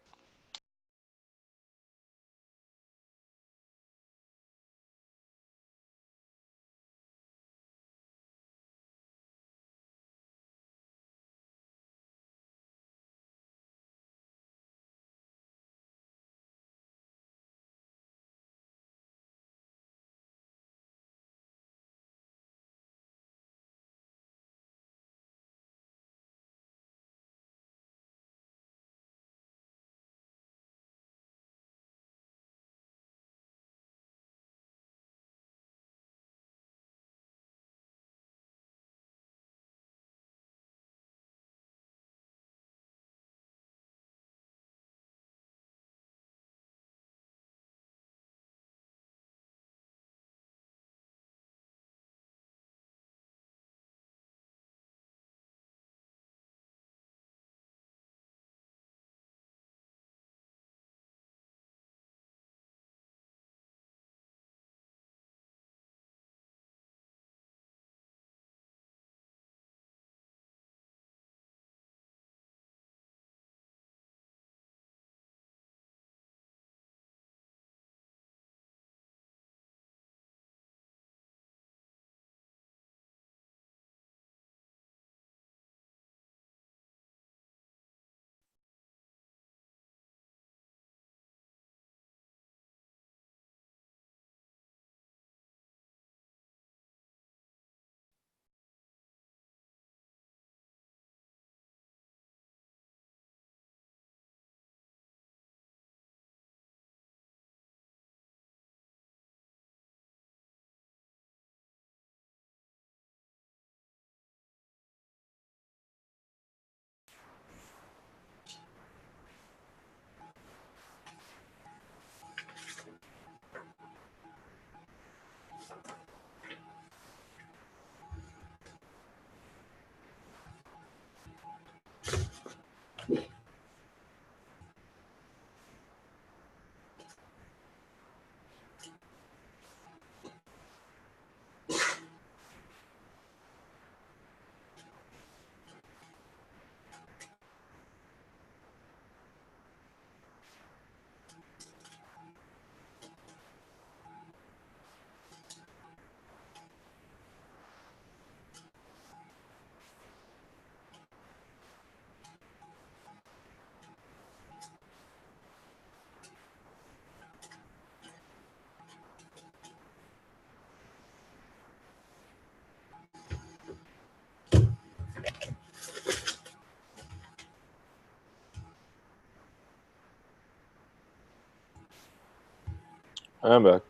I'm back.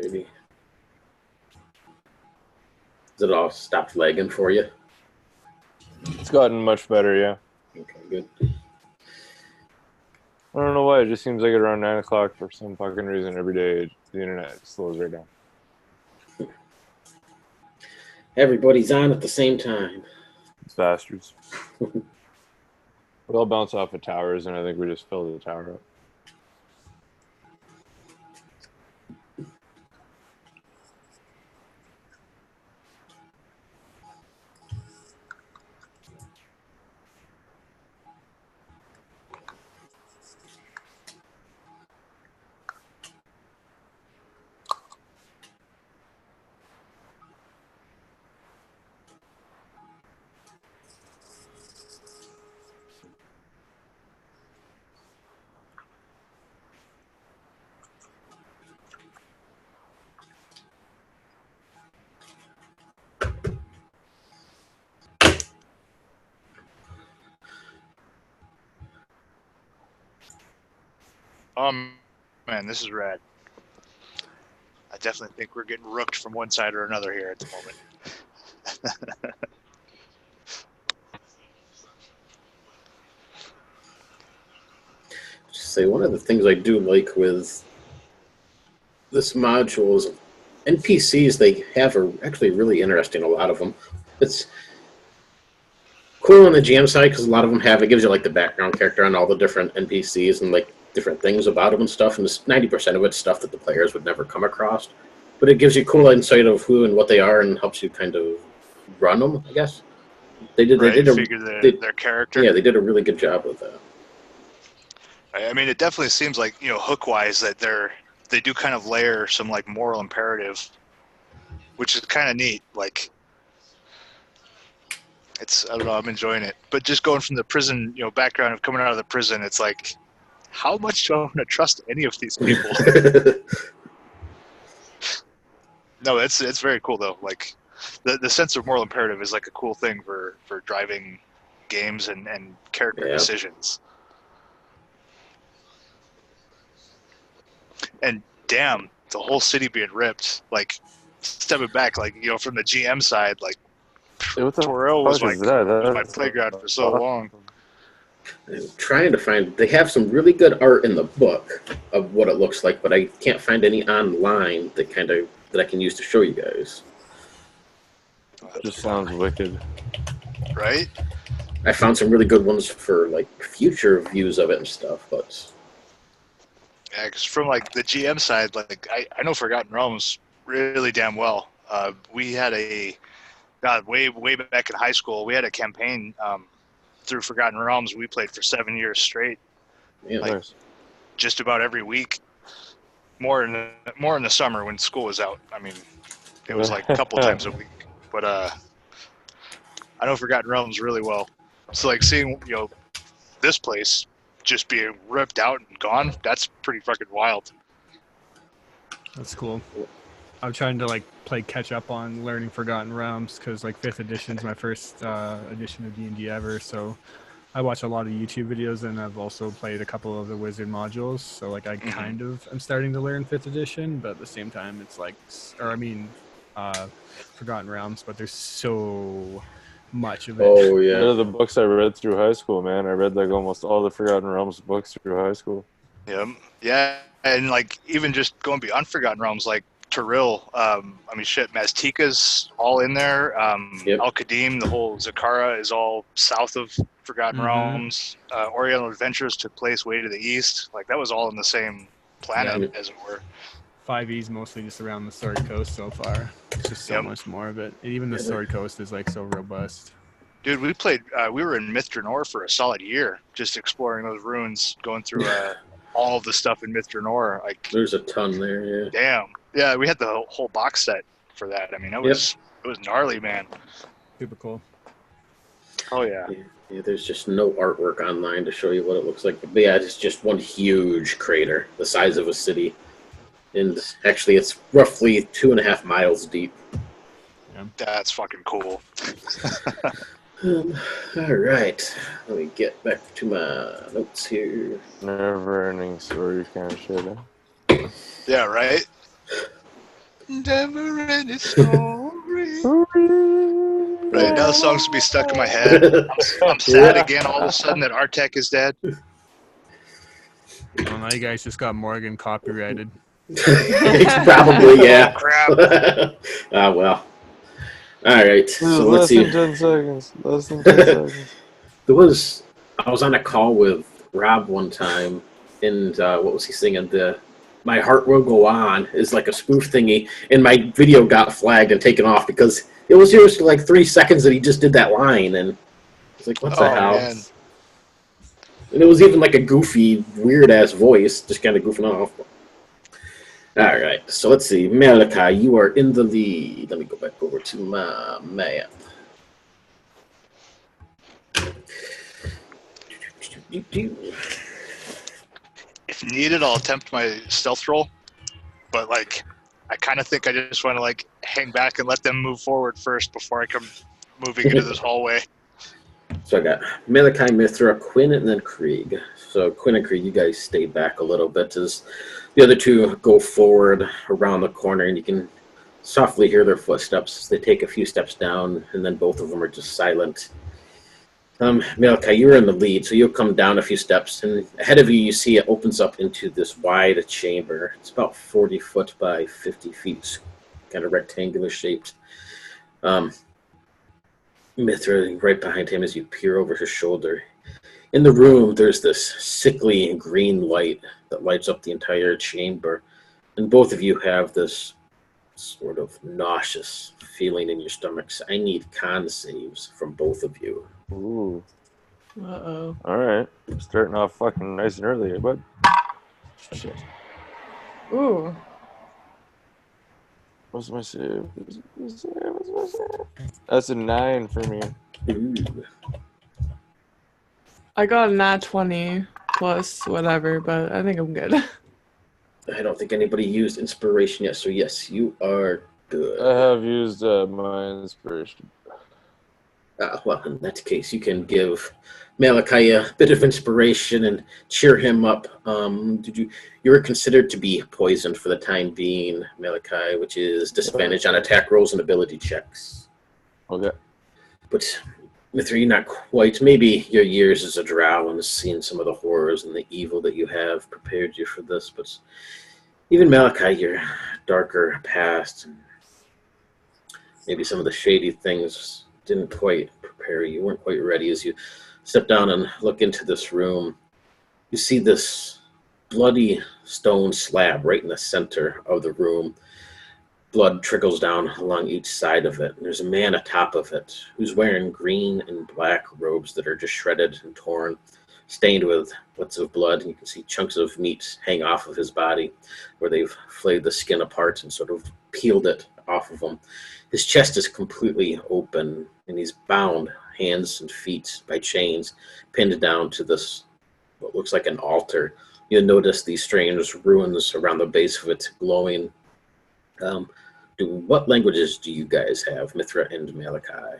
Maybe. Has it all stopped lagging for you? It's gotten much better, yeah. Okay, good. I don't know why. It just seems like around 9 o'clock for some fucking reason every day the internet slows right down. Everybody's on at the same time. It's bastards. We all bounce off of towers, and I think we just filled the tower up. Man, this is rad. I definitely think we're getting rooked from one side or another here at the moment. Just say one of the things I do like with this module is NPCs they have are actually really interesting. A lot of them. It's cool on the GM side because a lot of them have it gives you like the background character on all the different NPCs and like different things about them and stuff. And 90% of it's stuff that the players would never come across. But it gives you cool insight of who and what they are and helps you kind of run them, I guess. They did their character. Yeah, they did a really good job with that. I mean, it definitely seems like, hook-wise that they do kind of layer some like moral imperative, which is kind of neat. Like, I don't know, I'm enjoying it. But just going from the prison, background of coming out of the prison, it's like, how much do I want to trust any of these people? No, it's very cool though. Like, the sense of moral imperative is like a cool thing for driving games and character decisions. And damn, the whole city being ripped. Like, stepping back, like, from the GM side, like, Toril was my playground for so long. I'm trying to find. They have some really good art in the book of what it looks like, but I can't find any online that I can use to show you guys. Just sounds wicked, right? I found some really good ones for like future views of it and stuff, but yeah, because from like the GM side, like I know Forgotten Realms really damn well. We had way back in high school, we had a campaign through Forgotten Realms. We played for 7 years straight, nice. Just about every week. More in the summer when school was out. I mean, it was like a couple times a week. But I know Forgotten Realms really well. So like seeing this place just being ripped out and gone, that's pretty fucking wild. That's cool. I'm trying to like play catch up on learning Forgotten Realms because like 5th edition is my first edition of D&D ever. So I watch a lot of YouTube videos and I've also played a couple of the Wizard modules. So like I kind of am starting to learn 5th edition, but at the same time it's like, Forgotten Realms, but there's so much of it. Oh yeah. One of the books I read through high school, man. I read like almost all the Forgotten Realms books through high school. Yeah, and like even just going beyond Forgotten Realms, like Toril, Maztika's all in there. Al-Qadim, the whole Zakara is all south of Forgotten Realms. Oriental Adventures took place way to the east. Like that was all in the same planet, as it were. 5e's mostly just around the Sword Coast so far. It's just so much more of it. And even the Sword Coast is like so robust. Dude, we were in Mithranor for a solid year, just exploring those ruins, going through all of the stuff in Mithranor. Like, there's a ton there, yeah. Damn. Yeah, we had the whole box set for that. I mean, it was gnarly, man. Super cool. Oh, yeah. Yeah, there's just no artwork online to show you what it looks like. But yeah, it's just one huge crater, the size of a city. And actually, it's roughly 2.5 miles deep. Yeah. That's fucking cool. All right. Let me get back to my notes here. Never-ending story kind of shit, huh? Yeah, right? Never-ending story. Right, now the songs will be stuck in my head. I'm sad again all of a sudden that Artek is dead. Well, now you guys just got Morgan copyrighted. Probably, yeah. Oh, crap. Well. All right. So let's see. Less than 10 seconds. I was on a call with Rob one time, and what was he singing? My Heart Will Go On is like a spoof thingy, and my video got flagged and taken off because it was just like 3 seconds that he just did that line, and I was like, what the hell? Man. And it was even like a goofy, weird-ass voice, just kind of goofing off. All right, so let's see. Malachi, you are in the lead. Let me go back over to my map. If needed, I'll attempt my stealth roll. But, like, I kind of think I just want to, like, hang back and let them move forward first before I come moving into this hallway. So I got Malachi, Mithra, Quinn, and then Krieg. So Quinn and Krieg, you guys stay back a little bit as the other two go forward around the corner, and you can softly hear their footsteps. They take a few steps down, and then both of them are just silent. Malachi, you're in the lead, so you'll come down a few steps, and ahead of you, you see it opens up into this wide chamber. It's about 40 foot by 50 feet kind of rectangular shaped. Mithra, right behind him as you peer over his shoulder. In the room, there's this sickly green light that lights up the entire chamber, and both of you have this sort of nauseous feeling in your stomachs. I need con saves from both of you. Ooh. Uh-oh. All right. Starting off fucking nice and early, bud. Shit. Ooh. What's my save? That's a 9 for me. Ooh. I got a nat 20 plus whatever, but I think I'm good. I don't think anybody used inspiration yet, so yes, you are good. I have used my inspiration. Well, in that case, you can give Malachi a bit of inspiration and cheer him up. You were considered to be poisoned for the time being, Malachi, which is disadvantage on attack rolls and ability checks. Okay. But Mithra, not quite. Maybe your years as a drow and seeing some of the horrors and the evil that you have prepared you for this. But even Malachi, your darker past, and maybe some of the shady things didn't quite prepare you. You weren't quite ready. As you step down and look into this room, you see this bloody stone slab right in the center of the room. Blood trickles down along each side of it. And there's a man atop of it who's wearing green and black robes that are just shredded and torn, stained with bits of blood. And you can see chunks of meat hang off of his body where they've flayed the skin apart and sort of peeled it off of him. His chest is completely open, and he's bound hands and feet by chains, pinned down to this, what looks like an altar. You'll notice these strange ruins around the base of it glowing. What languages do you guys have, Mithra and Malachi?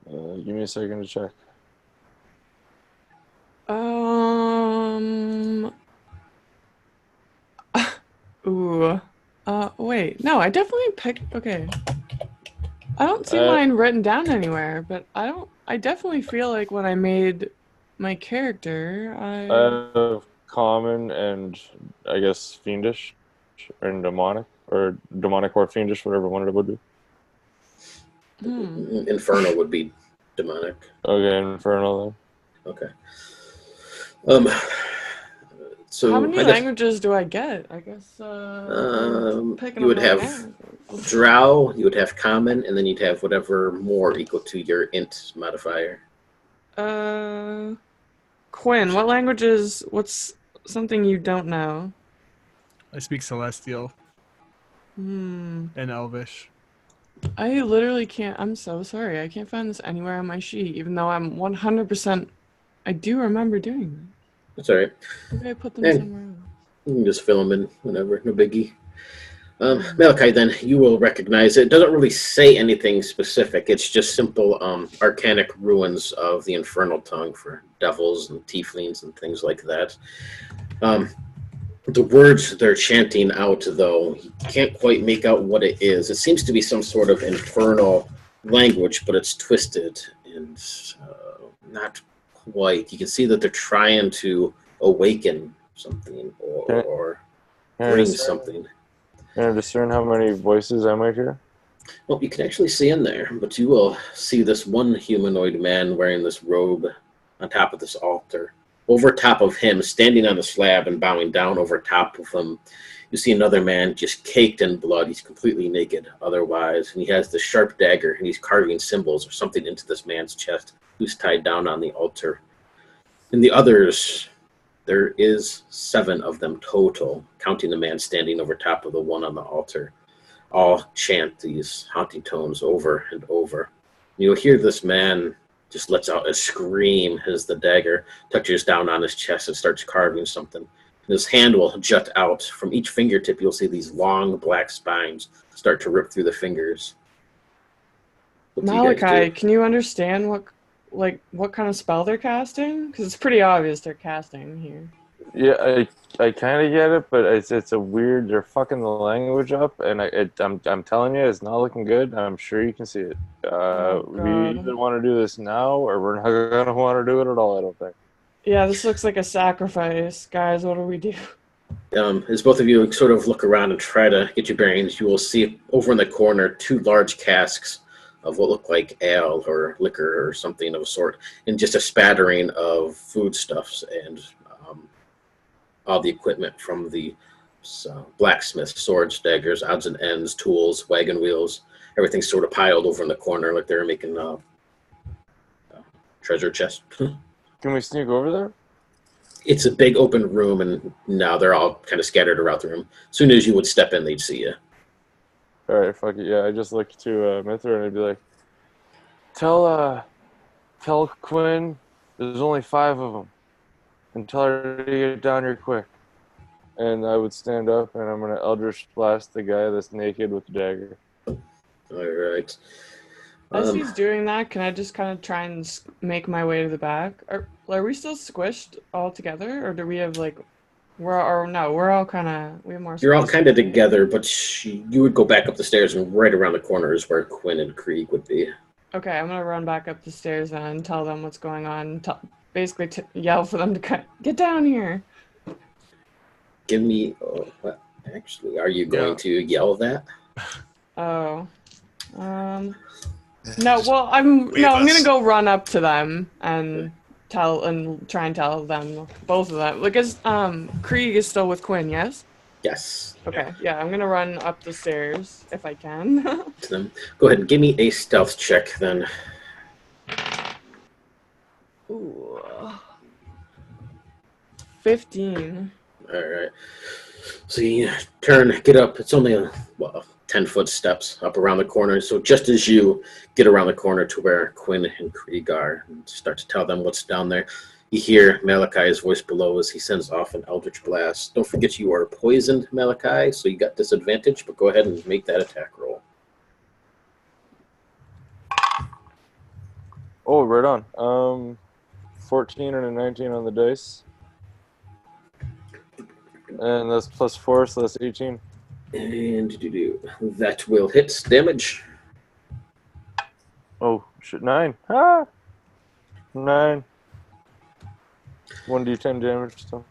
Give me a second to check. Ooh. Wait. No, I definitely picked. Okay. I don't see mine written down anywhere, but I definitely feel like when I made my character, I have common and I guess fiendish and demonic, or demonic or fiendish, whatever one it would be. Infernal would be demonic. Okay, infernal Okay. So how many languages do I get? I guess you would have Drow, you would have Common, and then you'd have whatever more equal to your int modifier. Quinn, what languages? What's something you don't know? I speak Celestial and Elvish. I literally can't. I'm so sorry. I can't find this anywhere on my sheet, even though I'm 100%. I do remember doing that. That's all right. Maybe I put them somewhere else. You can just fill them in whenever, no biggie. Malachi, then, you will recognize it. It doesn't really say anything specific. It's just simple arcanic ruins of the infernal tongue for devils and tieflings and things like that. The words they're chanting out, though, you can't quite make out what it is. It seems to be some sort of infernal language, but it's twisted and not quite. You can see that they're trying to awaken something or bring something. Can I discern how many voices I might hear? Well, you can actually see in there, but you will see this one humanoid man wearing this robe on top of this altar. Over top of him, standing on the slab and bowing down over top of him, you see another man just caked in blood. He's completely naked otherwise, and he has this sharp dagger, and he's carving symbols or something into this man's chest, who's tied down on the altar. And the others, there is 7 of them total, counting the man standing over top of the one on the altar, all chant these haunting tones over and over. You'll hear this man just lets out a scream as the dagger touches down on his chest and starts carving something. And his hand will jut out. From each fingertip, you'll see these long black spines start to rip through the fingers. Malachi, can you understand what kind of spell they're casting? Because it's pretty obvious they're casting here. Yeah, I kind of get it, but it's a weird. They're fucking the language up, and I'm telling you, it's not looking good. I'm sure you can see it. We either want to do this now, or we're not gonna want to do it at all. I don't think. Yeah, this looks like a sacrifice, guys. What do we do? As both of you sort of look around and try to get your bearings, you will see over in the corner 2 large casks of what look like ale or liquor or something of a sort, and just a spattering of foodstuffs and all the equipment from the blacksmith, swords, daggers, odds and ends, tools, wagon wheels, everything sort of piled over in the corner like they're making a treasure chest. Can we sneak over there? It's a big open room, and now they're all kind of scattered around the room. As soon as you would step in, they'd see you. All right, fuck it. Yeah, I just looked to Mithra and I'd be like, tell Quinn there's only 5 of them, and tell her to get down here quick. And I would stand up and I'm gonna Eldritch Blast the guy that's naked with the dagger. All right. As he's doing that, can I just kind of try and make my way to the back? Are we still squished all together, or do we have like, we're all kind of, we have more. You're all space, kind of right? together, but you would go back up the stairs, and right around the corner is where Quinn and Krieg would be. Okay, I'm gonna run back up the stairs then and tell them what's going on. Basically, yell for them to get down here. Give me. Oh, what? Actually, are you going to yell that? Oh. No, well, I'm gonna go run up to them and try and tell them, both of them, because Krieg is still with Quinn, yes? Yes. Okay, yeah, I'm gonna run up the stairs if I can. To them. Go ahead and give me a stealth check then. Ooh. 15. All right. So you turn, get up. It's only 10-foot steps up around the corner. So just as you get around the corner to where Quinn and Krieg are, and start to tell them what's down there, you hear Malachi's voice below as he sends off an Eldritch Blast. Don't forget you are poisoned, Malachi, so you got disadvantage, but go ahead and make that attack roll. Oh, right on. 14 and a 19 on the dice. And that's +4, so that's 18. And that will hit damage. Oh, shit, 9. Ah! 9. 1d10 damage, so.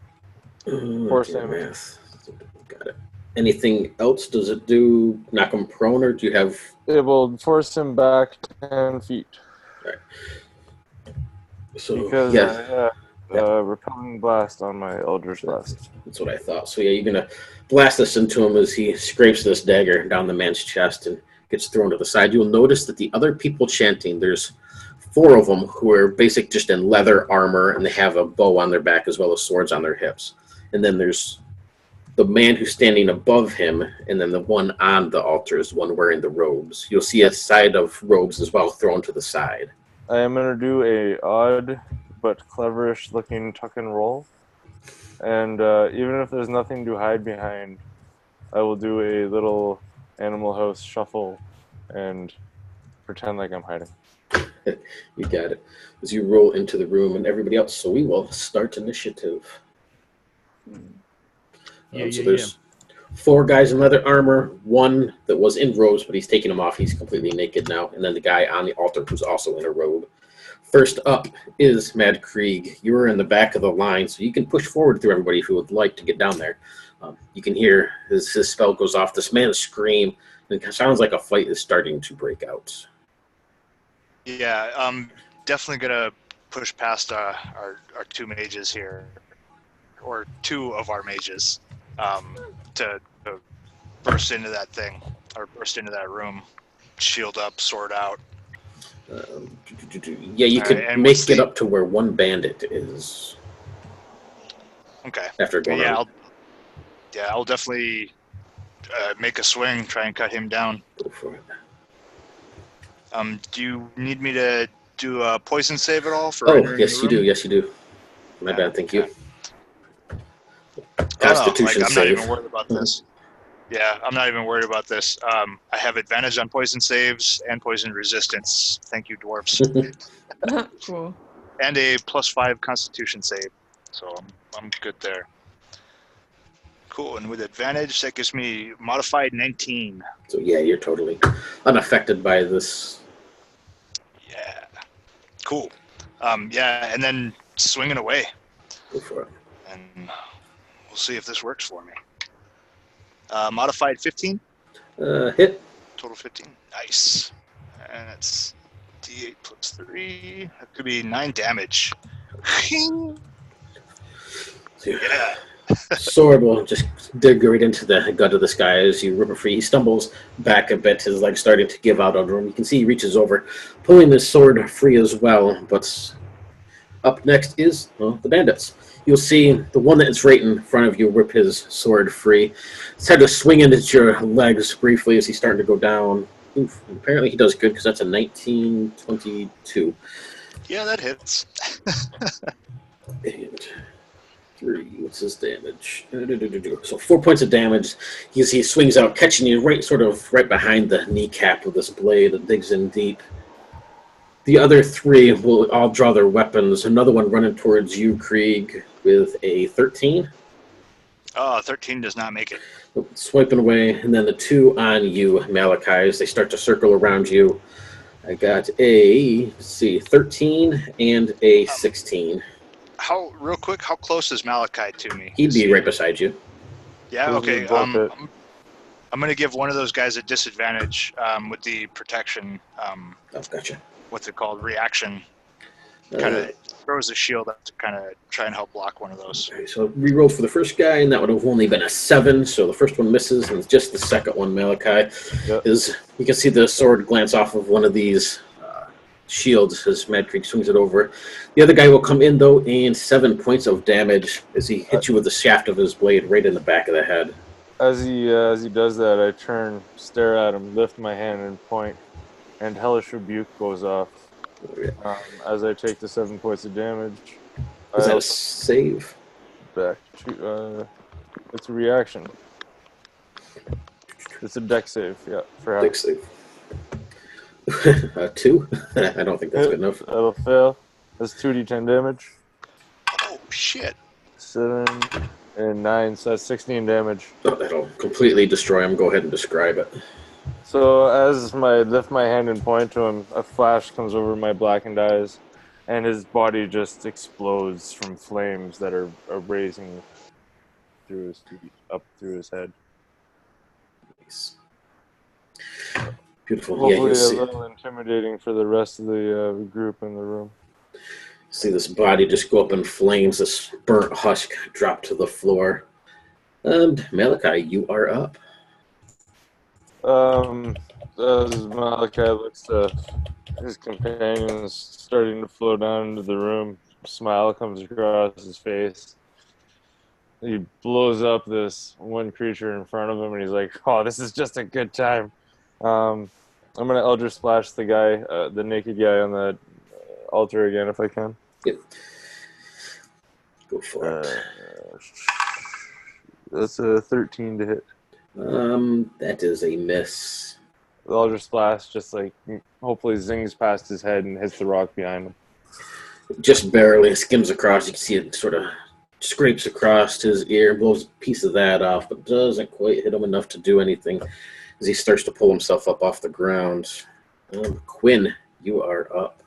Force damage. Got it. Anything else? Does it do knock him prone, or do you have... It will force him back 10 feet. All right. So, because yeah. repelling blast on my Eldritch Blast. That's what I thought. So yeah, you're going to blast this into him as he scrapes this dagger down the man's chest and gets thrown to the side. You'll notice that the other people chanting, there's 4 of them who are basic just in leather armor, and they have a bow on their back as well as swords on their hips. And then there's the man who's standing above him, and then the one on the altar is the one wearing the robes. You'll see a side of robes as well thrown to the side. I am going to do a odd but cleverish looking tuck and roll. And even if there's nothing to hide behind, I will do a little Animal House shuffle and pretend like I'm hiding. You got it. As you roll into the room and everybody else, so we will start initiative. So there's 4 guys in leather armor, 1 that was in robes, but he's taking them off. He's completely naked now. And then the guy on the altar who's also in a robe. First up is Mad Krieg. You're in the back of the line, so you can push forward through everybody who would like to get down there. You can hear his spell goes off. This man scream, and it sounds like a fight is starting to break out. Yeah, I'm definitely gonna push past our 2 mages here, or 2 of our mages, to burst into that thing, or burst into that room, shield up, sword out. Yeah, you could make it up to where 1 bandit is. Okay. After going on. I'll definitely make a swing, try and cut him down. Go for it. Do you need me to do a poison save at all? Yes, you do. Yes, you do. My bad. Thank you. Constitution save. I'm not even worried about this. Yeah, I'm not even worried about this. I have advantage on poison saves and poison resistance. Thank you, dwarves. Cool. And a +5 Constitution save, so I'm good there. Cool, and with advantage, that gives me modified 19. So yeah, you're totally unaffected by this. Yeah. Cool. And then swinging away. Go for it. And we'll see if this works for me. Modified 15. Hit. Total 15. Nice. And that's D8 plus 3. That could be 9 damage. Yeah. Sword will just dig right into the gut of this guy as you rip it free. He stumbles back a bit, his legs starting to give out under him. You can see he reaches over, pulling his sword free as well. But up next is the bandits. You'll see the one that is right in front of you rip his sword free. It's had to swing into your legs briefly as he's starting to go down. Oof, apparently he does good because that's a 1922. Yeah, that hits. And 3, what's his damage? So 4 points of damage. He swings out, catching you right behind the kneecap with this blade that digs in deep. The other 3 will all draw their weapons. Another one running towards you, Krieg, with a 13. 13 does not make it. Swiping away, and then the 2 on you, Malachi, as they start to circle around you. I got a, 13 and a 16. Real quick, how close is Malachi to me? He'd be right beside you. Yeah, okay. I'm going to give one of those guys a disadvantage with the protection. Gotcha. What's it called? Reaction. Kind of throws a shield up to kind of try and help block one of those. Okay, so reroll for the first guy, and that would have only been a 7, so the first one misses, and just the second one, Malachi, is you can see the sword glance off of one of these shields as Mad Creek swings it over. The other guy will come in, though, and 7 points of damage as he hits you with the shaft of his blade right in the back of the head. As he does that, I turn, stare at him, lift my hand and point, and Hellish Rebuke goes off. As I take the 7 points of damage. Is that a save? Back to, it's a reaction. It's a deck save, yeah. For deck save. 2? I don't think that's good enough. That'll fail. That's 2d10 damage. Oh, shit. 7 and 9, so that's 16 damage. Oh, that'll completely destroy him. Go ahead and describe it. So as I lift my hand and point to him, a flash comes over my blackened eyes, and his body just explodes from flames that are raising through up through his head. Nice. Beautiful. Hopefully a little intimidating for the rest of the group in the room. See this body just go up in flames, this burnt husk drop to the floor. And Malachi, you are up. As Malachi looks to his companions starting to flow down into the room, a smile comes across his face. He blows up this one creature in front of him, and he's like, "Oh, this is just a good time." I'm gonna Eldritch Splash the guy, the naked guy on the altar again, if I can. Yep. Go for it. That's a 13 to hit. That is a miss. The Eldritch Splash just hopefully zings past his head and hits the rock behind him. Just barely skims across. You can see it sort of scrapes across his ear, blows a piece of that off, but doesn't quite hit him enough to do anything as he starts to pull himself up off the ground. Quinn, you are up.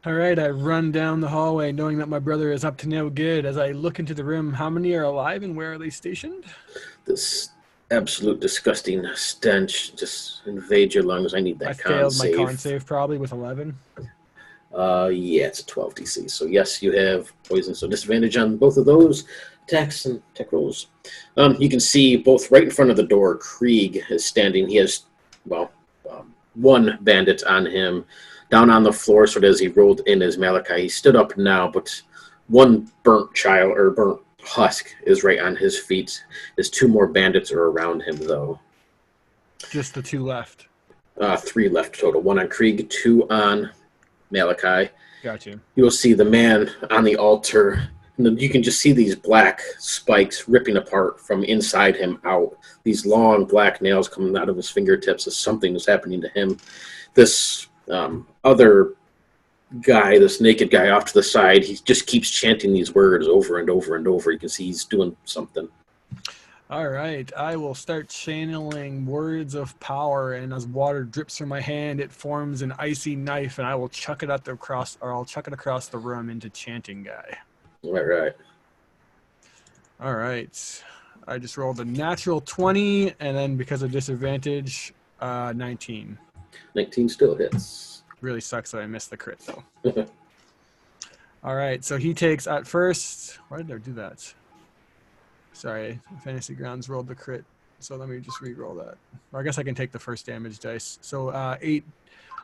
All right, I run down the hallway knowing that my brother is up to no good. As I look into the room, how many are alive and where are they stationed? This absolute disgusting stench just invades your lungs. I need that con save. I failed my con save probably with 11. Yeah, it's a 12 DC. So yes, you have poison. So disadvantage on both of those attacks and tech rolls. You can see both right in front of the door, Krieg is standing. He has, one bandit on him, down on the floor, sort of as he rolled in as Malachi. He stood up now, but one burnt husk is right on his feet. There's 2 more bandits are around him, though. Just the 2 left. 3 left total. 1 on Krieg, 2 on Malachi. Gotcha. You will see the man on the altar. And you can just see these black spikes ripping apart from inside him out. These long black nails coming out of his fingertips as something is happening to him. This other guy, this naked guy off to the side, he just keeps chanting these words over and over and over. You can see he's doing something. All right, I will start channeling words of power, and as water drips from my hand, it forms an icy knife, and I will chuck it across the room into chanting guy. All right. All right. I just rolled a natural 20, and then because of disadvantage, 19. 19 still hits. Really sucks that I missed the crit, though. All right, so he takes at first. Why did I do that? Sorry, Fantasy Grounds rolled the crit, so let me just re-roll that. Or I guess I can take the first damage dice. So 8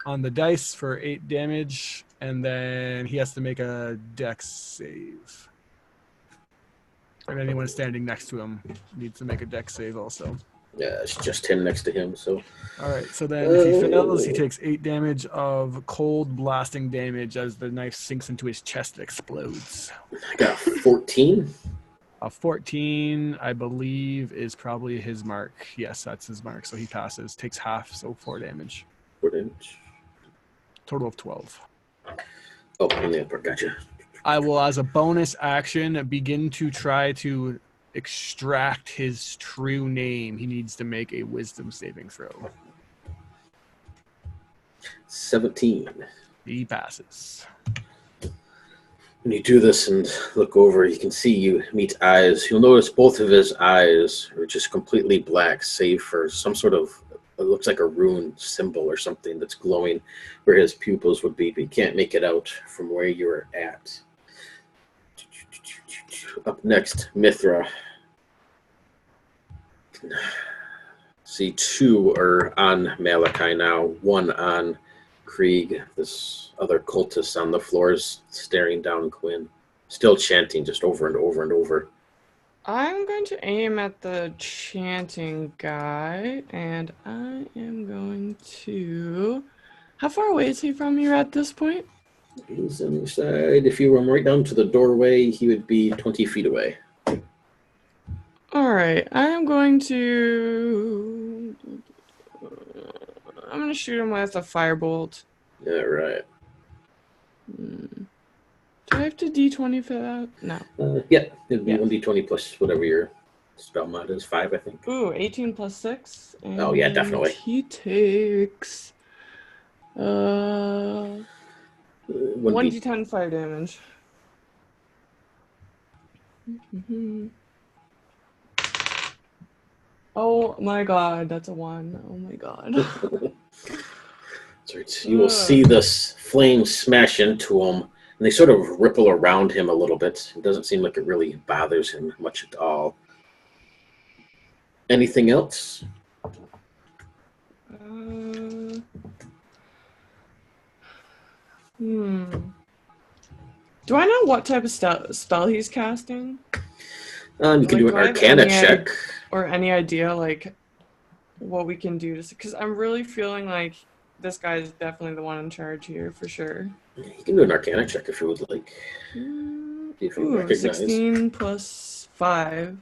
on the dice for 8 damage, and then he has to make a dex save. And anyone standing next to him needs to make a dex save also. Yeah, it's just him next to him, so. All right, so then if he fails, he takes 8 damage of cold blasting damage as the knife sinks into his chest and explodes. I got a 14. A 14, I believe, is probably his mark. Yes, that's his mark, so he passes. Takes half, so 4 damage. 4 damage. Total of 12. Oh, in the upper, gotcha. I will, as a bonus action, begin to try to extract his true name. He needs to make a wisdom saving throw. 17. He passes. When you do this and look over, you can see you meet eyes. You'll notice both of his eyes are just completely black, save for some sort of, it looks like a rune symbol or something that's glowing where his pupils would be, but you can't make it out from where you're at. Up next, Mithra. See, 2 are on Malachi now, 1 on Krieg. This other cultist on the floors staring down Quinn, still chanting just over and over and over. I'm going to aim at the chanting guy, and I am going to... How far away is he from you at this point? He's inside. If you were right down to the doorway, he would be 20 feet away. Alright, I'm going to shoot him with a firebolt. Yeah, right. Do I have to D20 for that? No. Yeah, it'd be Yeah. 1d20 plus whatever your spell mod is, 5, I think. Ooh, 18 plus 6. And Oh, yeah, definitely. He takes 1d10 fire damage. Oh my god, that's a 1. Oh my god. You will see this flame smash into him, and they sort of ripple around him a little bit. It doesn't seem like it really bothers him much at all. Anything else? Do I know what type of spell he's casting? You can do an Arcana check. Or any idea, like, what we can do? Because I'm really feeling like this guy is definitely the one in charge here, for sure. You can do an Arcana check if you would like. If you recognize. 16 plus 5.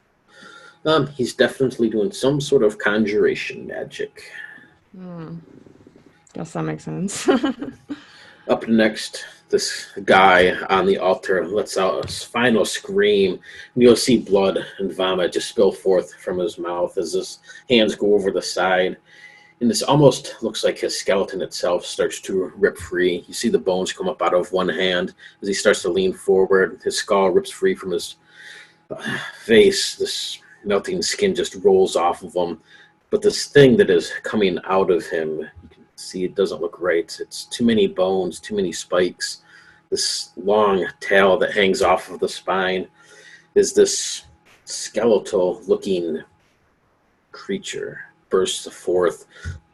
He's definitely doing some sort of conjuration magic. Guess that makes sense. Up next, this guy on the altar lets out a final scream, and you'll see blood and vomit just spill forth from his mouth as his hands go over the side. And this almost looks like his skeleton itself starts to rip free. You see the bones come up out of one hand as he starts to lean forward. His skull rips free from his face. This melting skin just rolls off of him. But this thing that is coming out of him, you can see it doesn't look right. It's too many bones, too many spikes. This long tail that hangs off of the spine is this skeletal-looking creature bursts forth,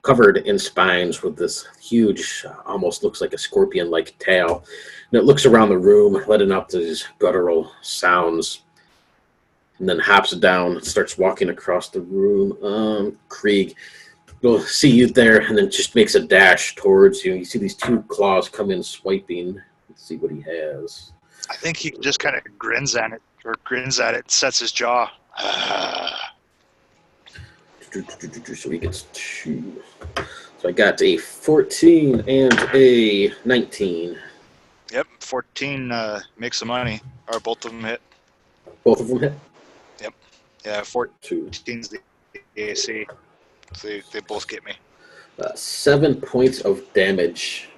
covered in spines with this huge, almost looks like a scorpion-like tail. And it looks around the room, letting out these guttural sounds, and then hops down and starts walking across the room. Krieg will see you there and then just makes a dash towards you. You see these 2 claws come in swiping. Let's see what he has. I think he just kind of grins at it, sets his jaw. So he gets 2. So I got a 14 and a 19. Yep, 14 makes some money. Or both of them hit. Both of them hit? Yep. Yeah, 14's the AC. So they both get me. 7 points of damage.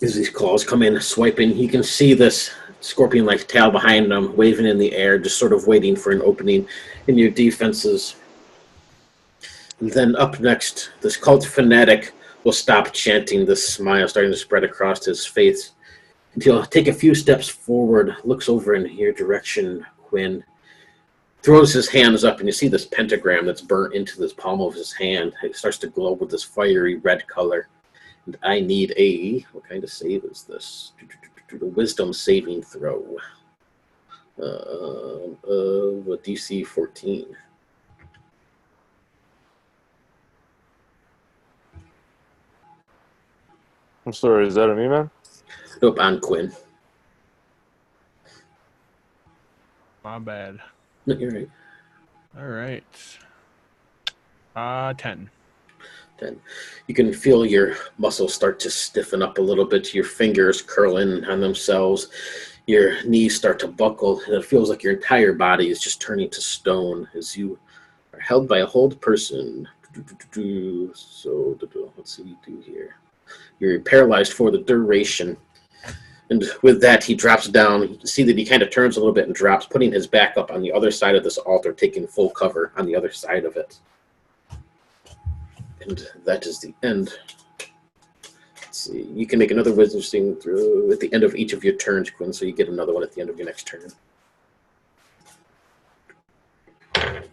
As these claws come in swiping, you can see this scorpion-like tail behind him, waving in the air, just sort of waiting for an opening in your defenses. And then up next, this cult fanatic will stop chanting, this smile starting to spread across his face. And he'll take a few steps forward, looks over in your direction, Quinn, throws his hands up, and you see this pentagram that's burnt into the palm of his hand. It starts to glow with this fiery red color. And I need what kind of save is this? A wisdom saving throw. A DC 14. I'm sorry, is that a me, man? Nope, on Quinn. My bad. No, you're right. All right. 10. 10. You can feel your muscles start to stiffen up a little bit, your fingers curl in on themselves, your knees start to buckle, and it feels like your entire body is just turning to stone as you are held by a hold person. So, let's see what we do here. You're paralyzed for the duration. And with that, he drops down. You can see that he kind of turns a little bit and drops, putting his back up on the other side of this altar, taking full cover on the other side of it. And that is the end. Let's see. You can make another wisdom saving throw at the end of each of your turns, Quinn, so you get another one at the end of your next turn.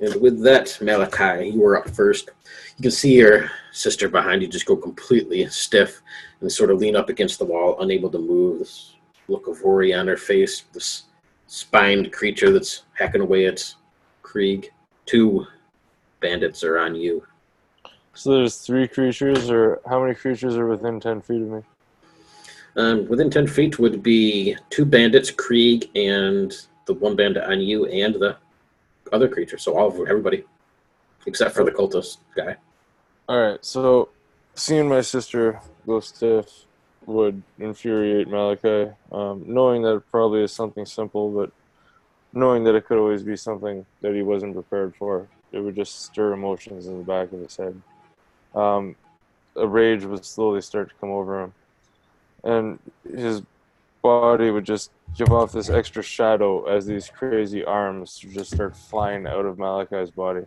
And with that, Malachi, you were up first. You can see your sister behind you just go completely stiff and sort of lean up against the wall, unable to move. This look of worry on her face. This spined creature that's hacking away at Krieg. 2 bandits are on you. So there's 3 creatures, or how many creatures are within 10 feet of me? Within 10 feet would be 2 bandits, Krieg, and the 1 bandit on you, and the other creature. So everybody, except for the cultist guy. Alright, so seeing my sister go stiff would infuriate Malachi. Knowing that it probably is something simple, but knowing that it could always be something that he wasn't prepared for, it would just stir emotions in the back of his head. A rage would slowly start to come over him, and his body would just give off this extra shadow as these crazy arms just start flying out of Malachi's body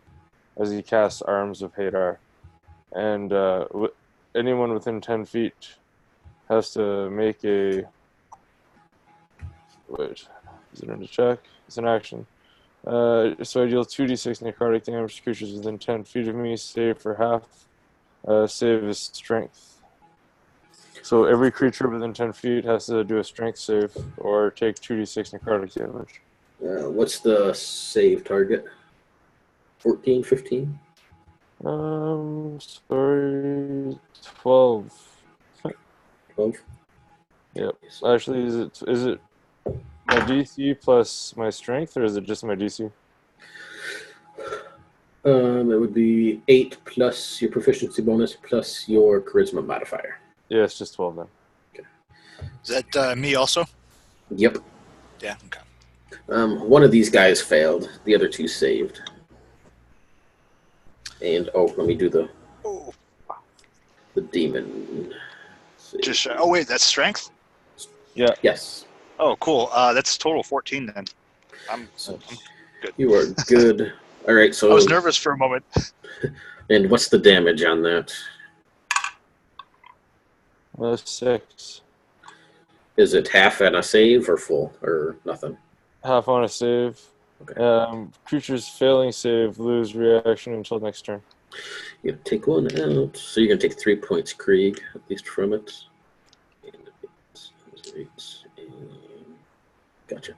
as he casts Arms of Hadar. And anyone within 10 feet has to make a... Wait, is it in a check? It's an action. So I deal 2d6 necrotic damage to creatures within 10 feet of me, save for half. Save is strength. So every creature within 10 feet has to do a strength save or take 2d6 necrotic damage. What's the save target? 14, 15? Sorry, 12. 12? Yep. Actually, is it my DC plus my strength, or is it just my DC? It would be 8 plus your proficiency bonus plus your charisma modifier. Yeah, it's just 12 then. Okay. Is that me also? Yep. Yeah, okay. One of these guys failed. The other 2 saved. And, let me do the demon. Just wait, that's strength? Yeah. Yes. Oh, cool. That's total 14 then. I'm good. You are good. All right, so... I was nervous for a moment. And what's the damage on that? 6. Is it half on a save or full or nothing? Half on a save. Okay. Creatures failing save lose reaction until next turn. You take 1 out, so you're going to take 3 points, Krieg, at least from it. Gotcha.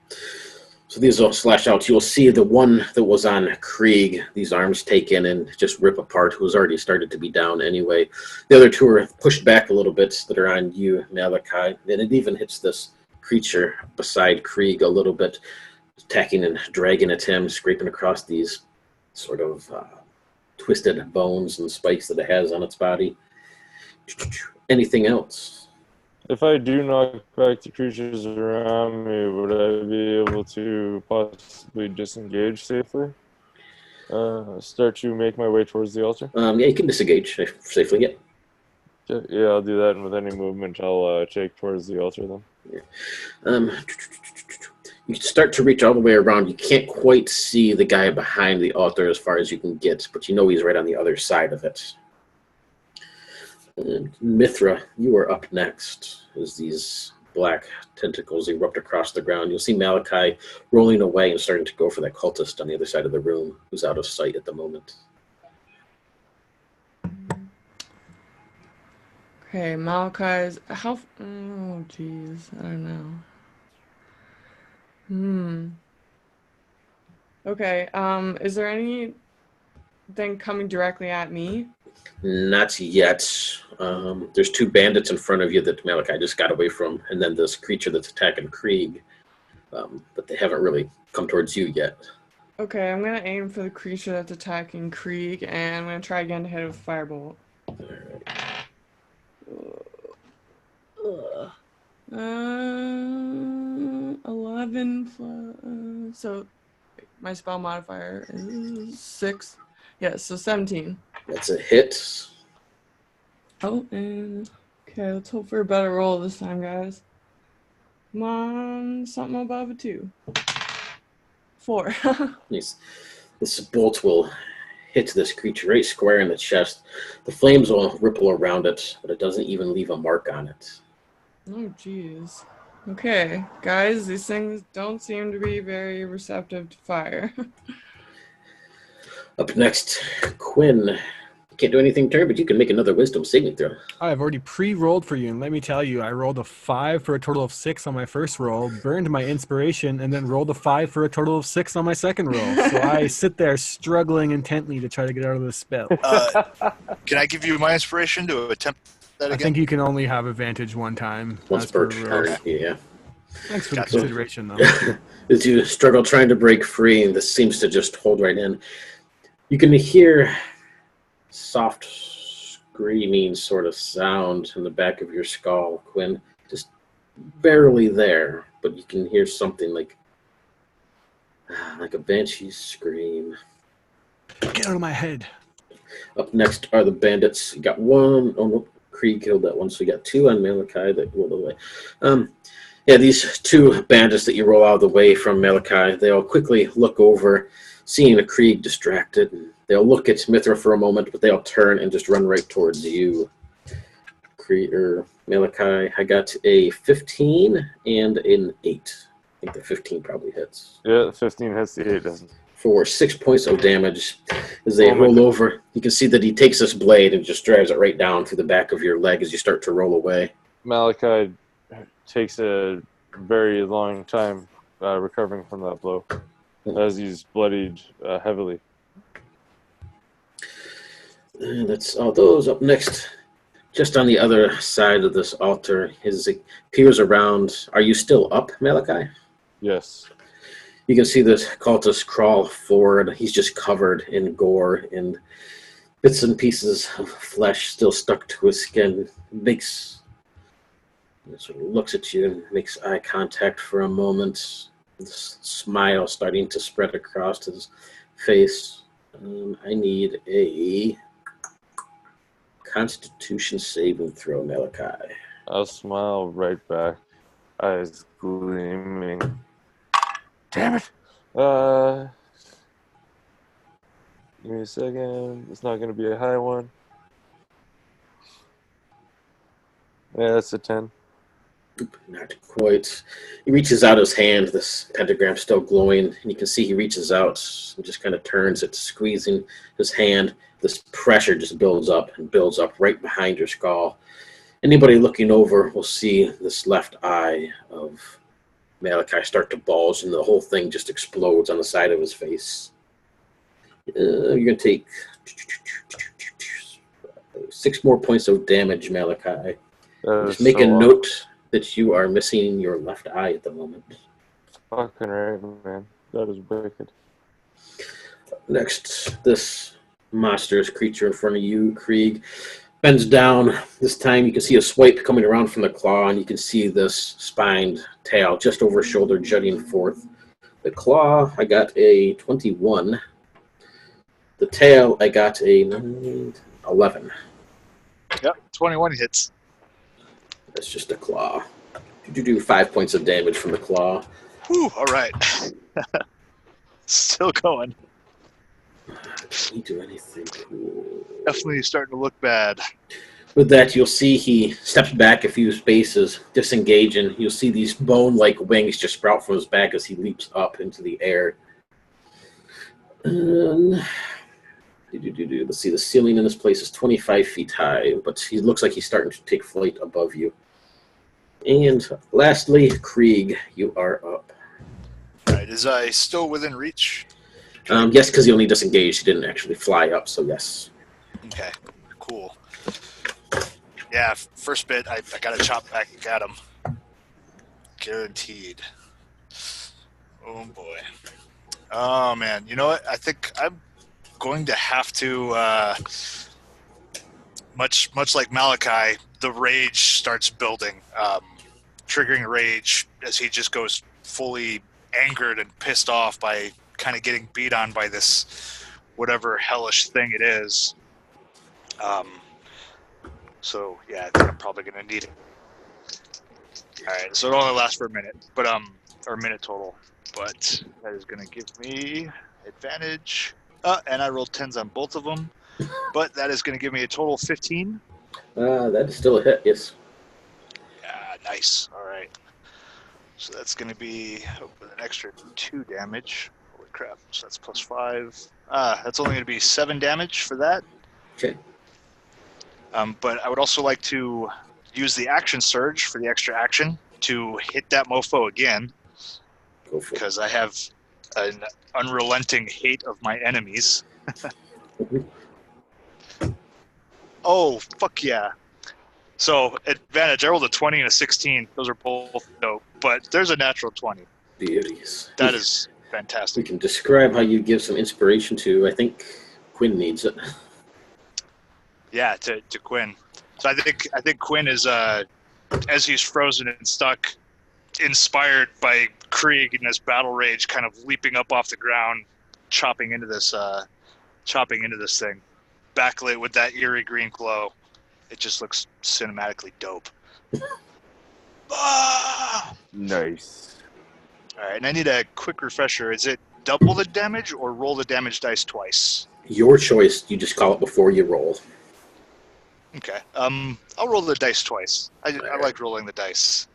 So these will slash out. You'll see the one that was on Krieg, these arms take in and just rip apart, who's already started to be down anyway. The other 2 are pushed back a little bit that are on you, Malachi. And it even hits this creature beside Krieg a little bit, attacking and dragging at him, scraping across these sort of twisted bones and spikes that it has on its body. Anything else? If I do knock back the creatures around me, would I be able to possibly disengage safely? Start to make my way towards the altar? Yeah, you can disengage safely, yeah. Yeah, I'll do that, and with any movement, I'll take towards the altar then. Yeah. You start to reach all the way around. You can't quite see the guy behind the altar as far as you can get, but you know he's right on the other side of it. And Mithra, you are up next as these black tentacles erupt across the ground. You'll see Malachi rolling away and starting to go for that cultist on the other side of the room, who's out of sight at the moment. Okay, Malachi's how? Oh, jeez, I don't know. Okay. Is there anything coming directly at me? Not yet. There's 2 bandits in front of you that Malachi just got away from, and then this creature that's attacking Krieg. But they haven't really come towards you yet. Okay, I'm gonna aim for the creature that's attacking Krieg, and I'm gonna try again to hit it with a firebolt. All right. 11 plus. So my spell modifier is 6. Yeah, so 17. That's a hit. Oh, and okay, let's hope for a better roll this time, guys. Come on, something above a 2. 4. Nice. This bolt will hit this creature right square in the chest. The flames will ripple around it, but it doesn't even leave a mark on it. Oh, jeez. Okay, guys, these things don't seem to be very receptive to fire. Up next, Quinn. You can't do anything turn, but you can make another wisdom saving throw. I've already pre-rolled for you, and let me tell you, I rolled a 5 for a total of 6 on my first roll, burned my inspiration, and then rolled a 5 for a total of 6 on my second roll. So I sit there struggling intently to try to get out of this spell. Can I give you my inspiration to attempt that again? I think you can only have advantage one time. Once as per per rules. turn, yeah. Thanks for the Gotcha. consideration, though. As you struggle trying to break free, and this seems to just hold right in, you can hear soft screaming sort of sound in the back of your skull, Quinn. Just barely there, but you can hear something like a banshee scream. Get out of my head. Up next are the bandits. You got one. Oh, no. Krieg killed that one, so you got 2 on Malachi that rolled away. Yeah, these 2 bandits that you roll out of the way from Malachi, they'll quickly look over, seeing a Krieg distracted. They'll look at Mithra for a moment, but they'll turn and just run right towards you. Malachi, I got a 15 and an 8. I think the 15 probably hits. Yeah, the 15 hits, the 8 doesn't. For 6 points of damage. As they Oh my roll God. over, you can see that he takes this blade and just drives it right down through the back of your leg as you start to roll away. Malachi takes a very long time recovering from that blow, as he's bloodied heavily. And that's all those. Up next, just on the other side of this altar, his peers around. Are you still up, Malachi? Yes. You can see this cultist crawl forward. He's just covered in gore and bits and pieces of flesh still stuck to his skin. Sort of looks at you and makes eye contact for a moment. This smile starting to spread across his face. I need a Constitution saving throw, Malachi. I'll smile right back, eyes gleaming. Damn it! Give me a second. It's not going to be a high one. Yeah, that's a 10. Not quite. He reaches out his hand, this pentagram still glowing, and you can see he reaches out and just kind of turns it, squeezing his hand. This pressure just builds up and builds up right behind your skull. Anybody looking over will see this left eye of Malachi start to bulge, and the whole thing just explodes on the side of his face. You're going to take 6 more points of damage, Malachi. Just make a note that you are missing your left eye at the moment. Fucking right, man. That is wicked. Next, this monstrous creature in front of you, Krieg, bends down. This time you can see a swipe coming around from the claw, and you can see this spined tail just over his shoulder jutting forth. The claw, I got a 21. The tail, I got a 11. Yep, 21 hits. That's just a claw. You do 5 points of damage from the claw. Whew, all right. Still going. Can he do anything cool? Definitely starting to look bad. With that, you'll see he steps back a few spaces, disengaging. You'll see these bone-like wings just sprout from his back as he leaps up into the air. Let's see, the ceiling in this place is 25 feet high, but he looks like he's starting to take flight above you. And lastly, Krieg, you are up. All right, is I still within reach? Yes, because he only disengaged. He didn't actually fly up, so yes. Okay, cool. Yeah, first bit, I got to chop back at him. Guaranteed. Oh, boy. Oh, man. You know what? I think I'm going to have to, much like Malachi, the rage starts building, triggering rage as he just goes fully angered and pissed off by kind of getting beat on by this whatever hellish thing it is. So yeah, I think I'm probably gonna need it. All right, so it only lasts for a minute, but or a minute total. But that is gonna give me advantage. And I rolled 10s on both of them, but that is gonna give me a total of 15. That is still a hit, yes. Yeah, nice. All right. So that's gonna be with an extra 2 damage. Holy crap! So that's plus 5. That's only gonna be 7 damage for that. Okay. But I would also like to use the action surge for the extra action to hit that mofo again, Go for it. because I have an unrelenting hate of my enemies. Oh, fuck yeah. So, advantage, I rolled a 20 and a 16. Those are both dope, but there's a natural 20. Beauties. That is We fantastic. can describe how you give some inspiration to, I think Quinn needs it. Yeah, to Quinn. So I think Quinn is, as he's frozen and stuck, inspired by Krieg and his battle rage, kind of leaping up off the ground, chopping into this thing, backlit with that eerie green glow. It just looks cinematically dope. Nice. All right, and I need a quick refresher. Is it double the damage or roll the damage dice twice? Your choice. You just call it before you roll. Okay. I'll roll the dice twice. I like rolling the dice.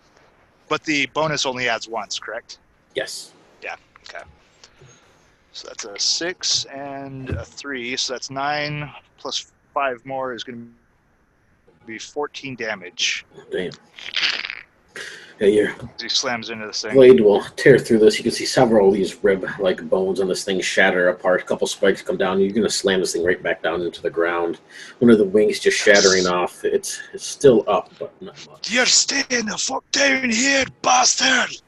But the bonus only adds once, correct? Yes. Yeah. Okay. So that's a 6 and a 3. So that's 9 plus 5 more is going to be 14 damage. Damn. Yeah, your As he slams into this thing. blade will tear through this. You can see several of these rib-like bones on this thing shatter apart. A couple spikes come down. You're going to slam this thing right back down into the ground. One of the wings just shattering off. It's still up, but not much. You're staying the fuck down here, bastard!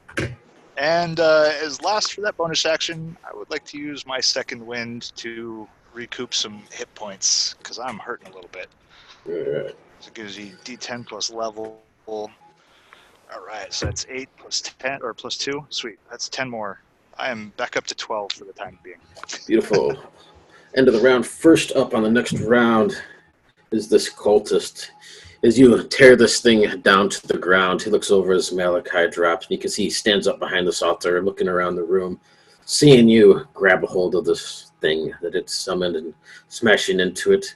And as last for that bonus action, I would like to use my second wind to recoup some hit points, because I'm hurting a little bit. Alright. So it gives you D10 plus level. Alright, so that's 8 plus 10, or plus 2. Sweet, that's 10 more. I am back up to 12 for the time being. Beautiful. End of the round. First up on the next round is this cultist. As you tear this thing down to the ground, he looks over as Malachi drops. And you can see he stands up behind this altar, looking around the room, seeing you grab a hold of this thing that it's summoned and smashing into it.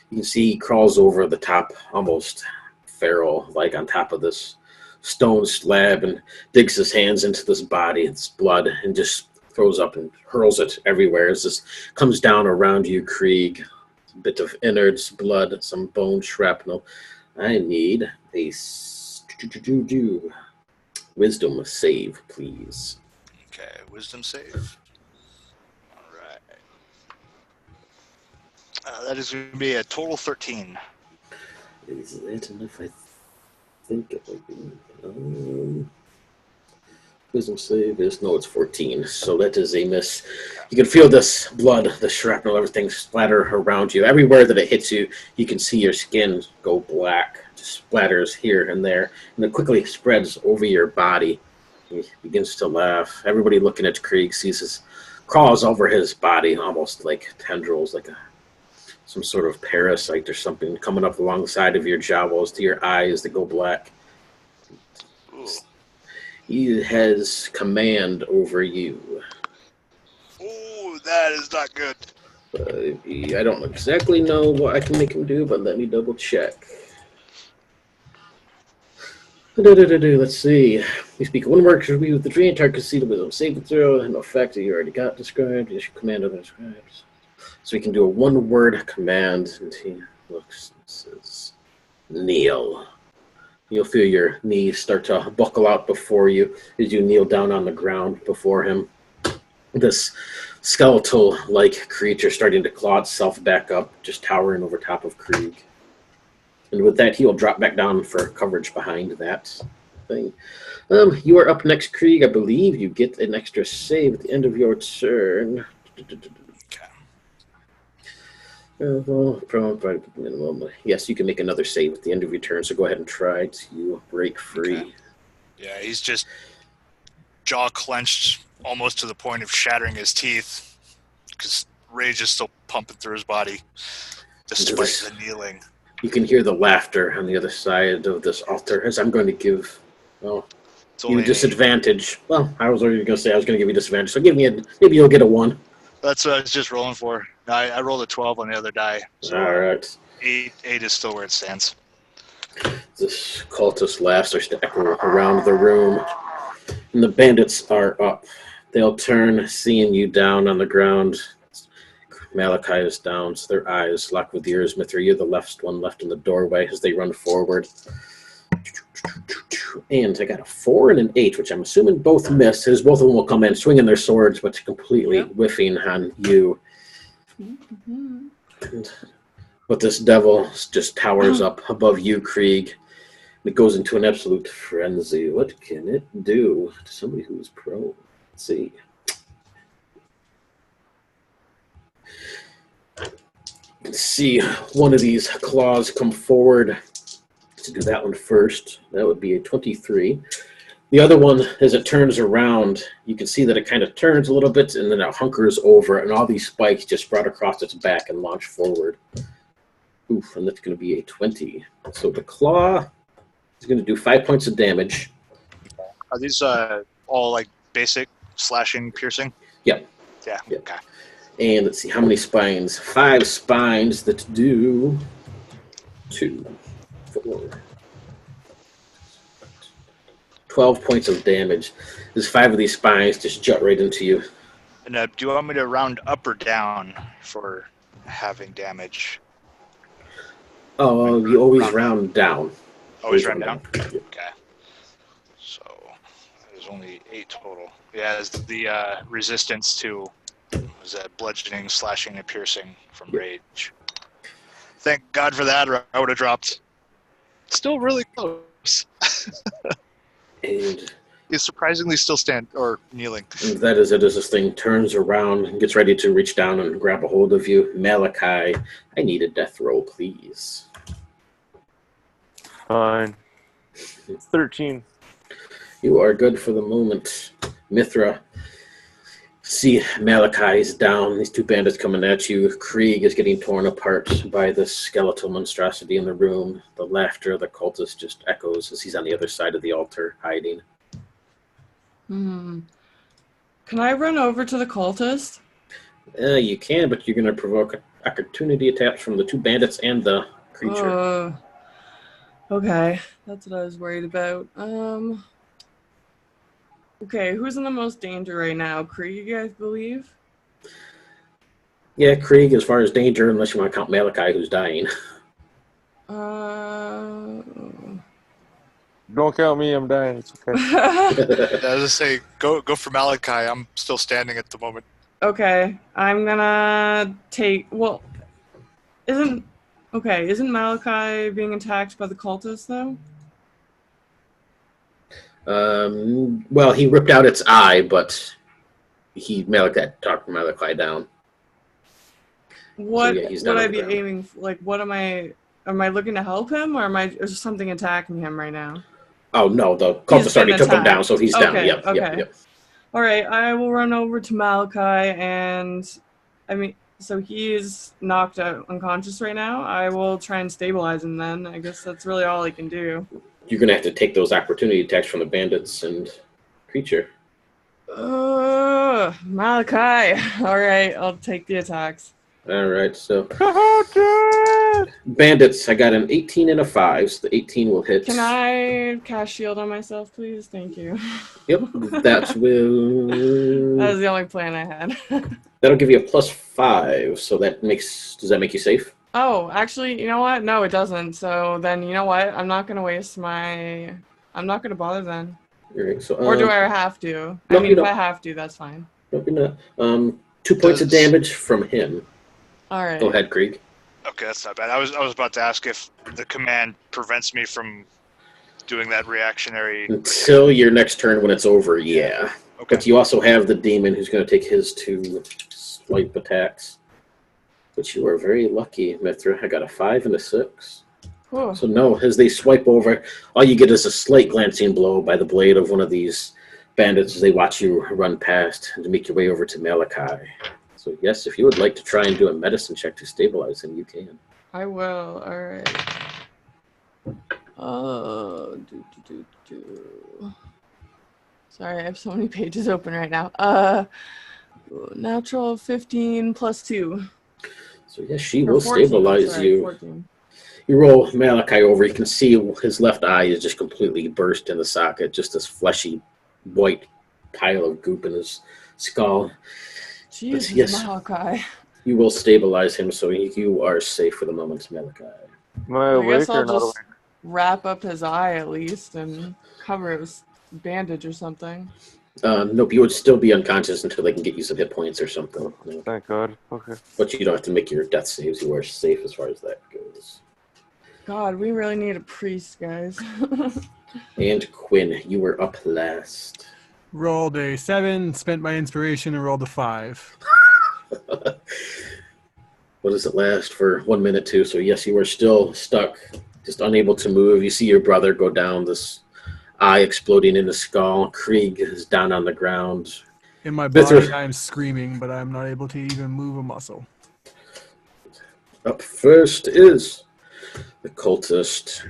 You can see he crawls over the top, almost feral, like on top of this stone slab, and digs his hands into this body, its blood, and just throws up and hurls it everywhere as this comes down around you, Krieg. A bit of innards, blood, some bone shrapnel. I need a wisdom save, please. Okay, wisdom save. Alright. That is going to be a total 13. Is that enough? I think it might be. Wisdom save is, no, it's 14. So that is a miss. You can feel this blood, the shrapnel, everything splatter around you. Everywhere that it hits you, you can see your skin go black. Just splatters here and there. And it quickly spreads over your body. He begins to laugh. Everybody looking at Krieg sees his crawls over his body, almost like tendrils, like some sort of parasite or something coming up along the side of your jowls to your eyes that go black. Ooh. He has command over you. Oh, that is not good. I don't exactly know what I can make him do, but let me double check. Let's see. We speak one word should be with the tree entire conceit with them. Save and throw, no fact that you already got described. Issue command of described. So we can do a one-word command, and he looks and says, "Kneel." You'll feel your knees start to buckle out before you as you kneel down on the ground before him. This skeletal-like creature starting to claw itself back up, just towering over top of Krieg. And with that, he will drop back down for coverage behind that thing. You are up next, Krieg. I believe you get an extra save at the end of your turn. Minimum. Yes, you can make another save at the end of your turn, so go ahead and try to break free. Okay. Yeah, he's just jaw clenched almost to the point of shattering his teeth because rage is still pumping through his body despite the kneeling. You can hear the laughter on the other side of this altar as I'm going to give you disadvantage. Well, I was already going to say I was going to give you disadvantage, so maybe you'll get a 1. That's what I was just rolling for. I rolled a 12 on the other die. So all right. 8 is still where it stands. This cultist laughs starts to echo around the room, and the bandits are up. They'll turn, seeing you down on the ground. Malachi is down, so their eyes lock with yours. Mithra, you're the left one left in the doorway as they run forward. And I got a 4 and an 8, which I'm assuming both miss, as both of them will come in swinging their swords, but completely whiffing on you. Mm-hmm. But this devil just towers up above you, Krieg. It goes into an absolute frenzy. What can it do to somebody who is prone? Let's see. You can see one of these claws come forward. To do that one first, that would be a 23. The other one, as it turns around, you can see that it kind of turns a little bit, and then it hunkers over, and all these spikes just sprout across its back and launch forward. Oof, and that's going to be a 20. So the claw is going to do 5 points of damage. Are these all like basic slashing, piercing? Yep. Yeah. Yep. Okay. And let's see, how many spines? 5 spines that do 2, 4, 12 points of damage. There's 5 of these spines just jut right into you. And do you want me to round up or down for having damage? Oh, you always round down. Always round down? Yep. Okay. So there's only 8 total. Yeah, there's the resistance to was that bludgeoning, slashing, and piercing from rage. Thank God for that, or I would have dropped. Still really close. And he's surprisingly still kneeling. And that is it as this thing turns around and gets ready to reach down and grab a hold of you. Malachi, I need a death roll, please. Fine. It's 13. You are good for the moment. Mithra, see Malachi's down. These 2 bandits coming at you. Krieg is getting torn apart by this skeletal monstrosity in the room. The laughter of the cultist just echoes as he's on the other side of the altar, hiding. Can I run over to the cultist? You can, but you're going to provoke opportunity attacks from the 2 bandits and the creature. Okay, that's what I was worried about. Okay, who's in the most danger right now? Krieg, I believe? Yeah, Krieg, as far as danger, unless you want to count Malachi, who's dying. Don't count me, I'm dying. It's okay. I was going to say, go for Malachi. I'm still standing at the moment. Okay, I'm gonna take... Well, isn't Malachi being attacked by the cultists, though? Well, he ripped out its eye, but Malachi talked Malachi down. What So, yeah, he's would down I on the be ground. aiming for? Like, what am I looking to help him, or is something attacking him right now? Oh, no, the cultist already took him down, so he's down. Okay, Yep, okay. yep. All right, I will run over to Malachi, and so he's knocked out unconscious right now. I will try and stabilize him then. I guess that's really all I can do. You're going to have to take those opportunity attacks from the bandits and creature. Malachi. All right, I'll take the attacks. All right, so bandits, I got an 18 and a 5, so the 18 will hit. Can I cast shield on myself, please? Thank you. Yep, that will. That was the only plan I had. That'll give you a +5, so that makes. Does that make you safe? Oh, actually, you know what? No, it doesn't. So then, you know what? I'm not gonna waste my. I'm not gonna bother then. All right, so. Or do I have to? No, I mean, you if I don't. have to, that's fine. Nope, you're not. 2 points of damage from him. All right. Go ahead, Krieg. Okay, that's not bad. I was about to ask if the command prevents me from doing that reactionary. Until your next turn when it's over, yeah. Okay. But you also have the demon who's going to take his 2 swipe attacks. But you are very lucky, Mithra. I got a 5 and a 6. Whew. So no, as they swipe over, all you get is a slight glancing blow by the blade of one of these bandits as they watch you run past and make your way over to Malachi. So yes, if you would like to try and do a medicine check to stabilize him, you can. I will. All right. Oh, Sorry, I have so many pages open right now. Natural 15 plus 2. So yes, she Or will 14, stabilize sorry, you. 14. You roll Malachi over, you can see his left eye is just completely burst in the socket, just this fleshy white pile of goop in his skull. Jesus, yes. Malachi. You will stabilize him, so you are safe for the moment, Malachi. Am I I guess awake or I'll not just awake? wrap up his eye at least and cover his bandage or something. Nope, you would still be unconscious until they can get you some hit points or something. No. Thank God. Okay. But you don't have to make your death saves. You are safe as far as that goes. God, we really need a priest, guys. And Quinn, you were up last. Rolled a 7, spent my inspiration, and rolled a 5. What does it last for 1 minute too? So yes, you are still stuck, just unable to move. You see your brother go down, this eye exploding in the skull. Krieg is down on the ground. In my body, I'm screaming, but I'm not able to even move a muscle. Up first is the cultist.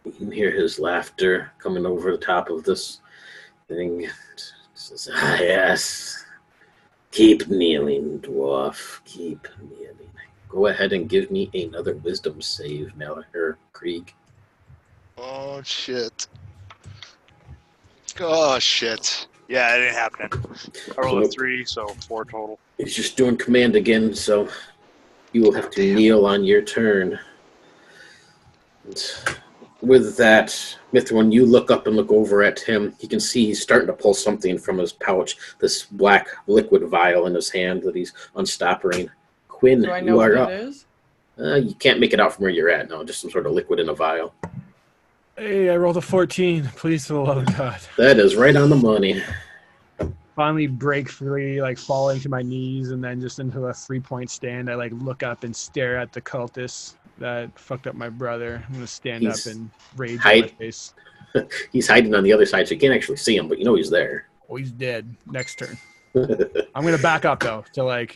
You can hear his laughter coming over the top of this thing. He says, "Ah, yes. Keep kneeling, dwarf. Keep kneeling. Go ahead and give me another wisdom save, Krieg." Oh shit. Oh shit. Yeah, it ain't happening. I rolled a 3, so 4 total. He's just doing command again, so you will have to kneel on your turn. And with that, Mithra, when you look up and look over at him, you can see he's starting to pull something from his pouch, this black liquid vial in his hand that he's unstoppering. Quinn, Do I know you are what up. it is? You can't make it out from where you're at, no, just some sort of liquid in a vial. Hey, I rolled a 14. Please, for the love of God. That is right on the money. Finally break free, like falling to my knees, and then just into a 3-point stand. I like look up and stare at the cultist that fucked up my brher. I'm gonna stand up and rage on my face. He's hiding on the other side, so you can't actually see him, but you know he's there. Oh, he's dead. Next turn. I'm gonna back up though to like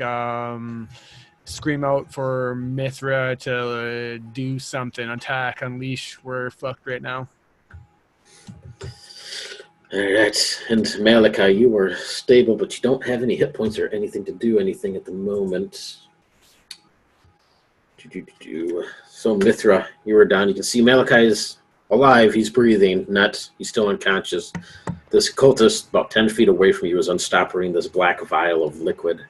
scream out for Mithra to do something, attack, unleash. We're fucked right now. All right, and Malachi, you are stable, but you don't have any hit points or anything to do anything at the moment. So Mithra, you are down. You can see Malachi is alive. He's breathing. He's still unconscious. This cultist, about 10 feet away from you, is unstoppering this black vial of liquid.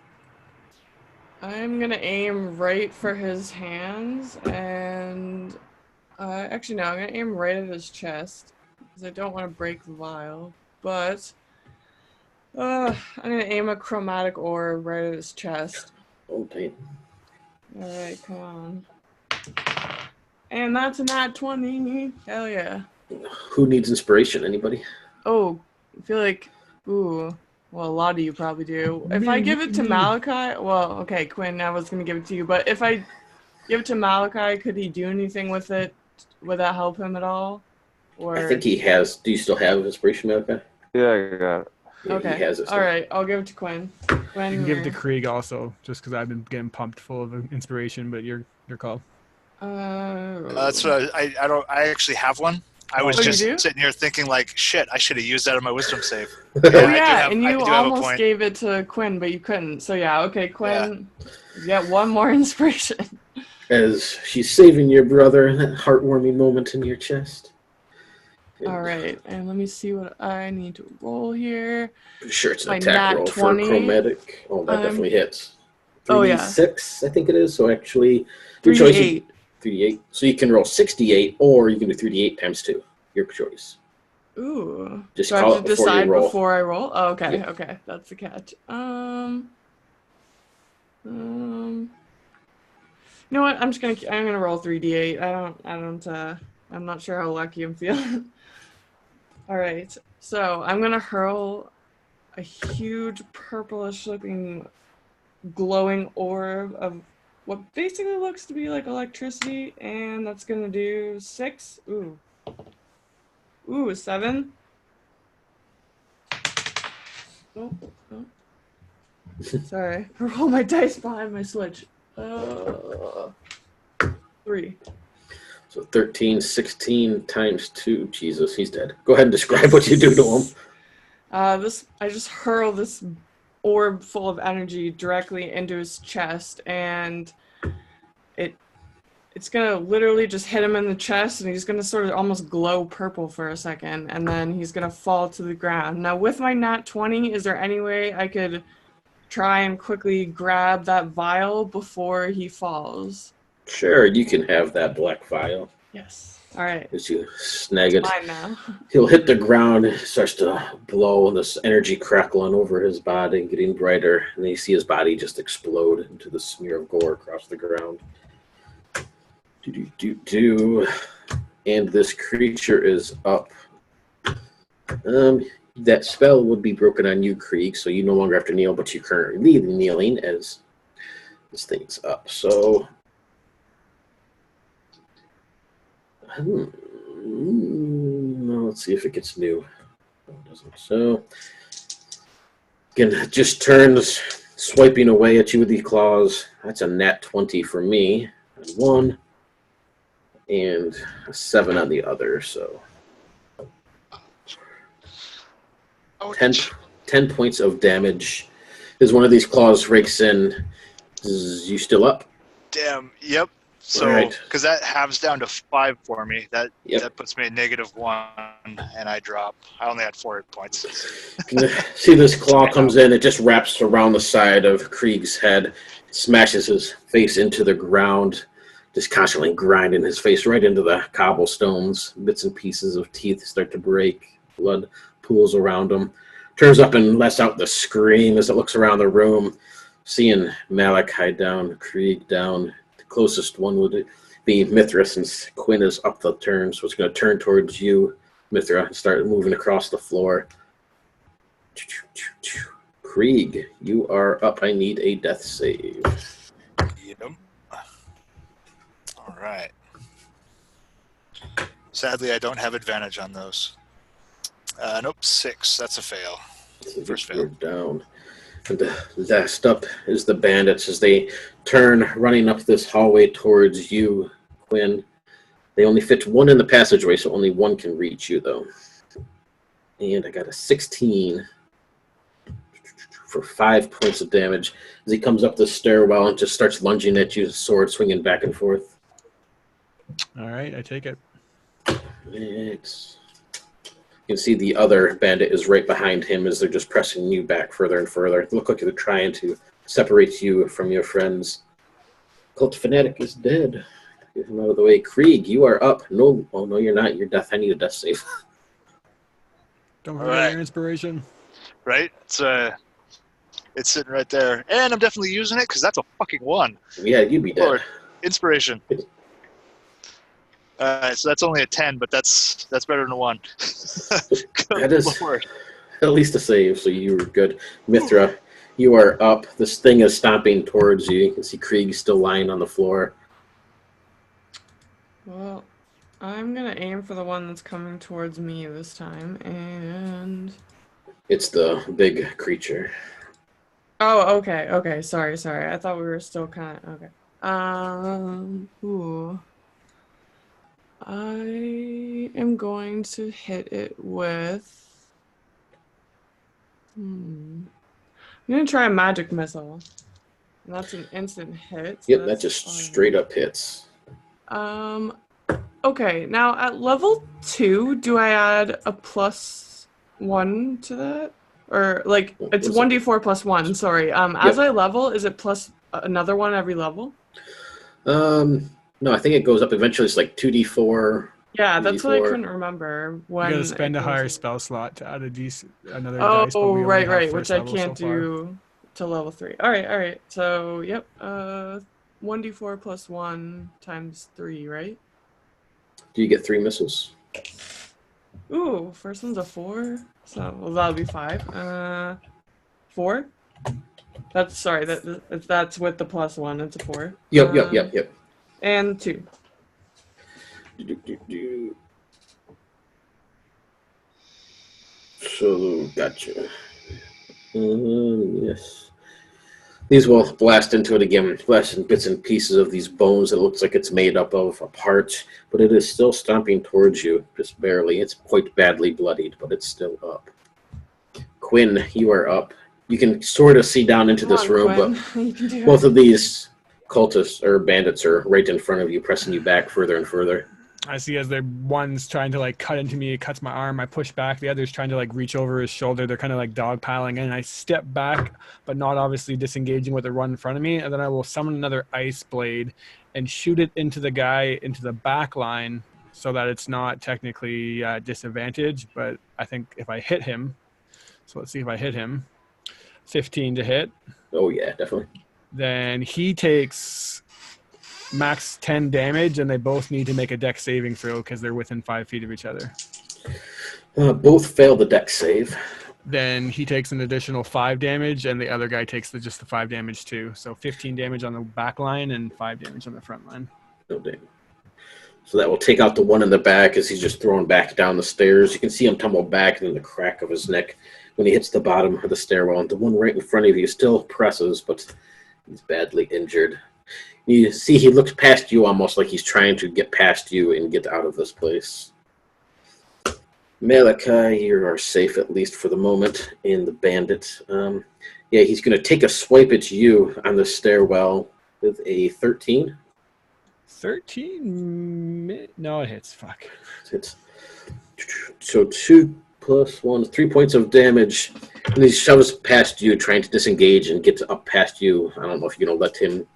I'm gonna aim right for his hands, and actually no, I'm gonna aim right at his chest because I don't want to break the vial. But I'm gonna aim a chromatic orb right at his chest. Oh, damn. All right, come on. And that's a nat 20. Hell yeah. Who needs inspiration? Anybody? Oh, I feel like, ooh. Well, a lot of you probably do. If I give it to Malachi, well, okay, Quinn, I was going to give it to you, but if I give it to Malachi, could he do anything with it? Would that help him at all? Or I think he has. Do you still have inspiration, Malachi? Yeah, I got it. Yeah, okay. He has it still. All right, I'll give it to Quinn. Quinn, You can give it to here. Krieg also, just because I've been getting pumped full of inspiration. But your call. That's what I don't. I actually have one. I was Oh, you just do? sitting here thinking, like, shit, I should have used that on my wisdom save. Oh I do yeah, and I you do have a almost point. gave it to Quinn, but you couldn't. So yeah, okay, Quinn, you get one more inspiration. As she's saving your brother, that heartwarming moment in your chest. All right, and let me see what I need to roll here. Sure, it's an My attack nat roll 20. for chromatic. Oh, that definitely hits. Oh, yeah. 3d6, I think it is. So actually, your choice. 3d8. 3d8. So you can roll 68, or you can do 3d8 times 2. Your choice. Ooh. Just Do I call have it to before you decide roll. before I roll? Oh, okay, Yeah. okay, that's the catch. You know what? I'm gonna roll 3d8. I'm not sure how lucky I'm feeling. All right, so I'm gonna hurl a huge purplish-looking glowing orb of what basically looks to be like electricity, and that's gonna do 6. Ooh, 7. Oh. Sorry, I roll my dice behind my switch. 3. So 13, 16 times 2. Jesus, he's dead. Go ahead and describe what you do to him. I just hurl this orb full of energy directly into his chest, and it's gonna literally just hit him in the chest, and he's gonna sort of almost glow purple for a second, and then he's gonna fall to the ground. Now, with my nat 20, is there any way I could try and quickly grab that vial before he falls? Sure, you can have that black vial. Yes. All right. As you snag it, Mine now. he'll hit the ground, it starts to blow, and this energy crackling over his body, getting brighter, and then you see his body just explode into the smear of gore across the ground. And this creature is up. That spell would be broken on you, Krieg, so you no longer have to kneel, but you're currently kneeling as this thing's up. So, let's see if it gets new. No, it doesn't. So, again, just turns, swiping away at you with the claws. That's a nat 20 for me. 1. And a 7 on the other, so 10 points of damage as one of these claws rakes in. Is you still up? Damn. Yep. So, Right. because that halves down to 5 for me, that Yep. puts me at -1, and I drop. I only had 4 hit points. See, this claw comes in, it just wraps around the side of Krieg's head, smashes his face into the ground, just constantly grinding his face right into the cobblestones. Bits and pieces of teeth start to break. Blood pools around him. Turns up and lets out the scream as it looks around the room, seeing Malachi down, Krieg down. The closest one would be Mithra, since Quinn is up the turn, so it's going to turn towards you, Mithra, and start moving across the floor. Krieg, you are up. I need a death save. Yep. All right. Sadly, I don't have advantage on those. Nope, 6. That's a fail. First fail. You're down. And last up is the bandits as they turn, running up this hallway towards you, Quinn. They only fit 1 in the passageway, so only 1 can reach you, though. And I got a 16 for 5 points of damage as he comes up the stairwell and just starts lunging at you, sword swinging back and forth. All right, I take it. You can see the other bandit is right behind him as they're just pressing you back further and further. They look like they're trying to separate you from your friends. Cult Fanatic is dead. Get him out of the way. Krieg, you are up. No, oh no, you're not. You're death. I need a death save. Don't All forget right. your inspiration. Right? It's sitting right there. And I'm definitely using it because that's a fucking 1. Yeah, you'd be dead. Lord. Inspiration. So that's only a 10, but that's better than a 1. That is Lord. at least a save, so you were good. Mithra, you are up. This thing is stomping towards you. You can see Krieg still lying on the floor. Well, I'm gonna aim for the one that's coming towards me this time, and It's the big creature. oh, okay. Sorry. I thought we were still kind of okay. I am going to hit it with. I'm going to try a magic missile. And that's an instant hit. So Yep, that just straight up hits. Okay, now at level 2, do I add a +1 to that? Or like it's 1d4 plus 1, sorry. As I level, is it plus another one every level? No, I think it goes up eventually. It's like 2d4. Yeah, that's what I couldn't remember. When You gotta spend a higher spell slot to add another dice. But Oh, we only right, have which first I level can't so far. do to level 3. All right. So, yep, 1d4 plus 1 times 3, right? Do you get 3 missiles? Ooh, first one's a 4, so well, that'll be 5. 4. That's with the +1. It's a 4. Yep. And 2. So, gotcha. Yes. These will blast into it again, blasting bits and pieces of these bones that looks like it's made up of apart, but it is still stomping towards you, just barely. It's quite badly bloodied, but it's still up. Quinn, you are up. You can sort of see down into this room, Quinn. but You can do both it. of these cultists or bandits are right in front of you, pressing you back further and further. I see as one's trying to like cut into me, it cuts my arm. I push back. The other's trying to like reach over his shoulder. They're kind of like dogpiling in. I step back, but not obviously disengaging with the run in front of me. And then I will summon another ice blade and shoot it into the guy into the back line so that it's not technically disadvantage. But I think if I hit him, so let's see if I hit him. 15 to hit. Oh yeah, definitely. Then he takes max 10 damage, and they both need to make a dex saving throw because they're within 5 feet of each other. Both fail the dex save. Then he takes an additional 5 damage, and the other guy takes just the 5 damage too. So 15 damage on the back line and 5 damage on the front line. No damage. So that will take out the one in the back as he's just thrown back down the stairs. You can see him tumble back and then the crack of his neck when he hits the bottom of the stairwell. And the one right in front of you still presses, but he's badly injured. You see he looks past you almost like he's trying to get past you and get out of this place. Malachi, you are safe at least for the moment in the bandit. Yeah, he's going to take a swipe at you on the stairwell with a 13. 13? No, it hits. Fuck. It's so 2 plus 1, 3 points of damage. And he shoves past you, trying to disengage and get up past you. I don't know if you're going to let him.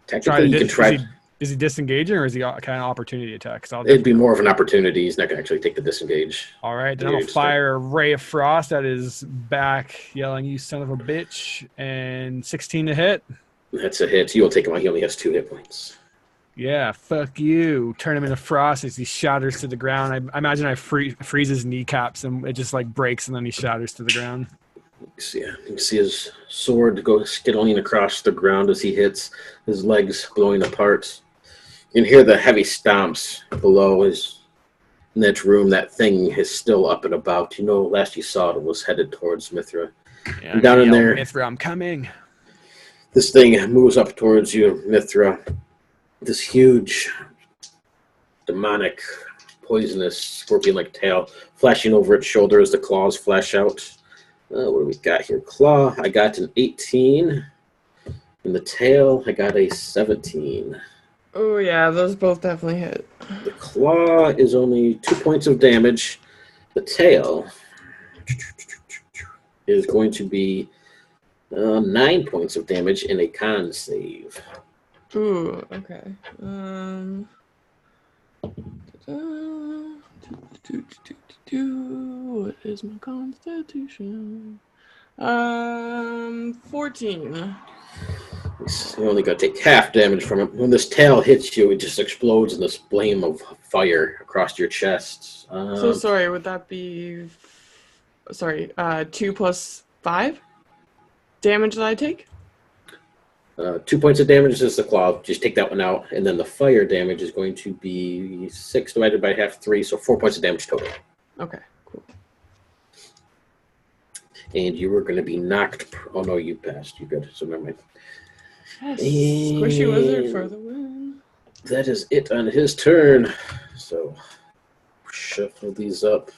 Technically, you can try. Is he disengaging or is he kind of opportunity attack? It'd be more of an opportunity. He's not going to actually take the disengage. All right, then I'll fire a ray of frost at his back, yelling, "You son of a bitch!" And 16 to hit. That's a hit. You'll take him out. He only has 2 hit points. Yeah, fuck you. Turn him into frost as he shatters to the ground. I imagine I freeze his kneecaps and it just like breaks and then he shatters to the ground. Yeah, you can see his sword go skittling across the ground as he hits, his legs blowing apart. You can hear the heavy stomps below. In that room, that thing is still up and about. You know, last you saw it was headed towards Mithra. Yeah, and down in there, Mithra, I'm coming. This thing moves up towards you, Mithra. This huge, demonic, poisonous, scorpion-like tail flashing over its shoulder as the claws flash out. What do we got here? Claw, I got an 18. And the tail, I got a 17. Oh, yeah, those both definitely hit. The claw is only 2 points of damage. The tail is going to be 9 points of damage in a con save. Ooh, okay. What is my constitution? 14. You only got to take half damage from it. When this tail hits you, it just explodes in this flame of fire across your chest. So sorry, would that be... Sorry, 2 plus 5 damage that I take? 2 points of damage is the claw. Just take that one out. And then the fire damage is going to be 6 divided by half 3, so 4 points of damage total. Okay, cool. And you were going to be knocked... Oh, no, you passed. You good. So never mind. Yes, Squishy Wizard for the win. That is it on his turn. So shuffle these up.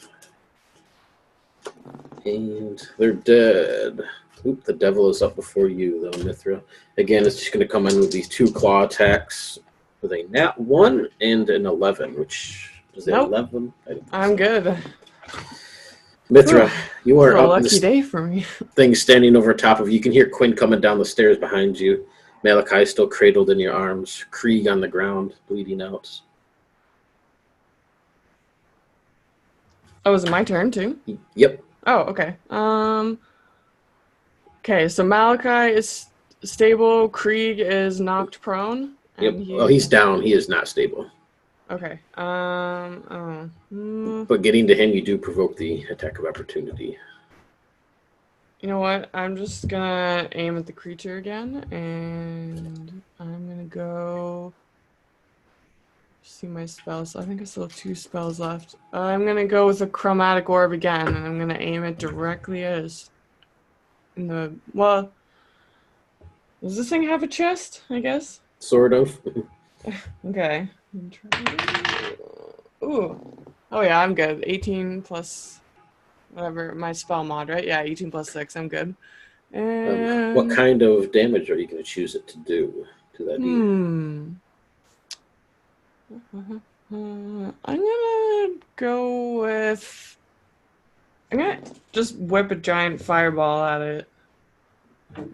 And they're dead. Oop, the devil is up before you, though, Mithra. Again, it's just going to come in with these 2 claw attacks with a nat 1 and an 11, which is that 11? I'm good. Mithra, you are a up. lucky day for me. Thing standing over top of you. You can hear Quinn coming down the stairs behind you. Malachi still cradled in your arms. Krieg on the ground, bleeding out. Oh, is it my turn too? Yep. Oh, okay. Okay, so Malachi is stable. Krieg is knocked prone. Yep. And Oh, he's down. He is not stable. Okay. But getting to him, you do provoke the attack of opportunity. You know what? I'm just gonna aim at the creature again, and I'm gonna go see my spells. I think I still have 2 spells left. I'm gonna go with a chromatic orb again, and I'm gonna aim it directly as in the does this thing have a chest? I guess. Sort of. Okay. Ooh. Oh yeah, I'm good. 18 plus whatever my spell mod, right? Yeah, 18 plus 6. I'm good. And What kind of damage are you going to choose it to do to that? I'm gonna go with. I'm gonna just whip a giant fireball at it,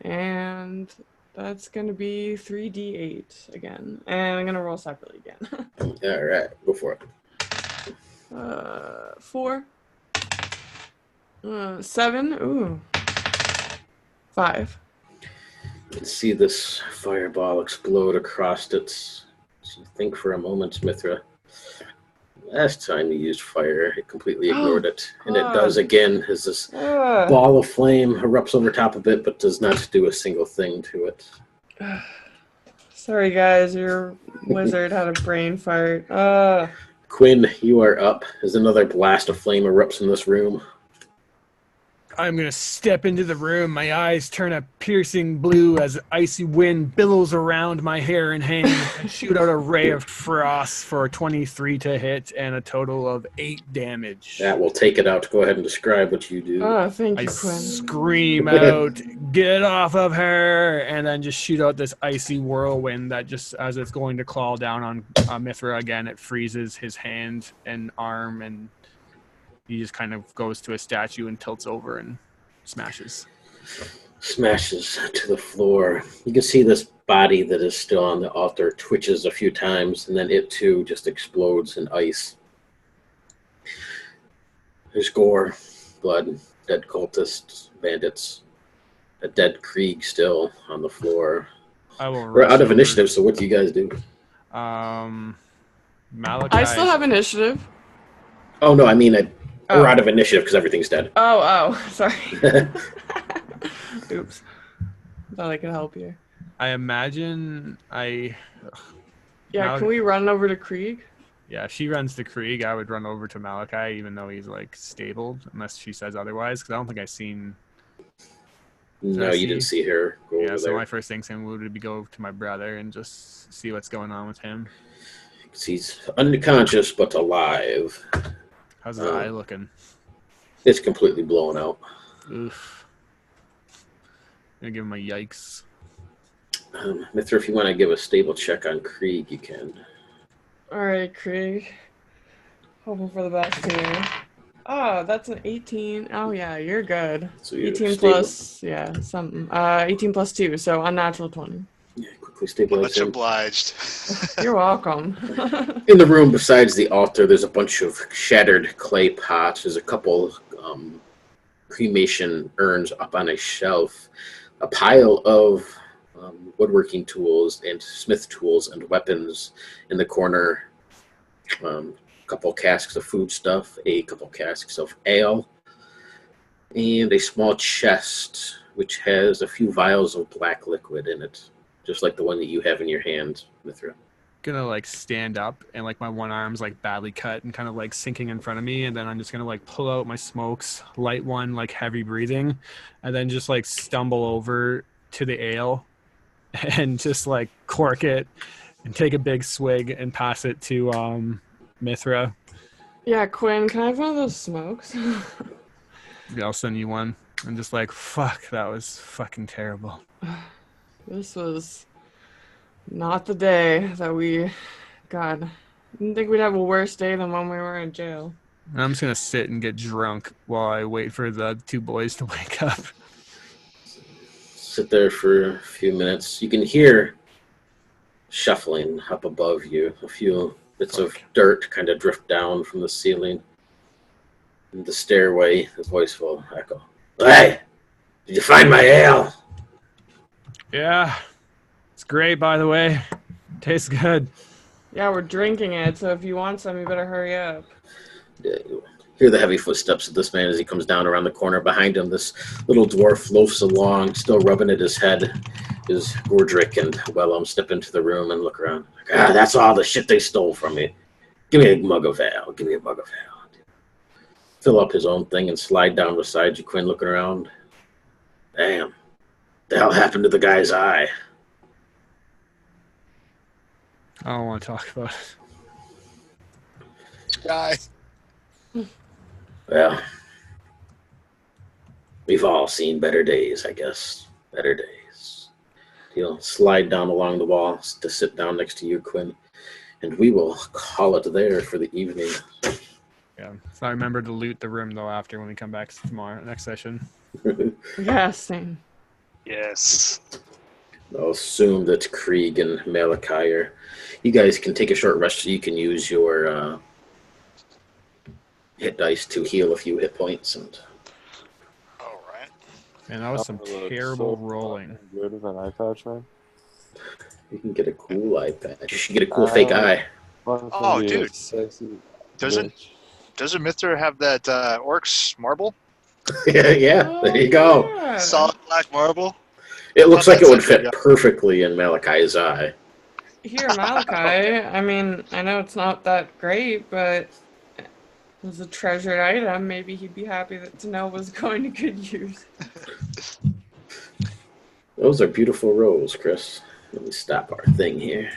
and that's gonna be 3d8 again, and I'm gonna roll separately again. All right, go for it. 4, 7, ooh, 5. You can see this fireball explode across it. So think for a moment, Mithra. Last time you used fire, it completely ignored it. And it does again as this ball of flame erupts over top of it, but does not do a single thing to it. Sorry, guys. Your wizard had a brain fart. Quinn, you are up as another blast of flame erupts in this room. I'm going to step into the room. My eyes turn a piercing blue as icy wind billows around my hair and hands and shoot out a ray of frost for a 23 to hit and a total of 8 damage. That will take it out. Go ahead and describe what you do. Oh, thank you, I Quinn. scream out, "Get off of her!" and then just shoot out this icy whirlwind that just, as it's going to claw down on Mithra again, it freezes his hand and arm, and he just kind of goes to a statue and tilts over and smashes. Smashes to the floor. You can see this body that is still on the altar twitches a few times, and then it too just explodes in ice. There's gore, blood, dead cultists, bandits, a dead Krieg still on the floor. We're out of initiative, so what do you guys do? Malachi. I still have initiative. Oh, no, I mean, we're out of initiative because everything's dead. Oh, sorry. Oops. Thought I could help you. I imagine Yeah, can we run over to Krieg? Yeah, if she runs to Krieg, I would run over to Malachi, even though he's, like, stable, unless she says otherwise, because I don't think I've seen... No, you didn't see her go over so there. my first instinct would be go to my brother and just see what's going on with him. He's unconscious, but alive. How's his eye looking? It's completely blown out. Oof. I'm gonna give him a yikes. Mithra, if you want to give a stable check on Krieg, you can. Alright, Krieg. Hoping for the best here. Oh, that's an 18. Oh, yeah, you're good. So you're 18 stable. plus, yeah, something. 18 plus 2, so unnatural 20. Yeah, quickly stabilize Much him. obliged. You're welcome. In the room besides the altar, there's a bunch of shattered clay pots. There's a couple cremation urns up on a shelf. A pile of woodworking tools and smith tools and weapons in the corner. A couple casks of food stuff, a couple casks of ale, and a small chest which has a few vials of black liquid in it, just like the one that you have in your hand, Mithra. Gonna like stand up and like my one arm's like badly cut and kind of like sinking in front of me, and then I'm just gonna like pull out my smokes, light one, like heavy breathing, and then just like stumble over to the ale and just like cork it and take a big swig and pass it to Mithra. Yeah, Quinn, can I have one of those smokes? Yeah, I'll send you one. I'm just like, fuck, that was fucking terrible. This was not the day that we... God, didn't think we'd have a worse day than when we were in jail. And I'm just gonna sit and get drunk while I wait for the two boys to wake up. Sit there for a few minutes. You can hear shuffling up above you. A few bits of dirt kind of drift down from the ceiling. And the stairway, his voice will echo. Hey, did you find my ale? Yeah, it's great, by the way. Tastes good. Yeah, we're drinking it, so if you want some, you better hurry up. You hear the heavy footsteps of this man as he comes down around the corner. Behind him, this little dwarf loafs along, still rubbing at his head. Is Gordrick and Wellum step into the room and look around. Ah, that's all the shit they stole from me. Give me a mug of ale. Give me a mug of ale. Fill up his own thing and slide down beside you, Quinn, looking around. Damn. The hell happened to the guy's eye? I don't want to talk about it. Guy. Well, we've all seen better days, I guess. Better days. He'll slide down along the wall to sit down next to you, Quinn, and we will call it there for the evening. Yeah. So I remember to loot the room though after when we come back tomorrow next session. Yeah, same. Yes. I'll assume that Krieg and Malachi are... You guys can take a short rest so you can use your hit dice to heal a few hit points. And All right. Man, that was some terrible rolling. Good with an eye patch, man. you can get a cool eye patch. You should get a cool fake eye. Oh, dude. Sexy Doesn't Mithra have that orc's marble? yeah, there you go. Yeah. Solid black marble? It looks Oh, like it that's would a good fit guy. perfectly in Malachi's eye. Here, Malachi, I mean, I know it's not that great, but it was a treasured item. Maybe he'd be happy to know it was going to good use. Those are beautiful rolls, Chris. Let me stop our thing here.